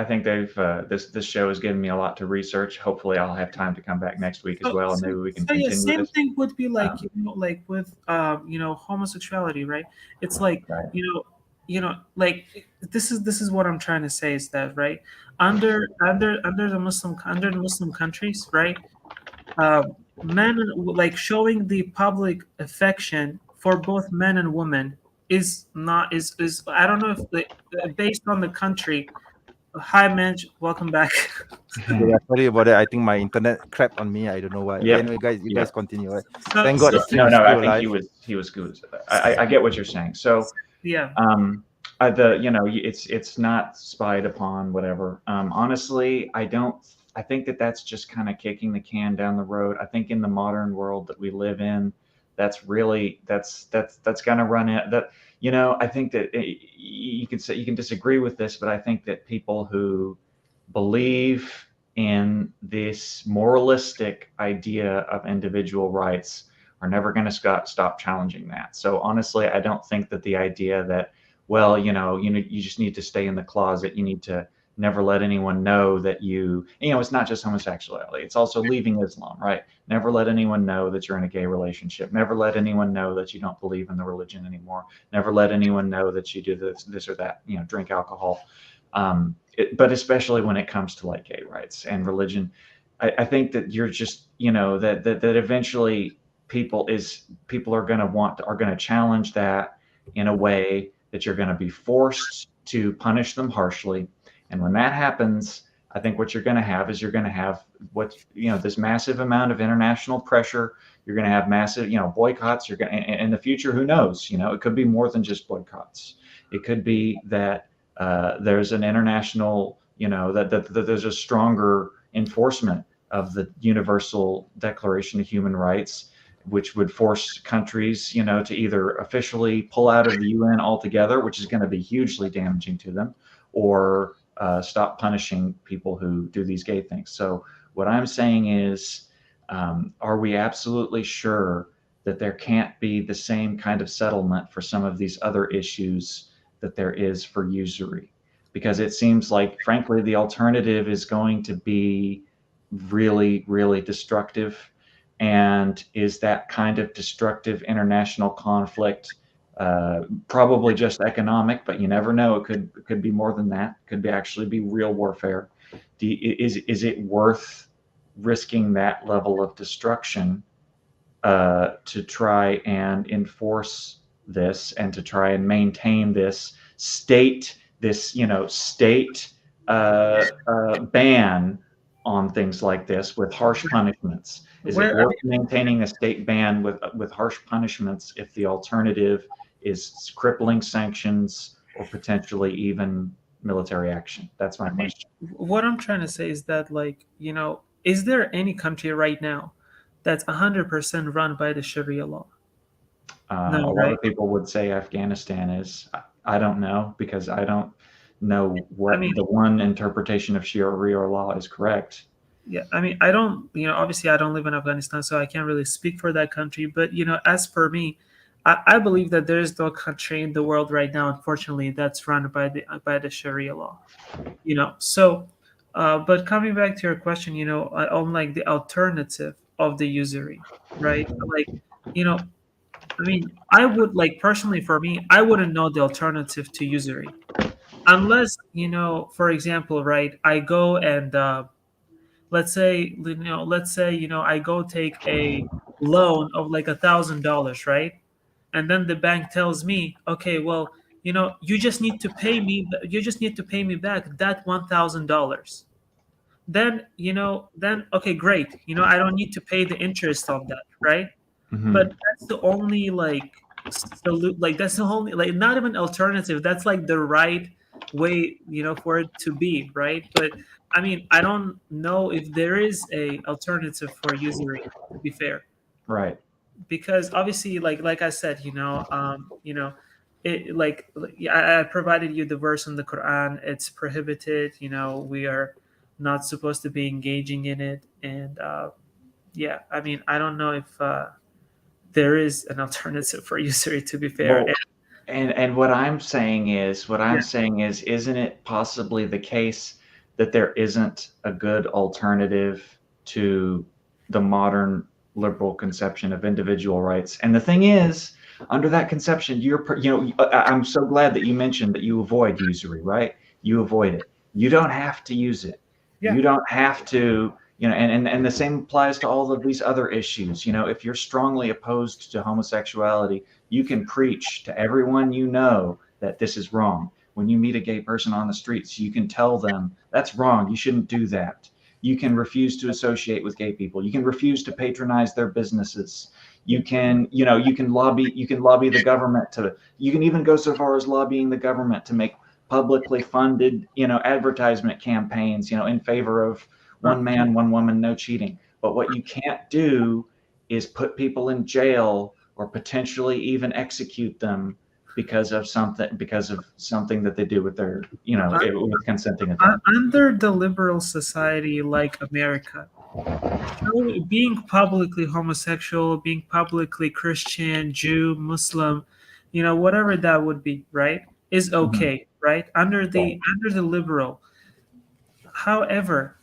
think they've this show has given me a lot to research. Hopefully, I'll have time to come back next week as well, and maybe we can continue same this. thing would be like like with homosexuality, right? It's like Right. like this is what I'm trying to say is that, right, under the Muslim countries, right, men, like showing the public affection for both men and women is not is I don't know if based on the country. Hi, Menj, welcome back. Yeah, sorry about that. I think my internet crapped on me. I don't know why. Yep. Anyway, guys, you guys continue. Right? So- Thank God. so- the stream No, is I still think alive. he was good. I get what you're saying. So, yeah. It's not spied upon, whatever. Honestly, I think that's just kind of kicking the can down the road. I think in the modern world that we live in, that's going to run it. That, I think that you can disagree with this, but I think that people who believe in this moralistic idea of individual rights are never going to stop challenging that. So honestly, I don't think that the idea that, well, you just need to stay in the closet, you need to never let anyone know that it's not just homosexuality, it's also leaving Islam, right? Never let anyone know that you're in a gay relationship. Never let anyone know that you don't believe in the religion anymore. Never let anyone know that you do this or that, drink alcohol. But especially when it comes to like gay rights and religion, I think that you're just, that eventually people are going to challenge that in a way that you're going to be forced to punish them harshly. And when that happens, I think what you're going to have is this massive amount of international pressure. You're going to have massive, boycotts. You're going in the future, who knows? It could be more than just boycotts. It could be that there's an international, that there's a stronger enforcement of the Universal Declaration of Human Rights, which would force countries, to either officially pull out of the UN altogether, which is going to be hugely damaging to them, or stop punishing people who do these gay things. So what I'm saying is, are we absolutely sure that there can't be the same kind of settlement for some of these other issues that there is for usury? Because it seems like, frankly, the alternative is going to be really, really destructive. And is that kind of destructive international conflict probably just economic, but you never know. It could be more than that. It could actually be real warfare. Is it worth risking that level of destruction to try and enforce this and to try and maintain this state ban on things like this with harsh punishments? Is it worth maintaining a state ban with harsh punishments if the alternative is crippling sanctions or potentially even military action? That's my question. What I'm trying to say is that, like, is there any country right now that's 100% run by the Sharia law? A lot of people would say Afghanistan is. I don't know, because I don't know what mean- the one interpretation of Sharia law is correct. Yeah, I mean, I don't, obviously I don't live in Afghanistan, so I can't really speak for that country. But, as for me, I believe that there is no country in the world right now, unfortunately, that's run by the Sharia law. So, but coming back to your question, on like the alternative of the usury, right? Like, I mean, I would like personally for me, I wouldn't know the alternative to usury unless, for example, right? I go and let's say I go take a loan of like $1,000, right? And then the bank tells me, okay, well, you just need to pay me, back that $1,000. Then okay, great. I don't need to pay the interest on that, right? Hmm. But that's the only like salute, like that's the only like not even alternative. That's like the right way, for it to be, right? But I mean, I don't know if there is a alternative for usury, to be fair, Right. because obviously, like I said, it yeah, I provided you the verse in the Quran. It's prohibited. We are not supposed to be engaging in it, and yeah, I mean, I don't know if there is an alternative for usury, to be fair. Well, and what I'm saying is, Yeah. isn't it possibly the case that there isn't a good alternative to the modern liberal conception of individual rights? And the thing is, under that conception, I'm so glad that you mentioned that you avoid usury, right? You avoid it. You don't have to use it. Yeah. You don't have to, and the same applies to all of these other issues. If you're strongly opposed to homosexuality, you can preach to everyone you know that this is wrong. When you meet a gay person on the streets, you can tell them that's wrong. You shouldn't do that. You can refuse to associate with gay people. You can refuse to patronize their businesses. You can lobby the government you can even go so far as lobbying the government to make publicly funded, advertisement campaigns, in favor of one man, one woman, no cheating. But what you can't do is put people in jail or potentially even execute them because of something that they do with their with consenting adults. Under the liberal society like America, being publicly homosexual, being publicly Christian, Jew, Muslim, whatever that would be, right, is okay, right? Under the liberal. However,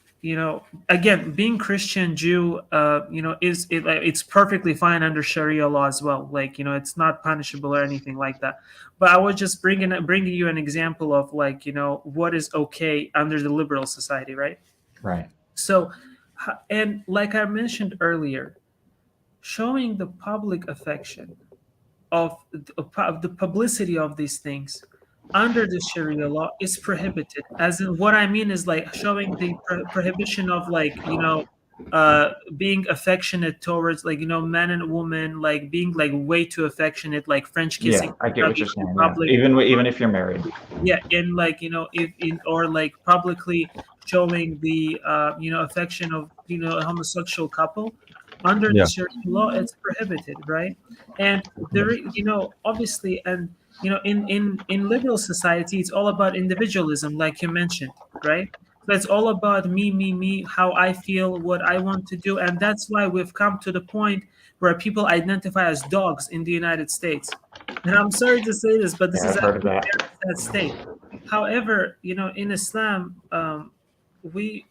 again, being Christian, Jew, it's perfectly fine under Sharia law as well. Like, it's not punishable or anything like that. But I was just bringing you an example of like, what is okay under the liberal society, right? Right. So, and like I mentioned earlier, showing the public affection of the publicity of these things under the Sharia law is prohibited. As in, what I mean is like showing the prohibition of like being affectionate towards like men and women, like being like way too affectionate, like French kissing. Yeah, I get what you're saying. Yeah. Public, Even if you're married. yeah, and like if in or like publicly showing the affection of a homosexual couple under the Yeah. Sharia law, it's prohibited, right? And there obviously, and in liberal society, it's all about individualism, like you mentioned, right? So it's all about me, how I feel, what I want to do, and that's why we've come to the point where people identify as dogs in the United States. And I'm sorry to say this, but this Yeah, is I've heard of actually that. a sad state. However, in Islam, we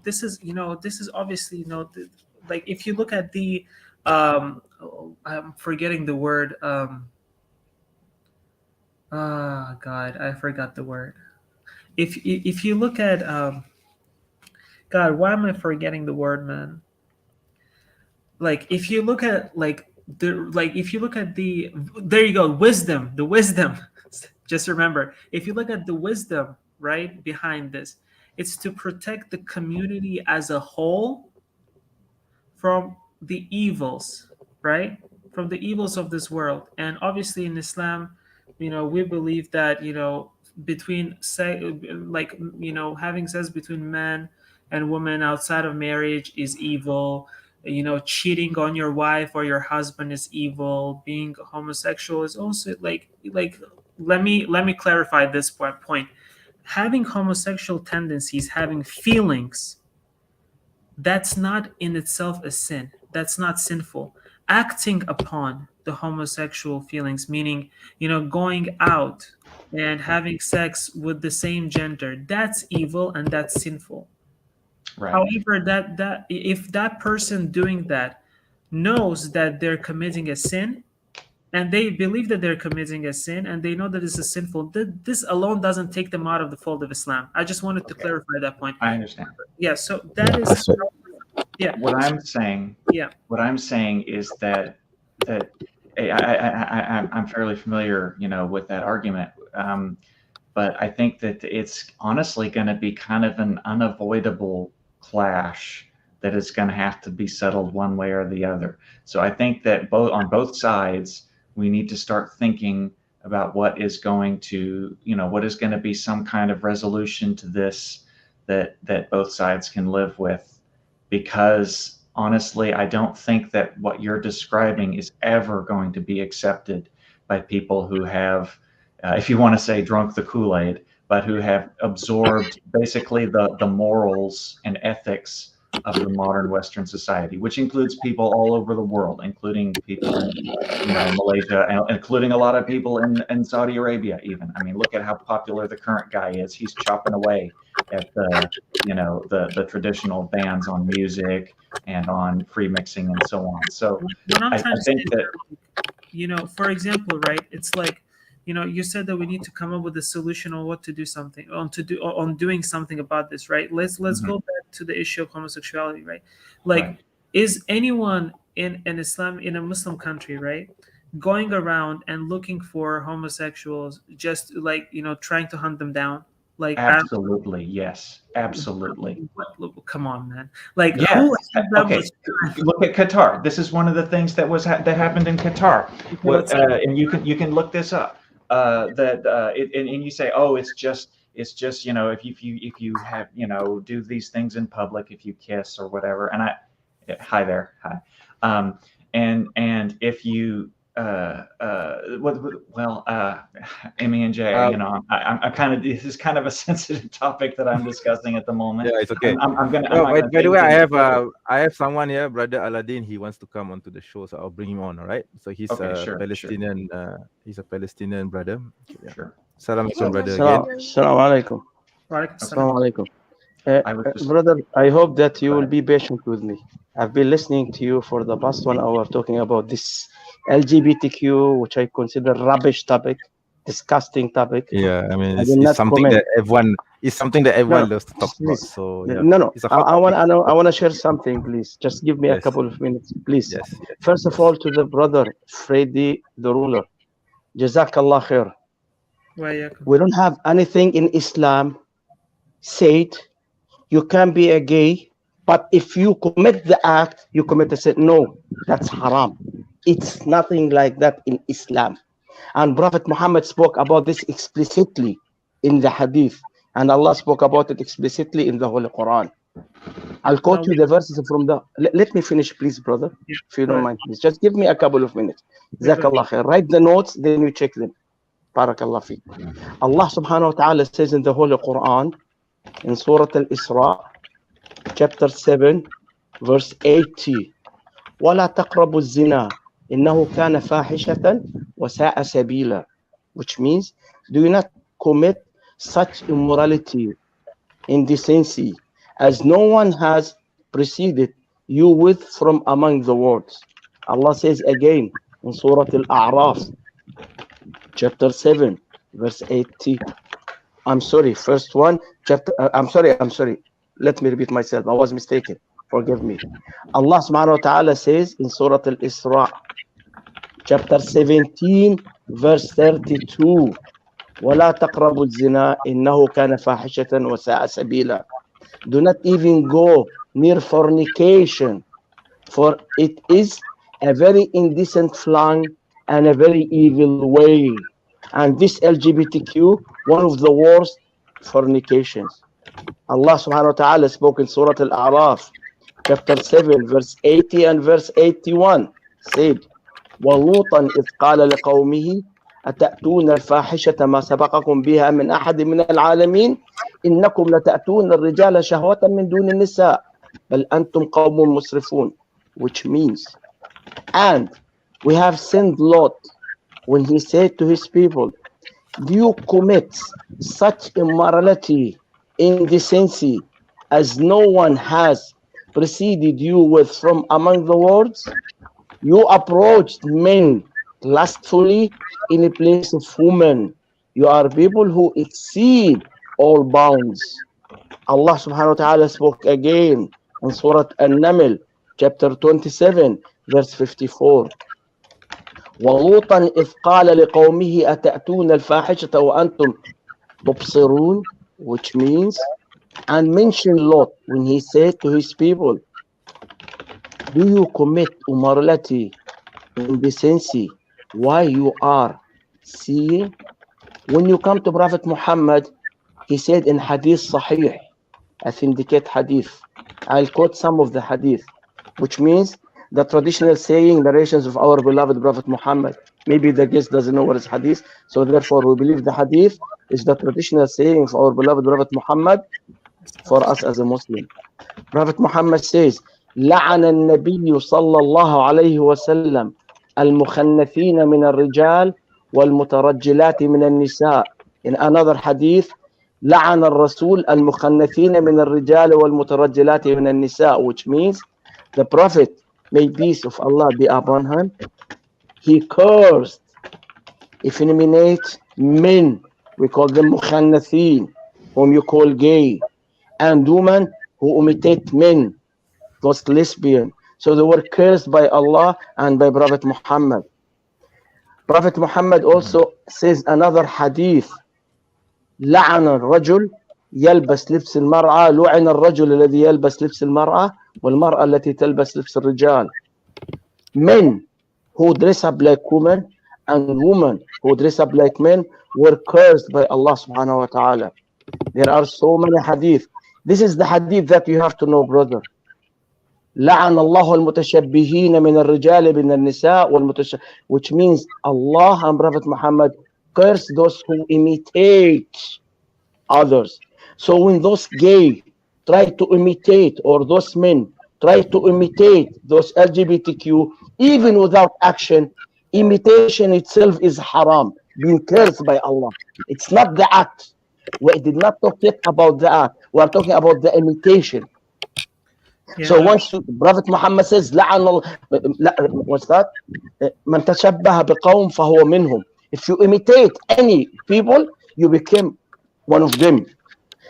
this is obviously like if you look at the I'm forgetting the word God, I forgot the word. If you look at God, why am I forgetting the word, man? Like if you look at if you look at there you go, wisdom, the wisdom. Just remember, if you look at the wisdom right behind this, it's to protect the community as a whole from the evils, right? From the evils of this world. And obviously in Islam, we believe that, having sex between men and women outside of marriage is evil. Cheating on your wife or your husband is evil. Being homosexual is also like let me clarify this point. Having homosexual tendencies, having feelings, that's not in itself a sin. That's not sinful. Acting upon the homosexual feelings, meaning, going out and having sex with the same gender, that's evil and that's sinful. Right. However, that if that person doing that knows that they're committing a sin, and they believe that they're committing a sin, and they know that this is sinful, this alone doesn't take them out of the fold of Islam. I just wanted to Okay. clarify that point. I understand. Yeah, so that is, That's right. yeah. What I'm saying is that I'm fairly familiar, with that argument. But I think that it's honestly going to be kind of an unavoidable clash that is going to have to be settled one way or the other. So I think that on both sides, we need to start thinking about what is going to be some kind of resolution to this that both sides can live with. Because honestly, I don't think that what you're describing is ever going to be accepted by people who have, if you want to say, drunk the Kool-Aid, but who have absorbed basically the morals and ethics of the modern Western society, which includes people all over the world, including people in Malaysia, and including a lot of people in Saudi Arabia even. I mean, look at how popular the current guy is. He's chopping away at the traditional bans on music and on free mixing and so on. So what I'm I trying to think say, that, for example, right, it's like, you said that we need to come up with a solution on what to do something on doing something about this, right? Let's go back to the issue of homosexuality, right? Like, Right. Is anyone in Islam, in a Muslim country, right, going around and looking for homosexuals, just like, trying to hunt them down? Like, absolutely, yes, absolutely. Come on, man. Like, Yes. who has that Okay. much- Look at Qatar. This is one of the things that that happened in Qatar. And you can look this up. And you say, oh, it's just if you have do these things in public, if you kiss or whatever. And hi there, hi. And if you MENJ, I'm kind of, this is kind of a sensitive topic that I'm discussing at the moment. Yeah, it's okay. I'm gonna. By the way, I have someone here, Brother Aladdin. He wants to come onto the show, so I'll bring him on. All right. So he's Palestinian. He's a Palestinian brother. Yeah. Sure. Salam alaikum, brother. Again. Assalamu alaikum. Assalamu alaikum. Brother, I hope that you will be patient with me. I've been listening to you for the past 1 hour talking about this LGBTQ, which I consider rubbish topic, disgusting topic. Yeah, I mean, it's something that everyone loves to talk about. So yeah. No. I want to share something, please. Just give me a couple of minutes, please. Yes. First of all, to the brother Freddy the ruler, Jazakallah khair. We don't have anything in Islam said you can be a gay, but if you commit the act, you commit a sin. No, that's haram. It's nothing like that in Islam. And Prophet Muhammad spoke about this explicitly in the hadith, and Allah spoke about it explicitly in the Holy Quran. I'll quote you the verses from the. Let me finish, please, brother, if you don't mind. Please. Just give me a couple of minutes. Jazakallah khair. Write the notes, then you check them. Barakallah fi. Allah subhanahu wa ta'ala says in the Holy Quran, in Surah Al-Isra, chapter 7, verse 80, وَلَا تَقْرَبُوا الزِّنَا إِنَّهُ كَانَ فَاحِشَةً وَسَاءَ سَبِيلًا, which means, do not commit such immorality, indecency, as no one has preceded you with from among the worlds. Allah says again in Surah Al-A'raf, chapter 7, verse 80. I'm sorry, first one, chapter, I'm sorry. Let me repeat myself. I was mistaken. Forgive me. Allah subhanahu wa ta'ala says in Surah Al-Isra, chapter 17, verse 32, وَلَا تَقْرَبُوا الزِّنَا إِنَّهُ كَانَ فَاحِشَةً وَسَاءَ سَبِيلًا. Do not even go near fornication, for it is a very indecent flang and a very evil way. And this LGBTQ, one of the worst fornications. Allah subhanahu wa ta'ala spoke in Surah Al-A'raf, chapter 7, verse 80 and verse 81, said, وَلُوطًا إِذْ قَالَ لِقَوْمِهِ أتأتون الفاحشة ما سبقكم بها من أحد من العالمين إنكم لتأتون الرجال شهوة من دون النساء بل أنتم قوم مسرفون, which means, and we have sinned Lot when he said to his people, do you commit such immorality, indecency, as no one has preceded you with from among the worlds? You approached men lustfully in a place of women. You are people who exceed all bounds. Allah subhanahu wa ta'ala spoke again in Surah An-Naml, chapter 27, verse 54. وَلُوطًا إِذْ قَالَ لِقَوْمِهِ أَتَأْتُونَ الْفَاحِشَةَ وَأَنْتُمْ تُبْصِرُونَ, which means, and mention Lot when he said to his people, do you commit immorality, indecency, why you are seeing? When you come to Prophet Muhammad, he said in Hadith Sahih, authenticate Hadith. I'll quote some of the Hadith, which means the traditional saying, narrations of our beloved Prophet Muhammad. Maybe the guest doesn't know what is Hadith, so therefore we believe the Hadith is the traditional saying of our beloved Prophet Muhammad for us as a Muslim. Prophet Muhammad says, لعن النبي صلى الله عليه وسلم المخنثين من الرجال والمترجلات من النساء. In another hadith, لعن الرسول المخنثين من الرجال والمترجلات من النساء, which means the Prophet, may peace of Allah be upon him, he cursed effeminate men, we call them مخنثين, whom you call gay, and women who imitate men, those lesbian. So they were cursed by Allah and by Prophet Muhammad. Prophet Muhammad also says another hadith, لعن الرجل يلبس لبس المرأة لعن الرجل الذي يلبس لبس المرأة والمرأة التي تلبس لبس الرجال. Men who dress up like women and women who dress up like men were cursed by Allah subhanahu wa ta'ala. There are so many hadith. This is the hadith that you have to know, brother. لعن الله المتشبهين من الرجال من النساء which means Allah and Prophet Muhammad curse those who imitate others. So when those gay try to imitate, or those men try to imitate those LGBTQ, even without action, imitation itself is haram, being cursed by Allah. It's not the act. We did not talk yet about the act. We are talking about the imitation. Yeah. So once Prophet Muhammad says, what's that? من تشبه بقوم فهو منهم. If you imitate any people, you became one of them.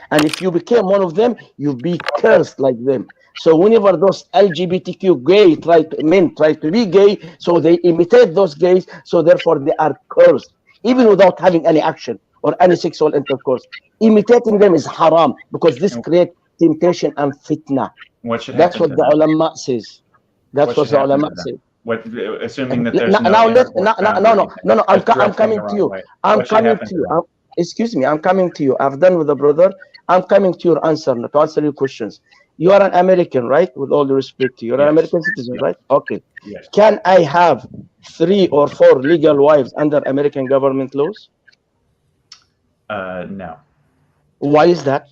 And if you became one of them, you be cursed like them. So whenever those LGBTQ men try to be gay, so they imitate those gays, so therefore they are cursed, even without having any action or any sexual intercourse. Imitating them is haram, because this creates temptation and fitna. That's what the ulama says. That's what the ulama says. Assuming that there's no, I'm coming to you. I'm coming to you. Excuse me, I'm coming to you. I've done with the brother. I'm coming to your answer, to answer your questions. You are an American, right? With all due respect to you. You're an American citizen, right? Okay. Yes. Can I have 3 or 4 legal wives under American government laws? No. Why is that?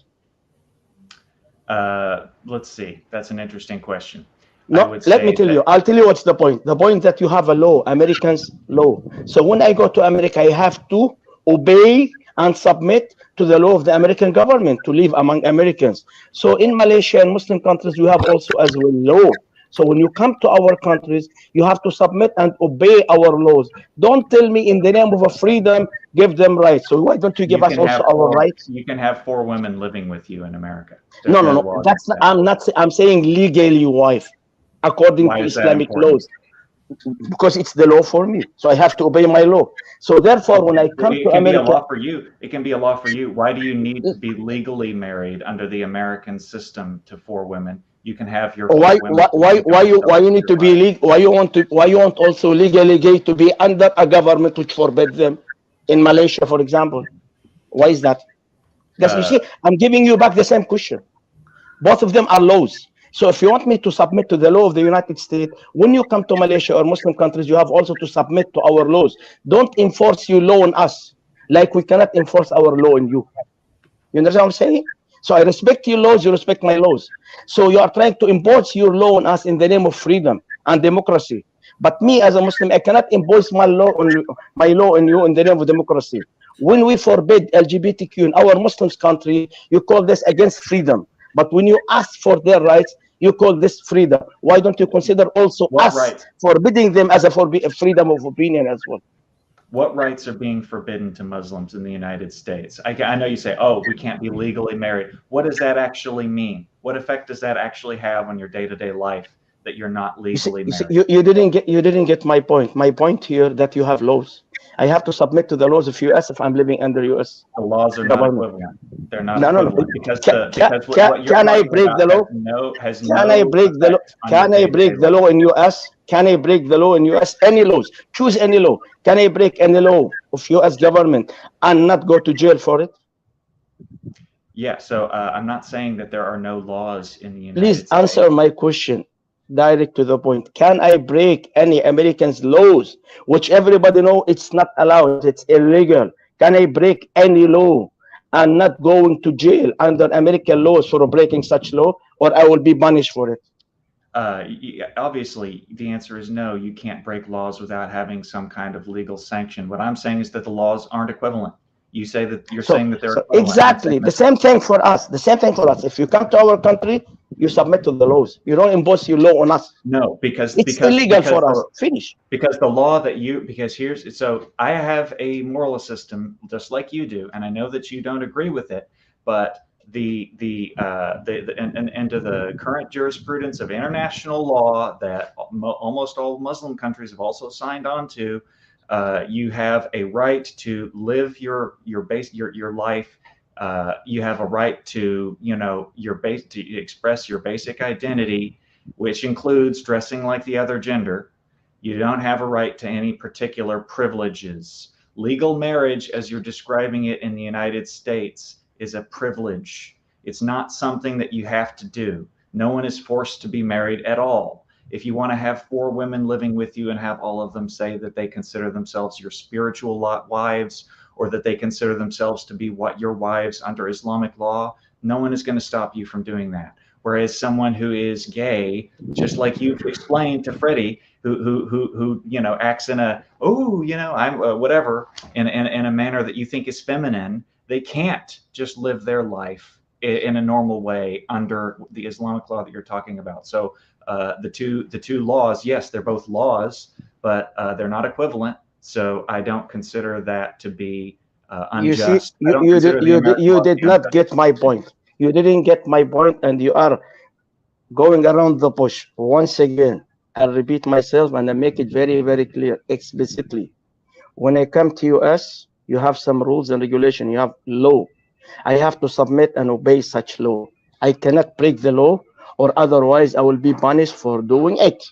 Let's see. That's an interesting question. No, let me tell you. I'll tell you what's the point. The point that you have a law, Americans law. So when I go to America, I have to obey and submit to the law of the American government to live among Americans. So in Malaysia and Muslim countries, we have also as well law. So when you come to our countries, you have to submit and obey our laws. Don't tell me in the name of a freedom, give them rights. So why don't you give us also our rights? You can have 4 women living with you in America. No. That's I'm saying legally wife, according to Islamic laws. Because it's the law for me, so I have to obey my law. So therefore, when I come to America, it can be a law for you. Why do you need to be legally married under the American system to 4 women? You can have your why you need to be legal? Why you want also legally gay to be under a government which forbids them? In Malaysia, for example, why is that? Because you see, I'm giving you back the same question. Both of them are laws. So if you want me to submit to the law of the United States, when you come to Malaysia or Muslim countries, you have also to submit to our laws. Don't enforce your law on us, like we cannot enforce our law on you. You understand what I'm saying? So I respect your laws, you respect my laws. So you are trying to impose your law on us in the name of freedom and democracy. But me as a Muslim, I cannot impose my law on you in the name of democracy. When we forbid LGBTQ in our Muslims country, you call this against freedom. But when you ask for their rights, you call this freedom. Why don't you consider also What us rights? forbidding them as a freedom of opinion as well? What rights are being forbidden to Muslims in the United States? I know you say, oh, we can't be legally married. What does that actually mean? What effect does that actually have on your day-to-day life that you're not legally married? You didn't get my point. My point here that you have laws. I have to submit to the laws of US if I'm living under US. The laws are not government. equivalent. They're not No. equivalent because what you're Can I talking break about the law? has Can no I break the law? effect on Can your I break day-to-day the life. law in US? Can I break the law in US? Any laws? Choose any law. Can I break any law of US government and not go to jail for it? Yeah, so I'm not saying that there are no laws in the United Please States. answer my question direct to the point. Can I break any American's laws, which everybody know it's not allowed, it's illegal? Can I break any law and not going to jail under American laws for breaking such law, or I will be punished for it? Obviously, the answer is no. You can't break laws without having some kind of legal sanction. What I'm saying is that the laws aren't equivalent. You say that you're saying that they're equivalent. Exactly the same thing for us. The same thing for us. If you come to our country, you submit to the laws. You don't impose your law on us. No, because it's illegal for us. Finish. Because the law that so I have a moral system just like you do, and I know that you don't agree with it, but into the current jurisprudence of international law that almost all Muslim countries have also signed on to, you have a right to live your life. You have a right to to express your basic identity, which includes dressing like the other gender. You don't have a right to any particular privileges. Legal marriage, as you're describing it in the United States, is a privilege. It's not something that you have to do. No one is forced to be married at all. If you want to have 4 women living with you and have all of them say that they consider themselves your spiritual wives, or that they consider themselves to be your wives under Islamic law, no one is going to stop you from doing that. Whereas someone who is gay, just like you've explained to Freddie, who acts in a I'm whatever in a manner that you think is feminine, they can't just live their life in a normal way under the Islamic law that you're talking about. So the two laws, yes, they're both laws, but they're not equivalent. So I don't consider that to be unjust. You did not get my point. You didn't get my point, and you are going around the bush. Once again, I'll repeat myself and I make it very, very clear, explicitly. When I come to US, you have some rules and regulation. You have law. I have to submit and obey such law. I cannot break the law, or otherwise I will be punished for doing it.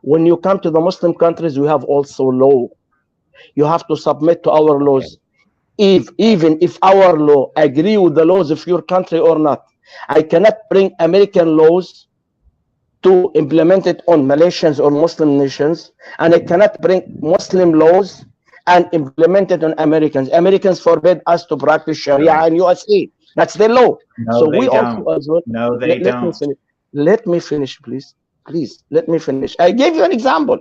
When you come to the Muslim countries, we have also law. You have to submit to our laws. Even if our law agree with the laws of your country or not, I cannot bring American laws to implement it on Malaysians or Muslim nations, and I cannot bring Muslim laws and implement it on Americans. Americans forbid us to practice Sharia in USA. That's their law. No, so they we don't. also as well. No, they don't. Let me finish, please. Please, let me finish. I gave you an example,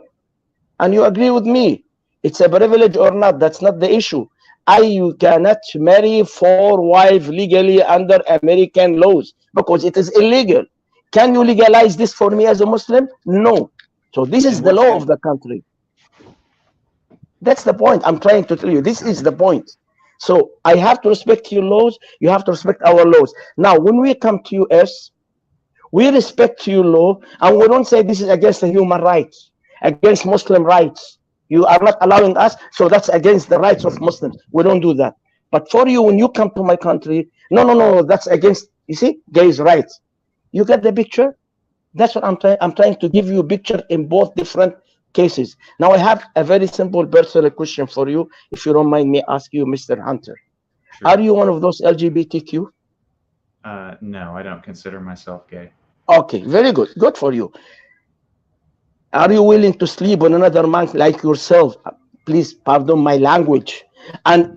and you agree with me. It's a privilege or not. That's not the issue. You cannot marry 4 wives legally under American laws because it is illegal. Can you legalize this for me as a Muslim? No. So this is the law of the country. That's the point I'm trying to tell you. This is the point. So I have to respect your laws. You have to respect our laws. Now, when we come to US, we respect your law, and we don't say this is against the human rights, against Muslim rights. You are not allowing us, so that's against the rights of Muslims. We don't do that. But for you, when you come to my country, no, that's against, you see, gays' rights. You get the picture? That's what I'm trying. I'm trying to give you a picture in both different cases. Now, I have a very simple personal question for you, if you don't mind me ask you, Mr. Hunter. Sure. Are you one of those LGBTQ? No, I don't consider myself gay. Okay, very good. Good for you. Are you willing to sleep on another man like yourself? Please pardon my language. And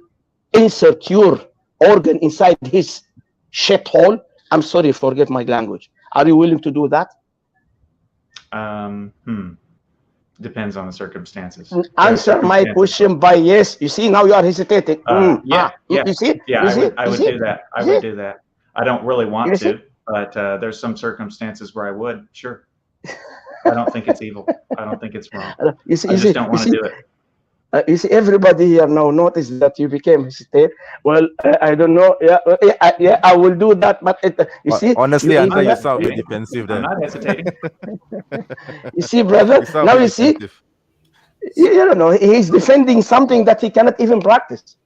insert your organ inside his shithole? I'm sorry, forget my language. Are you willing to do that? Depends on the circumstances. Answer my question by yes. You see, now you are hesitating. You see? I would do that. I would do that. I don't really want to, but there's some circumstances where I would. Sure. I don't think it's evil. I don't think it's wrong. I just don't want to do it. You see, everybody here now notice that you became hesitate. Well, I don't know. Yeah, I will do that. But you see, honestly, until you sound a bit defensive. I'm not hesitating. You see, brother. Now you see, you don't know. He's defending something that he cannot even practice.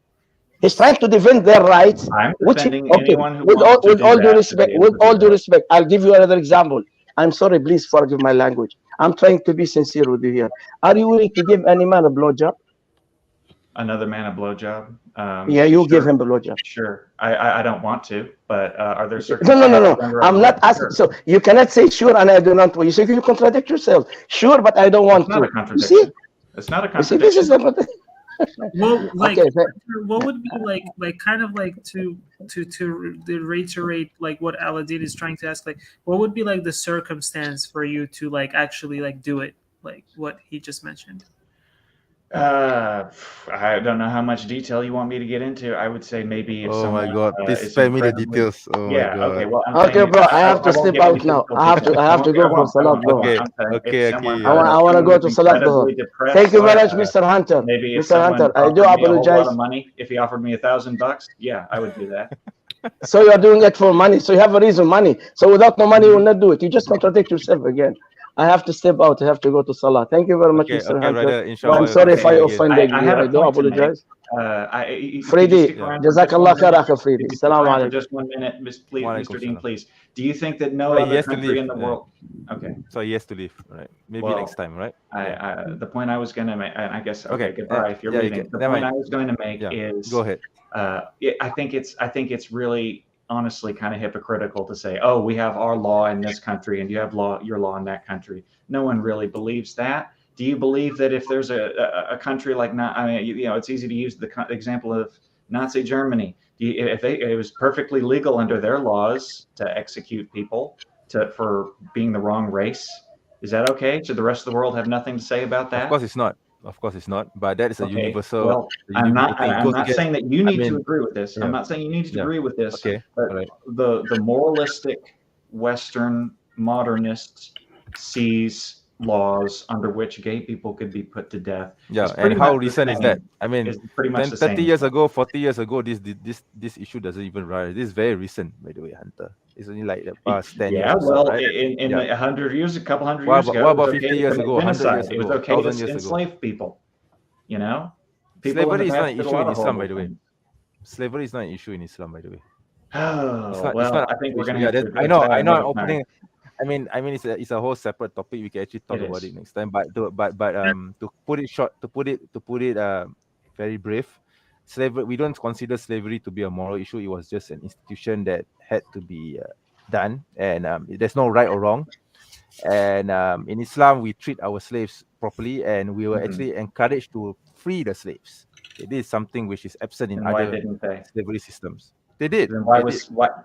He's trying to defend their rights. I'm defending anyone who with all due respect. With all due respect, I'll give you another example. I'm sorry, please forgive my language. I'm trying to be sincere with you here. Are you willing to give any man a blowjob? Another man a blowjob? Yeah, you give him a blowjob. Sure. I don't want to, but are there certain... No. I'm not asking. So you cannot say sure and I do not want. You say you contradict yourself. Sure, but I don't want to. It's not a contradiction. You see? It's not a contradiction. You see, this is well, like, what would be to reiterate like what Aladdin is trying to ask, like what would be like the circumstance for you to like actually like do it, like what he just mentioned? I don't know how much detail you want me to get into. I would say maybe if someone, my God, please spare me the details. Oh yeah, my God. okay, well, okay, bro, I have to step out now. I have to go for Salat, bro. Okay. I want to go to Salat, bro. Thank you very much, Mr. Hunter. Maybe Mr. Hunter, I do apologize. A lot of money. If he offered me $1,000, yeah, I would do that. So you're doing it for money. So you have a reason, money. So without no money, you will not do it. You just contradict yourself again. I have to step out. I have to go to Salah. Thank you very much, Mr. Hunter. Brother, I'm sorry if I offended you. I do apologize. Freddy, Jazakallah khair, Akhi Freddy. Assalamu alaikum. Just 1 minute, please, Mr. Dean, please. Do you think that no other country in the world... Okay. So yes to leave, right? Maybe next time, right? The point I was going to make, and I guess, okay, goodbye if you're leaving. The point I was going to make is... Go ahead. I think it's really... honestly kind of hypocritical to say, oh, we have our law in this country and you have your law in that country. No one really believes that. Do you believe that if there's a country like, it's easy to use the example of Nazi Germany. If it was perfectly legal under their laws to execute people for being the wrong race, is that okay? Should the rest of the world have nothing to say about that? Of course it's not. Of course it's not, but that is a universal. Well, I'm not saying that you need to agree with this. I'm not saying you need to agree with this. Okay. But the moralistic Western modernist sees laws under which gay people could be put to death. Yeah, and how recent is that? I mean, pretty much 30 years ago, 40 years ago, this issue doesn't even rise. This is very recent, by the way, Hunter. It's only like the past 10 years. Yeah, well, right? in 100 years, a couple hundred years ago, what about 50 years ago, 100 years ago, it was okay to enslave people. You know, slavery is not an issue in Islam, by the way. Slavery is not an issue in Islam, by the way. Oh, well, I think we're going to have to. I know. I'm opening. I mean, it's a whole separate topic. We can actually talk about it next time. But to put it short, to put it very brief, slavery. We don't consider slavery to be a moral issue. It was just an institution that had to be done, and there's no right or wrong. And in Islam, we treat our slaves properly, and we were actually encouraged to free the slaves. It is something which is absent in other slavery systems. They did. Then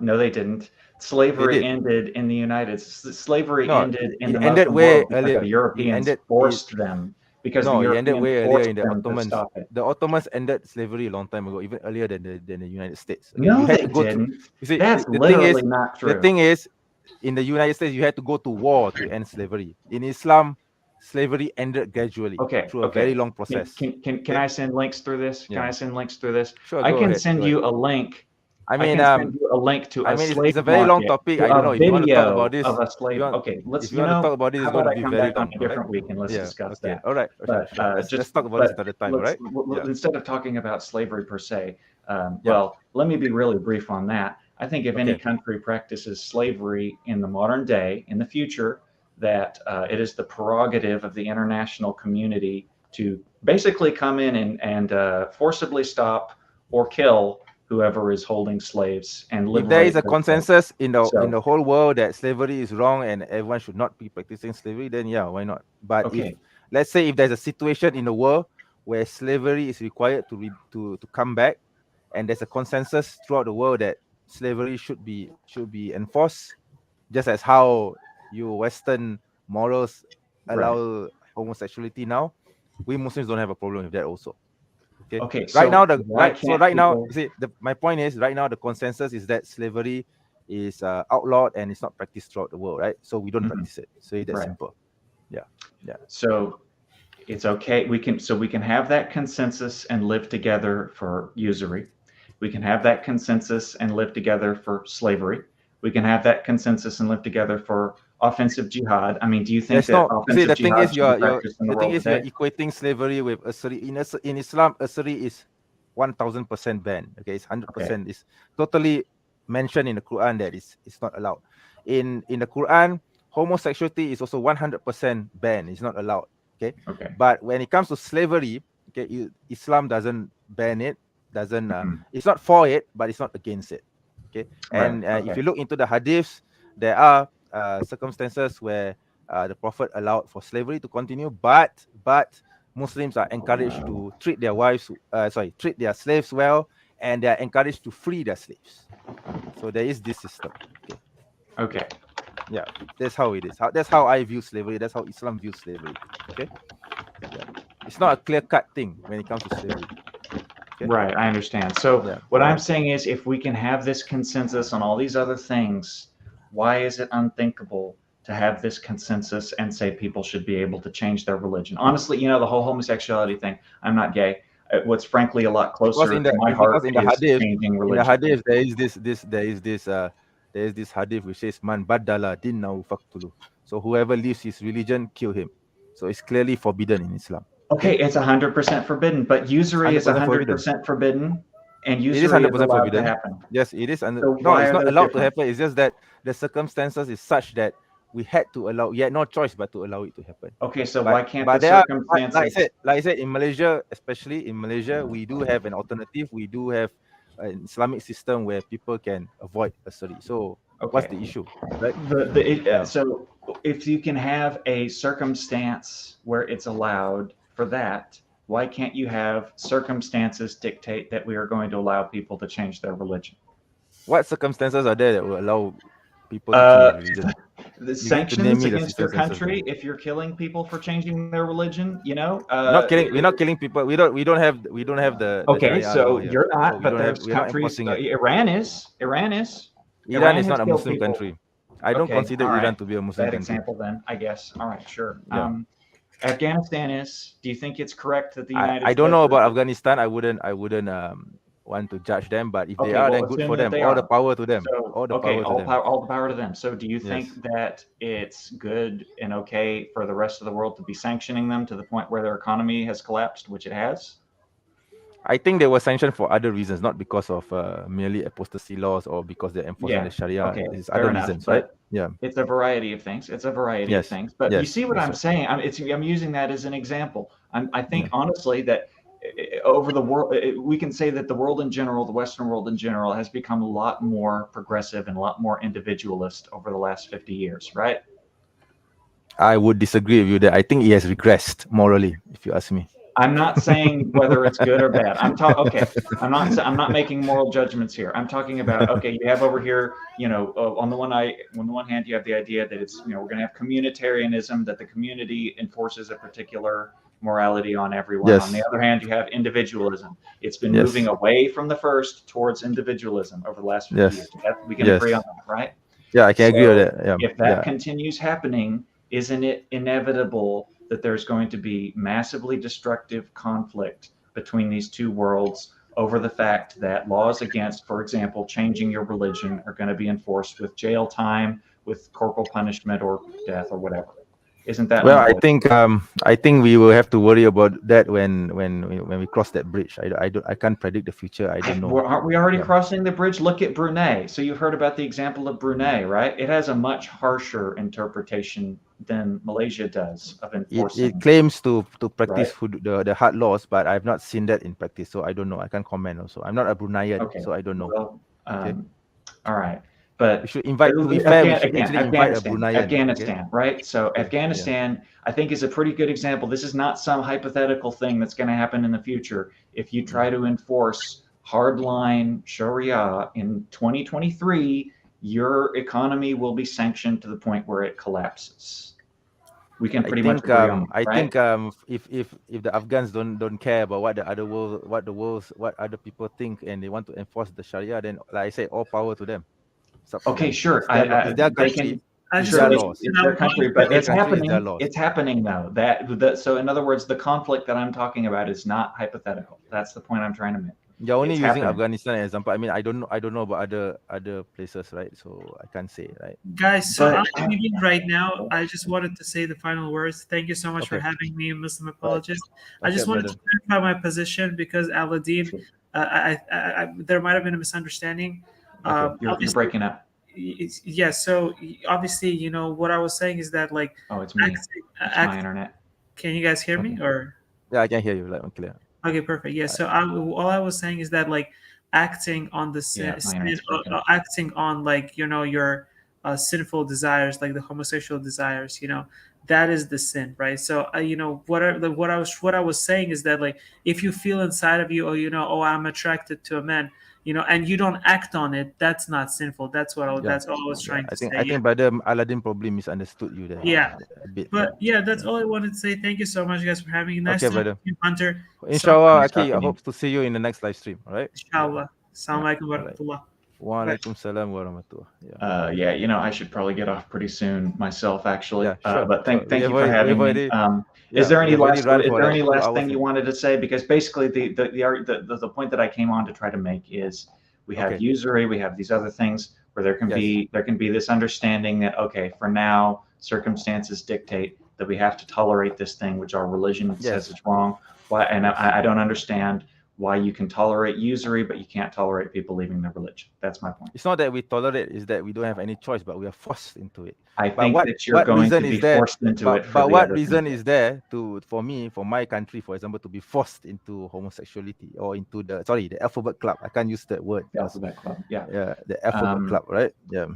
no, they didn't. Slavery ended in the United States. Slavery ended in the Muslim world because the Europeans forced them. Because the Europeans ended way earlier in the Ottomans. The Ottomans ended slavery a long time ago, even earlier than the United States. Okay? No, they didn't. That's literally not true. The thing is, in the United States, you had to go to war to end slavery. In Islam, slavery ended gradually through a very long process. Can I send links through this? Can I send links through this? Sure, I can send you a link. I mean, send you a link to a slave it's a very long topic. I don't know if you want to talk about this. Of a slave. Okay, let's. If you want to talk about this, it's going to be very long. A different week, and let's discuss that. All right. Let's talk about this at a time, right? Instead of talking about slavery per se, well, let me be really brief on that. I think if any country practices slavery in the modern day, in the future, that it is the prerogative of the international community to basically come in and forcibly stop or kill whoever is holding slaves and if there is liberate a those consensus in the So- whole world that slavery is wrong and everyone should not be practicing slavery, then yeah, why not? But if Okay. let's say if there's a situation in the world where slavery is required to come back, and there's a consensus throughout the world that slavery should be enforced, just as how your Western morals allow homosexuality now, we Muslims don't have a problem with that also. Okay, right now people... you see, my point is right now the consensus is that slavery is outlawed and it's not practiced throughout the world, right? So we don't practice it. So that's Right. simple. Yeah. So it's okay. We can have that consensus and live together for usury. We can have that consensus and live together for slavery. We can have that consensus and live together for offensive jihad. I mean, do you think that offensive the thing jihad is should be practiced in the world you're today? equating slavery with usury. In Islam, usury is 1000% banned. Okay, it's 100%. It's totally mentioned in the Quran that it's not allowed. In the Quran, homosexuality is also 100% banned. It's not allowed. Okay. But when it comes to slavery, okay, Islam doesn't ban it. Doesn't it's not for it, but it's not against it. Okay. And if you look into the hadiths, there are circumstances where the Prophet allowed for slavery to continue, but Muslims are encouraged to treat their treat their slaves well, and they are encouraged to free their slaves. So there is this system. Okay. Yeah, that's how it is. That's how I view slavery. That's how Islam views slavery. Okay. Yeah. It's not a clear-cut thing when it comes to slavery. Okay? Right, I understand. So what I'm saying is, if we can have this consensus on all these other things, why is it unthinkable to have this consensus and say people should be able to change their religion? Honestly, you know, the whole homosexuality thing, I'm not gay. What's frankly a lot closer to my heart is changing religion. In the hadith, there is this hadith which says, "Man badala dinnahu faqtulu." So whoever leaves his religion, kill him. So it's clearly forbidden in Islam. Okay, it's 100% forbidden, but usury is 100% forbidden, and usury is allowed to happen. Yes, it is. So no, it's not allowed to happen. It's just that the circumstances is such that we had to allow. We had no choice but to allow it to happen. Okay, so why can't the circumstances? Like I said, in Malaysia, especially in Malaysia, we do have an alternative. We do have an Islamic system where people can avoid usury. So what's the issue? Right? So if you can have a circumstance where it's allowed for that, why can't you have circumstances dictate that we are going to allow people to change their religion? What circumstances are there that will allow people to change their religion? The sanctions against your country if you're killing people for changing their religion, you know? We're not killing people. We don't have the okay, the so you're not, but there's countries. Iran is not a Muslim country. I don't consider Iran to be a Muslim country. Example then, I guess. All right, sure. Yeah. Afghanistan is. Do you think it's correct that the United States... I don't know about Afghanistan. I wouldn't want to judge them, but if they are, then good for them. All the power to them. So, all the power to them. So do you think that it's good and okay for the rest of the world to be sanctioning them to the point where their economy has collapsed, which it has? I think they were sanctioned for other reasons, not because of merely apostasy laws or because they're enforcing the Sharia. Okay, it's other reasons, right? Yeah. It's a variety of things. But you see what I'm saying? I'm using that as an example. I think honestly that over the world, we can say that the world in general, the Western world in general, has become a lot more progressive and a lot more individualist over the last 50 years, right? I would disagree with you there. I think it has regressed morally, if you ask me. I'm not saying whether it's good or bad. I'm not making moral judgments here. I'm talking about, okay, you have over here, you know, on the one hand, you have the idea that it's, you know, we're going to have communitarianism, that the community enforces a particular morality on everyone. Yes. On the other hand, you have individualism. It's been moving away from the first towards individualism over the last 50 years. We can agree on that, right? Yeah, I can agree with that. Yeah. If that continues happening, isn't it inevitable that there's going to be massively destructive conflict between these two worlds over the fact that laws against, for example, changing your religion are going to be enforced with jail time, with corporal punishment or death or whatever? Isn't that Well, unavoidable? I think we will have to worry about that when we cross that bridge. I can't predict the future. I don't know. Aren't we already Yeah. crossing the bridge? Look at Brunei. So you've heard about the example of Brunei, right? It has a much harsher interpretation than Malaysia does of enforcing. It claims to practice Right. the hard laws, but I've not seen that in practice, so I don't know. I can't comment. Also, I'm not a Bruneian, Okay. so I don't know. Well, Okay. all right. But We should invite. To be fair, we should actually invite a Afghanistan, Bruneian. Afghanistan, right? So Yeah. Afghanistan, I think, is a pretty good example. This is not some hypothetical thing that's going to happen in the future. If you try to enforce hardline Sharia in 2023, your economy will be sanctioned to the point where it collapses. We can pretty much agree on that, I right? think if the Afghans don't care about what what other people think, and they want to enforce the Sharia, then like I say, all power to them. Okay, sure. It's their country. It's their laws. It's their country, but Their it's country is happening. their laws. It's happening though. So in other words, the conflict that I'm talking about is not hypothetical. That's the point I'm trying to make. You're only It's using happening. Afghanistan as an example. I mean, I don't know about other places, right? So I can't say, right? Guys, so But- I'm leaving right now. I just wanted to say the final words. Thank you so much for Okay. having me, Muslim Apologist. I Okay, just wanted brother. to clarify my position because Aladdin, there might have been a misunderstanding. Okay, you're Obviously- breaking up. Yeah, so obviously, you know, what I was saying is that, like, Oh, it's me. It's my internet. can you guys hear me? Or Yeah, I can hear you loud and clear. okay, perfect. Yeah, so all I was saying is that, like, acting on the Yeah, my internet's broken up. acting on, like, you know, your sinful desires, like the homosexual desires, you know, that is the sin, right? So you know, what I was saying is that, like, if you feel inside of you, oh, you know, oh, I'm attracted to a man, you know, and you don't act on it, that's not sinful. That's all I was trying to say. I think brother Aladdin probably misunderstood you there. Yeah. A bit. But yeah, that's all I wanted to say. Thank you so much, guys, for having me. Nice Okay, to brother. meet you, Hunter. Inshallah, Nice Aki, I talking to hope to see you in the next live stream. All right. Inshallah. Assalamu alaikum wa Alright. rahmatullah. Wa alaikum salam wa rahmatullah. Yeah, you know, I should probably get off pretty soon myself, actually. Yeah, sure. But thank We you have for already- having we've me. already- Is there any we've already last run for like 2 thing hours you wanted to say? Because basically the point that I came on to try to make is we have Okay. usury, we have these other things where there can be this understanding that, okay, for now circumstances dictate that we have to tolerate this thing which our religion says is wrong. Why? And I don't understand why you can tolerate usury, but you can't tolerate people leaving their religion. That's my point. It's not that we tolerate; it's that we don't have any choice, but we are forced into it. I But think that you're going to be forced into it. But what reason is there for my country, for example, to be forced into homosexuality or into the alphabet club? I can't use that word. The alphabet club. Yeah. Yeah, the alphabet club, right? Yeah.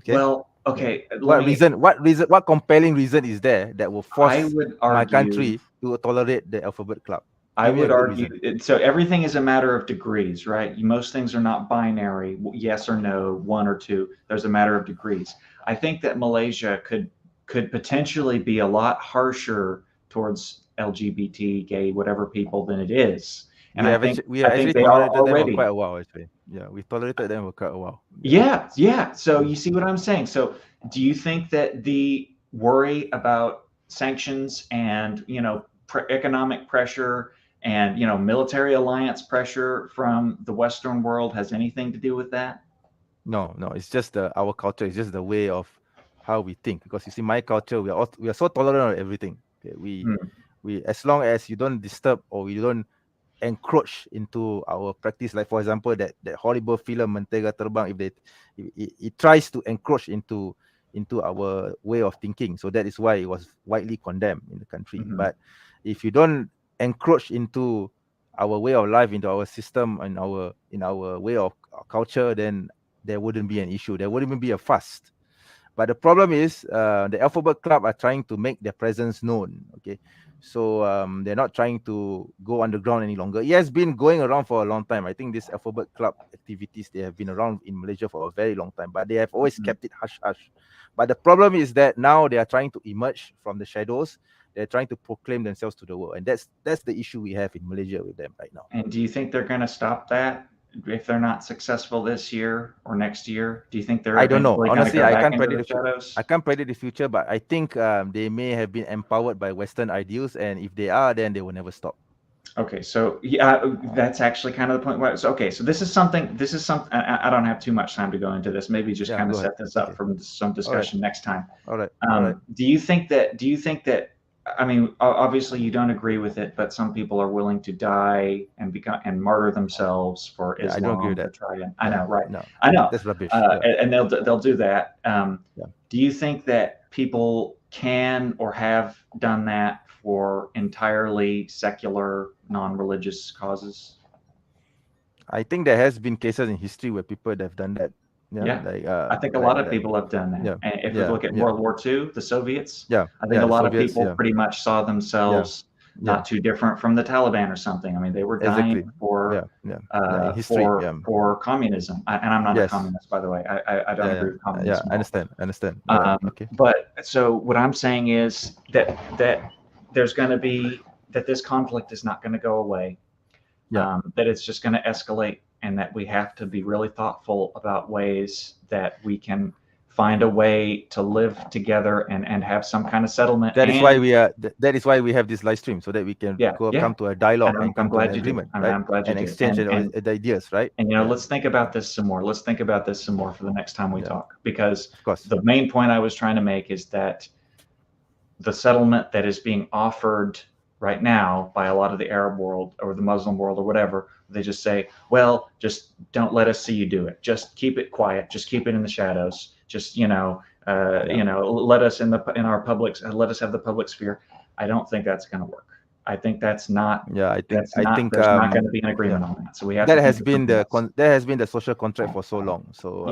Okay. Well, okay. What compelling reason is there that will force my country to tolerate the alphabet club? I would argue, so everything is a matter of degrees, right? Most things are not binary, yes or no, 1 or 2. There's a matter of degrees. I think that Malaysia could potentially be a lot harsher towards LGBT, gay, whatever people than it is. And I think they are already. Them for quite a while, actually. Yeah, we tolerated them for quite a while. Yeah. So you see what I'm saying? So do you think that the worry about sanctions and, you know, economic pressure and, you know, military alliance pressure from the Western world has anything to do with that? No, it's just our culture. It's just the way of how we think. Because you see, my culture, we are so tolerant of everything. Okay? We as long as you don't disturb or you don't encroach into our practice, like for example that horrible film Mentega Terbang, if it tries to encroach into our way of thinking, so that is why it was widely condemned in the country. But if you don't encroach into our way of life, into our system and in our way of culture, then there wouldn't be an issue. There wouldn't even be a fuss. But the problem is the alphabet club are trying to make their presence known. Okay, so they're not trying to go underground any longer. It has been going around for a long time. I think this alphabet club activities, they have been around in Malaysia for a very long time, but they have always kept it hush hush. But the problem is that now they are trying to emerge from the shadows. They're trying to proclaim themselves to the world, and that's the issue we have in Malaysia with them right now. And do you think they're going to stop that if they're not successful this year or next year? Do you think they're? I don't know. Honestly, I can't predict the future. I can't predict the future, but I think they may have been empowered by Western ideals, and if they are, then they will never stop. Okay, so yeah, that's actually kind of the point. Where, so okay, so this is something. I don't have too much time to go into this. Maybe just kind of set this up for some discussion next time. All right. Do you think that? I mean, obviously you don't agree with it, but some people are willing to die and martyr themselves for Islam. I don't agree with that. To try and, I know, right? No, I know that's rubbish. and they'll do that. Do you think that people can or have done that for entirely secular, non-religious causes? I think there has been cases in history where people have done that. Yeah. Like, I think a lot of people have done that. Yeah. And if we look at World War II, the Soviets, I think a lot Soviets, of people pretty much saw themselves not too different from the Taliban or something. I mean, they were dying for for communism. And I'm not a communist, by the way. I don't agree with communism. Yeah, I understand. Okay. But so what I'm saying is that there's going to be that this conflict is not going to go away. That it's just going to escalate, and that we have to be really thoughtful about ways that we can find a way to live together and have some kind of settlement. That is why we are. That is why we have this live stream, so that we can come to a dialogue and come to an agreement, right? I'm glad you and exchange the ideas, right? And let's think about this some more. Let's think about this some more for the next time we talk, because the main point I was trying to make is that the settlement that is being offered right now by a lot of the Arab world or the Muslim world or whatever, they just say, well, just don't let us see you do it. Just keep it quiet. Just keep it in the shadows. Just, let us in our public, let us have the public sphere. I don't think that's going to work. I think that's not. Yeah, I think there's not going to be an agreement on that. So we have that has been the social contract for so long. So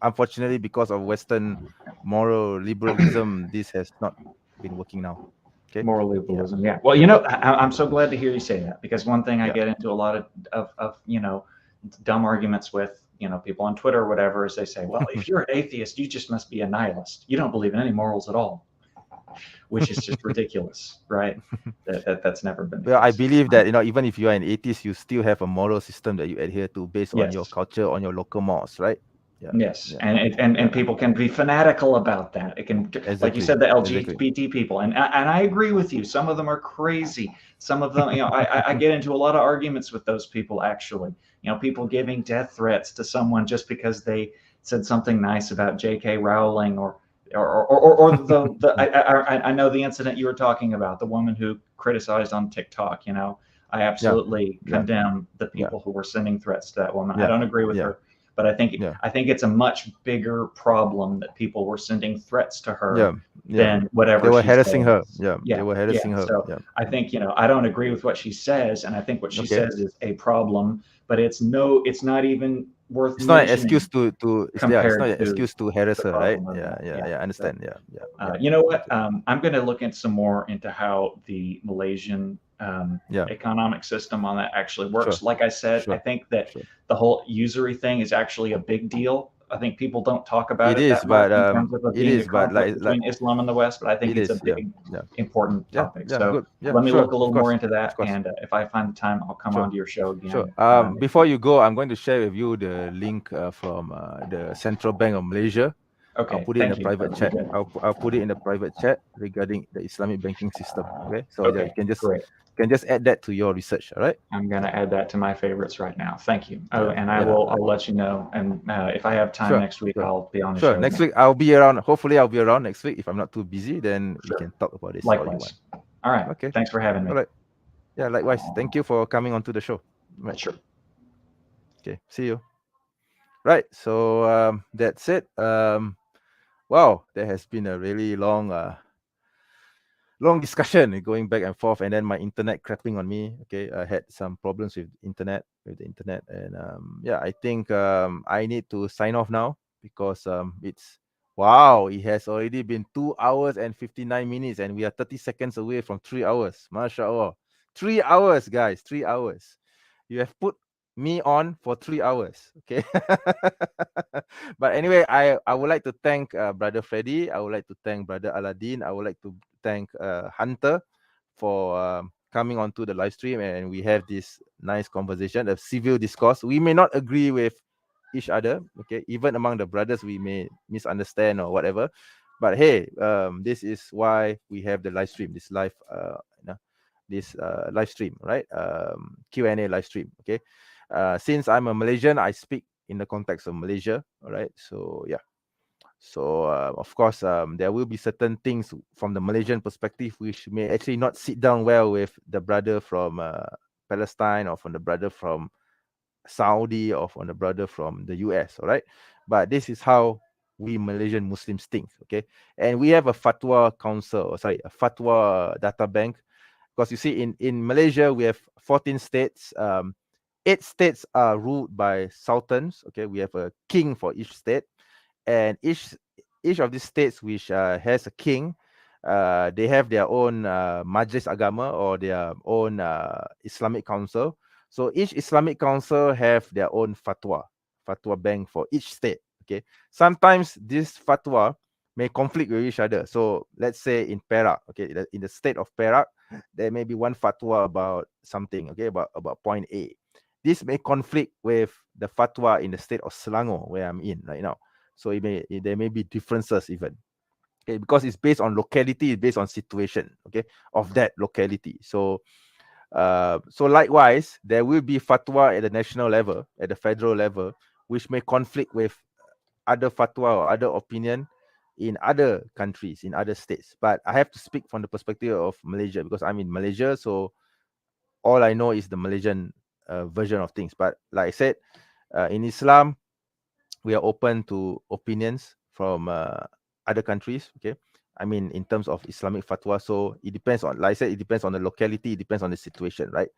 unfortunately, because of Western moral liberalism, this has not been working now. Okay. Moral liberalism, Well, I'm so glad to hear you say that, because one thing I get into a lot of dumb arguments with people on Twitter or whatever is they say, well, if you're an atheist, you just must be a nihilist. You don't believe in any morals at all, which is just ridiculous, right? That's never been. Well, I believe that even if you are an atheist, you still have a moral system that you adhere to based on your culture, on your local mores, right? And people can be fanatical about that. It can, like you said, the LGBT people, and I agree with you. Some of them are crazy. Some of them, I get into a lot of arguments with those people. Actually, people giving death threats to someone just because they said something nice about J.K. Rowling or I know the incident you were talking about, the woman who criticized on TikTok. I absolutely condemn the people who were sending threats to that woman. I don't agree with her. But I think it's a much bigger problem that people were sending threats to her than whatever they were harassing her. They were harassing her. So I think I don't agree with what she says, and I think what she says is a problem. But it's not even worth. It's not an excuse to. It's not an excuse to harass her, right? I understand. You know what? I'm going to look into some more into how the Malaysian economic system on that actually works. Like I said, I think that the whole usury thing is actually a big deal. I think people don't talk about it that much in terms of being a conflict between Islam and the West, but I think it's a big, important topic. So let me look a little more into that, and if I find the time, I'll come onto your show again. Before you go, I'm going to share with you the link from the Central Bank of Malaysia. Okay, I'll put it in the private chat. I'll put it in the private chat regarding the Islamic banking system. Okay, so you can just add that to your research. All right. I'm gonna add that to my favorites right now. Thank you. And I'll let you know. And if I have time next week, I'll be on the show. Next week I'll be around. Hopefully I'll be around next week. If I'm not too busy, then we can talk about this. Likewise. All right. Okay. Thanks for having me. All right. Yeah. Likewise. Thank you for coming onto the show. Right. Sure. Okay. See you. Right. So that's it. Wow, there has been a really long discussion going back and forth, and then my internet crapping on me. Okay, I had some problems with the internet, and I think I need to sign off now, because it has already been 2 hours and 59 minutes, and we are 30 seconds away from 3 hours. MashaAllah. 3 hours, guys. 3 hours. You have put me on for 3 hours. Okay. But anyway, I would like to thank Brother Freddy. I would like to thank Brother Aladdin. I would like to thank Hunter for coming onto the live stream, and we have this nice conversation, a civil discourse. We may not agree with each other, okay, even among the brothers we may misunderstand or whatever, but hey, this is why we have the live stream, this live live stream, right? Q&A live stream. Okay. Since I'm a Malaysian, I speak in the context of Malaysia. All right. So yeah. So of course, there will be certain things from the Malaysian perspective which may actually not sit down well with the brother from Palestine, or from the brother from Saudi, or from the brother from the US. All right. But this is how we Malaysian Muslims think. Okay. And we have a fatwa council, a fatwa data bank. Because you see, in Malaysia, we have 14 states. 8 states are ruled by sultans. Okay. We have a king for each state. And each of these states which has a king, they have their own Majlis Agama, or their own Islamic council. So each Islamic council have their own fatwa bank for each state. Okay. Sometimes this fatwa may conflict with each other. So let's say in Perak, okay, in the state of Perak, there may be one fatwa about something, okay, about point A. This may conflict with the fatwa in the state of Selangor, where I'm in right now. So there may be differences even. Okay, because it's based on locality, it's based on situation, okay, of that locality. So likewise, there will be fatwa at the national level, at the federal level, which may conflict with other fatwa or other opinion in other countries, in other states. But I have to speak from the perspective of Malaysia, because I'm in Malaysia. So all I know is the Malaysian version of things. But like I said, in Islam, we are open to opinions from other countries. Okay. I mean, in terms of Islamic fatwa. So it depends on, like I said, it depends on the locality, it depends on the situation, right?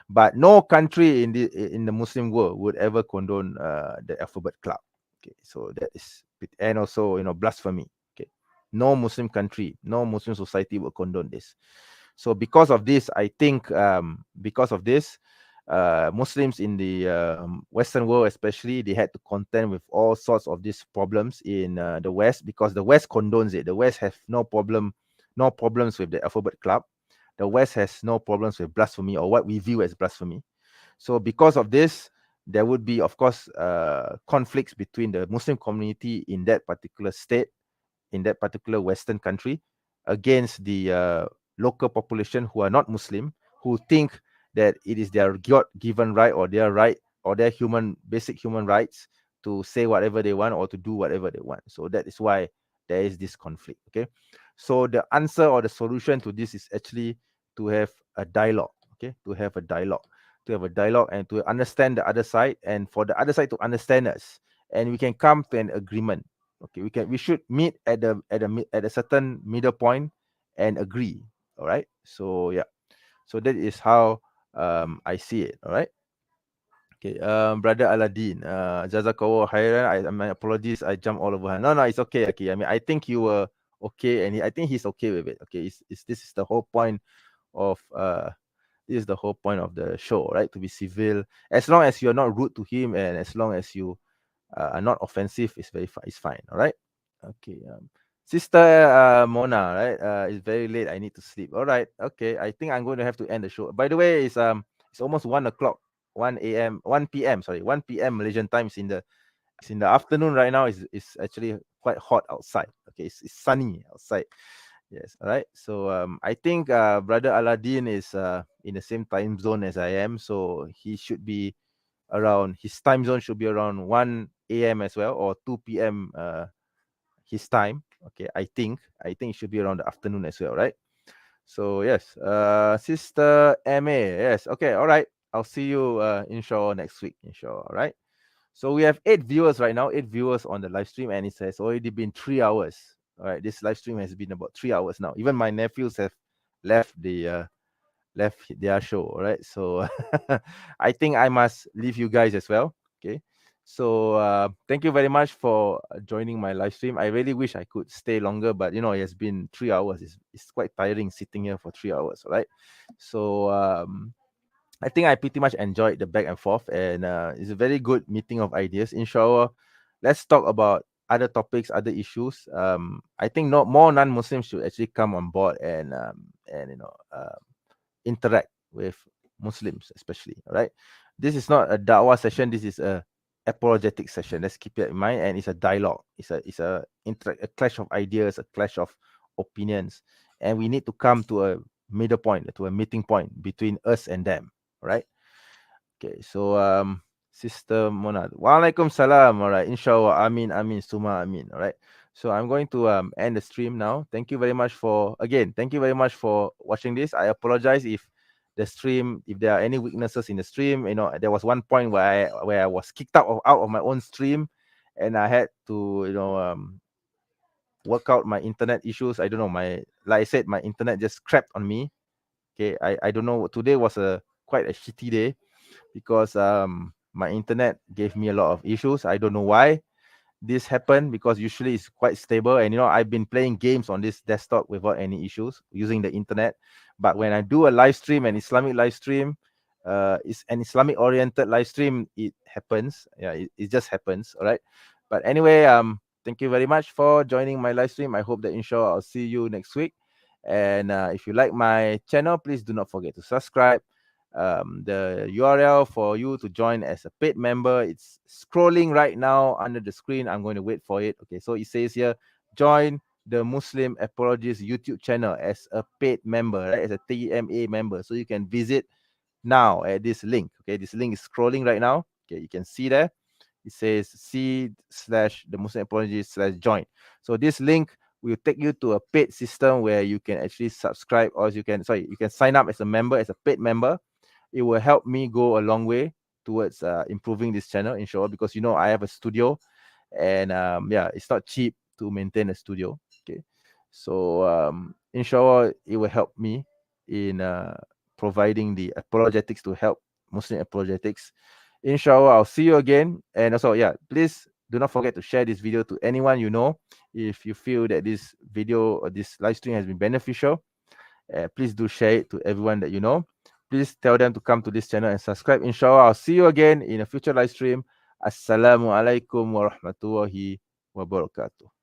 But no country in the Muslim world would ever condone the alphabet club. Okay. So that is, and also, blasphemy. Okay. No Muslim country, no Muslim society will condone this. So because of this, I think Muslims in the Western world, especially, they had to contend with all sorts of these problems in the West, because the West condones it. The West has no problems with the alphabet club. The West has no problems with blasphemy, or what we view as blasphemy. So because of this, there would be, of course, conflicts between the Muslim community in that particular state, in that particular Western country, against the local population who are not Muslim, who think that it is their God-given right, or their right, or their basic human rights, to say whatever they want, or to do whatever they want. So that is why there is this conflict. Okay. So the answer or the solution to this is actually to have a dialogue. Okay. To have a dialogue and to understand the other side, and for the other side to understand us, and we can come to an agreement. Okay. We should meet at a certain middle point and agree. All right. So yeah. So that is how I see it. All right. Okay. Brother Aladdin, Jazakallah khairan. My apologies. I jumped all over. No, it's okay. Okay. I mean, I think you were okay, and I think he's okay with it. Okay. This is the whole point of this is the whole point of the show, right? To be civil, as long as you're not rude to him, and as long as you are not offensive, it's fine. All right. Okay. Sister Mona, right? It's very late. I need to sleep. All right. Okay. I think I'm going to have to end the show. By the way, it's almost 1 o'clock, 1 a.m., 1 p.m. Sorry, 1 p.m. Malaysian time. It's in the afternoon right now. It's actually quite hot outside. Okay. It's sunny outside. Yes. All right. So I think Brother Aladdin is in the same time zone as I am. So he should be around, his time zone should be around 1 a.m. as well, or 2 p.m. His time. Okay, I think it should be around the afternoon as well, right? So yes, Sister Ma, yes, okay, all right. I'll see you inshallah next week, inshallah. All right. So we have 8 viewers right now, 8 viewers on the live stream, and it has already been 3 hours. All right, this live stream has been about 3 hours now. Even my nephews have left their show. All right, so I think I must leave you guys as well. Okay. So thank you very much for joining my live stream. I really wish I could stay longer, but it has been 3 hours. It's quite tiring sitting here for 3 hours, right? So I think I pretty much enjoyed the back and forth, and it's a very good meeting of ideas. Inshallah, let's talk about other topics, other issues. I think more non-Muslims should actually come on board and interact with Muslims, especially. All right. This is not a da'wah session. This is a apologetic session. Let's keep it in mind. And it's a dialogue. It's a clash of ideas, a clash of opinions, and we need to come to middle point, to a meeting point between us and them, right? Okay, so Sister Mona, Walaikum salam. All right, inshallah, amin, amin, suma amin. All right, so I'm going to end the stream now. Thank you very much for watching this. I apologize if the stream, if there are any weaknesses in the stream. You know, there was one point where I was kicked out of my own stream, and I had to, you know, work out my internet issues. I don't know, like I said, my internet just crapped on me. Okay, I don't know. Today was quite a shitty day because my internet gave me a lot of issues. I don't know why this happened, because usually it's quite stable, and you know, I've been playing games on this desktop without any issues using the internet. But when I do a live stream, an Islamic live stream, it's an Islamic oriented live stream, it happens. Yeah, it just happens. All right. But anyway, thank you very much for joining my live stream. I hope that inshallah I'll see you next week. And if you like my channel, please do not forget to subscribe. The URL for you to join as a paid member, it's scrolling right now under the screen. I'm going to wait for it. Okay, so it says here, join the Muslim Apologist YouTube channel as a paid member, right? As a TMA member. So you can visit now at this link. Okay, this link is scrolling right now. Okay, you can see there. It says c/the Muslim Apologist/join. So this link will take you to a paid system where you can actually subscribe, or you can sign up as a member, as a paid member. It will help me go a long way towards improving this channel, inshallah, because you know I have a studio, and yeah, it's not cheap to maintain a studio. Okay, so inshallah, it will help me in providing the apologetics to help Muslim apologetics. Inshallah, I'll see you again. And also, yeah, please do not forget to share this video to anyone you know. If you feel that this video or this live stream has been beneficial, please do share it to everyone that you know. Please tell them to come to this channel and subscribe. Inshallah, I'll see you again in a future live stream. Assalamu alaikum wa rahmatullahi wa barakatuh.